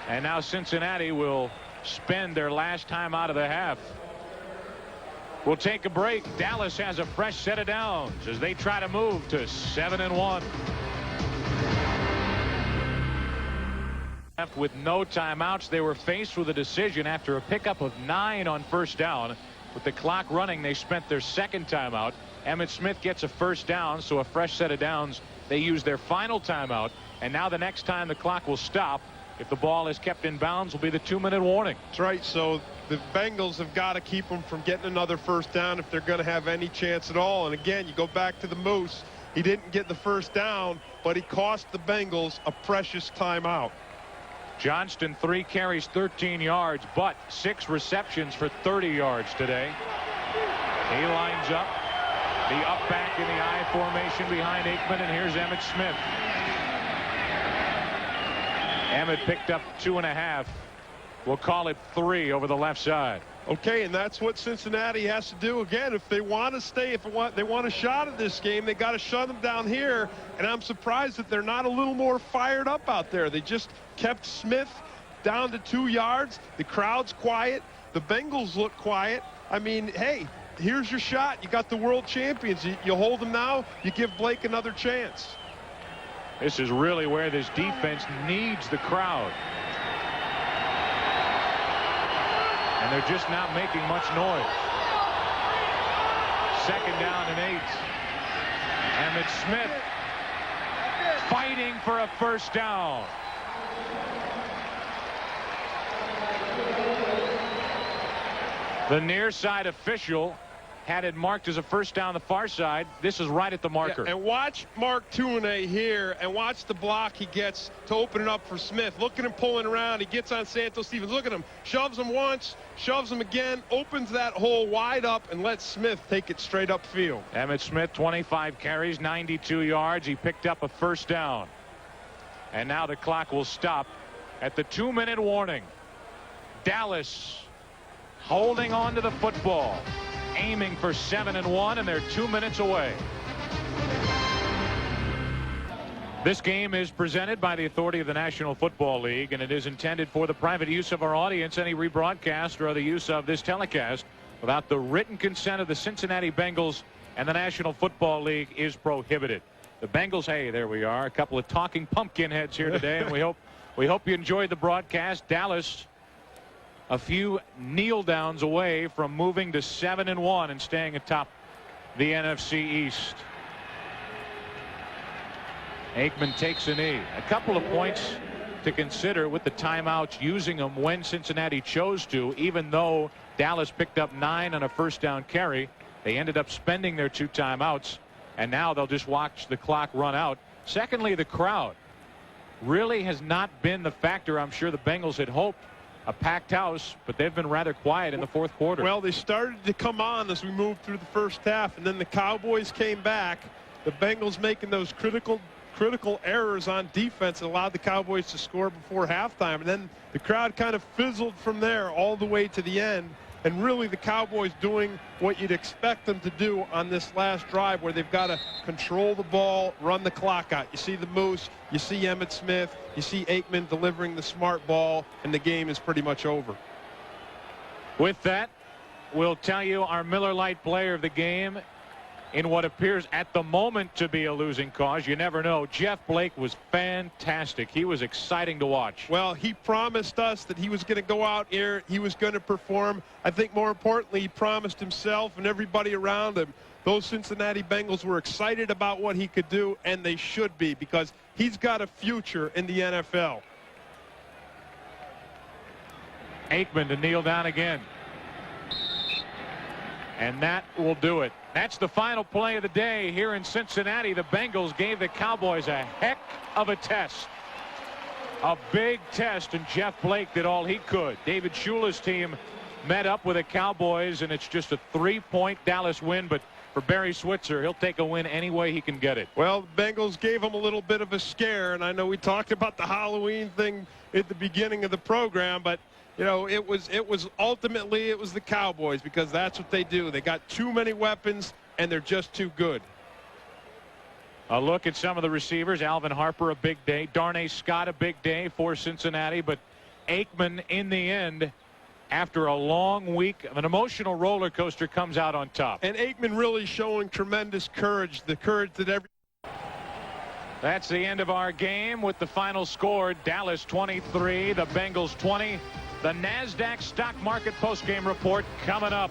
And now Cincinnati will spend their last time out of the half. We'll take a break. Dallas has a fresh set of downs as they try to move to 7-1. With no timeouts, they were faced with a decision after a pickup of 9 on 1st down. With the clock running, they spent their 2nd timeout. Emmitt Smith gets a 1st down, so a fresh set of downs. They use their final timeout, and now the next time the clock will stop, if the ball is kept in bounds, will be the 2-minute warning. That's right. So the Bengals have got to keep them from getting another 1st down if they're going to have any chance at all. And again, you go back to the Moose. He didn't get the 1st down, but he cost the Bengals a precious timeout. Johnston 3 carries 13 yards, but 6 receptions for 30 yards today. He lines up the up back in the I formation behind Aikman, and here's Emmitt Smith. Emmitt picked up 2.5. We'll call it 3 over the left side. Okay, and that's what Cincinnati has to do. Again, if they want to stay, if they want a shot at this game, they got to shut them down here. And I'm surprised that they're not a little more fired up out there. They just kept Smith down to 2 yards. The crowd's quiet. The Bengals look quiet. I mean, hey, here's your shot. You got the world champions. You hold them now, you give Blake another chance. This is really where this defense needs the crowd. And they're just not making much noise. 2nd down and 8. Emmitt Smith fighting for a 1st down. The near side official had it marked as a first down the far side. This is right at the marker. Yeah, and watch Mark Tuinei here, and watch the block he gets to open it up for Smith. Look at him pulling around. He gets on Santos Stevens. Look at him. Shoves him once, shoves him again, opens that hole wide up, and lets Smith take it straight upfield. Emmitt Smith, 25 carries, 92 yards. He picked up a first down. And now the clock will stop at the 2-minute warning. Dallas holding on to the football, aiming for 7-1, and they're 2 minutes away. This game is presented by the authority of the National Football League, and it is intended for the private use of our audience. Any rebroadcast or other use of this telecast without the written consent of the Cincinnati Bengals and the National Football League is prohibited. The Bengals, hey, there we are, a couple of talking pumpkin heads here today, and we hope you enjoyed the broadcast. Dallas, a few kneel downs away from moving to 7-1 and staying atop the NFC East. Aikman takes a knee. A couple of points to consider with the timeouts, using them when Cincinnati chose to. Even though Dallas picked up 9 on a first down carry, they ended up spending their 2 timeouts, and now they'll just watch the clock run out. Secondly, the crowd really has not been the factor I'm sure the Bengals had hoped. A packed house, but they've been rather quiet in the fourth quarter. Well, they started to come on as we moved through the first half, and then the Cowboys came back. The Bengals making those critical errors on defense allowed the Cowboys to score before halftime, and then the crowd kind of fizzled from there all the way to the end. And really the Cowboys doing what you'd expect them to do on this last drive, where they've got to control the ball, run the clock out. You see the Moose, you see Emmitt Smith, you see Aikman delivering the smart ball, and the game is pretty much over. With that, we'll tell you our Miller Lite player of the game in what appears at the moment to be a losing cause. You never know. Jeff Blake was fantastic. He was exciting to watch. Well, he promised us that he was going to go out here, he was going to perform. I think more importantly, he promised himself and everybody around him. Those Cincinnati Bengals were excited about what he could do, and they should be, because he's got a future in the NFL. Aikman to kneel down again. And that will do it. That's the final play of the day here in Cincinnati. The Bengals gave the Cowboys a heck of a test. A big test, and Jeff Blake did all he could. David Shula's team met up with the Cowboys, and it's just a 3-point Dallas win. But for Barry Switzer, he'll take a win any way he can get it. Well, the Bengals gave him a little bit of a scare, and I know we talked about the Halloween thing at the beginning of the program, but you know, it was ultimately it was the Cowboys, because that's what they do. They got too many weapons, and they're just too good. A look at some of the receivers. Alvin Harper, a big day. Darnay Scott, a big day for Cincinnati. But Aikman, in the end, after a long week of an emotional roller coaster, comes out on top. And Aikman really showing tremendous courage, the courage that every... That's the end of our game with the final score. Dallas 23, the Bengals 20. The NASDAQ stock market postgame report coming up.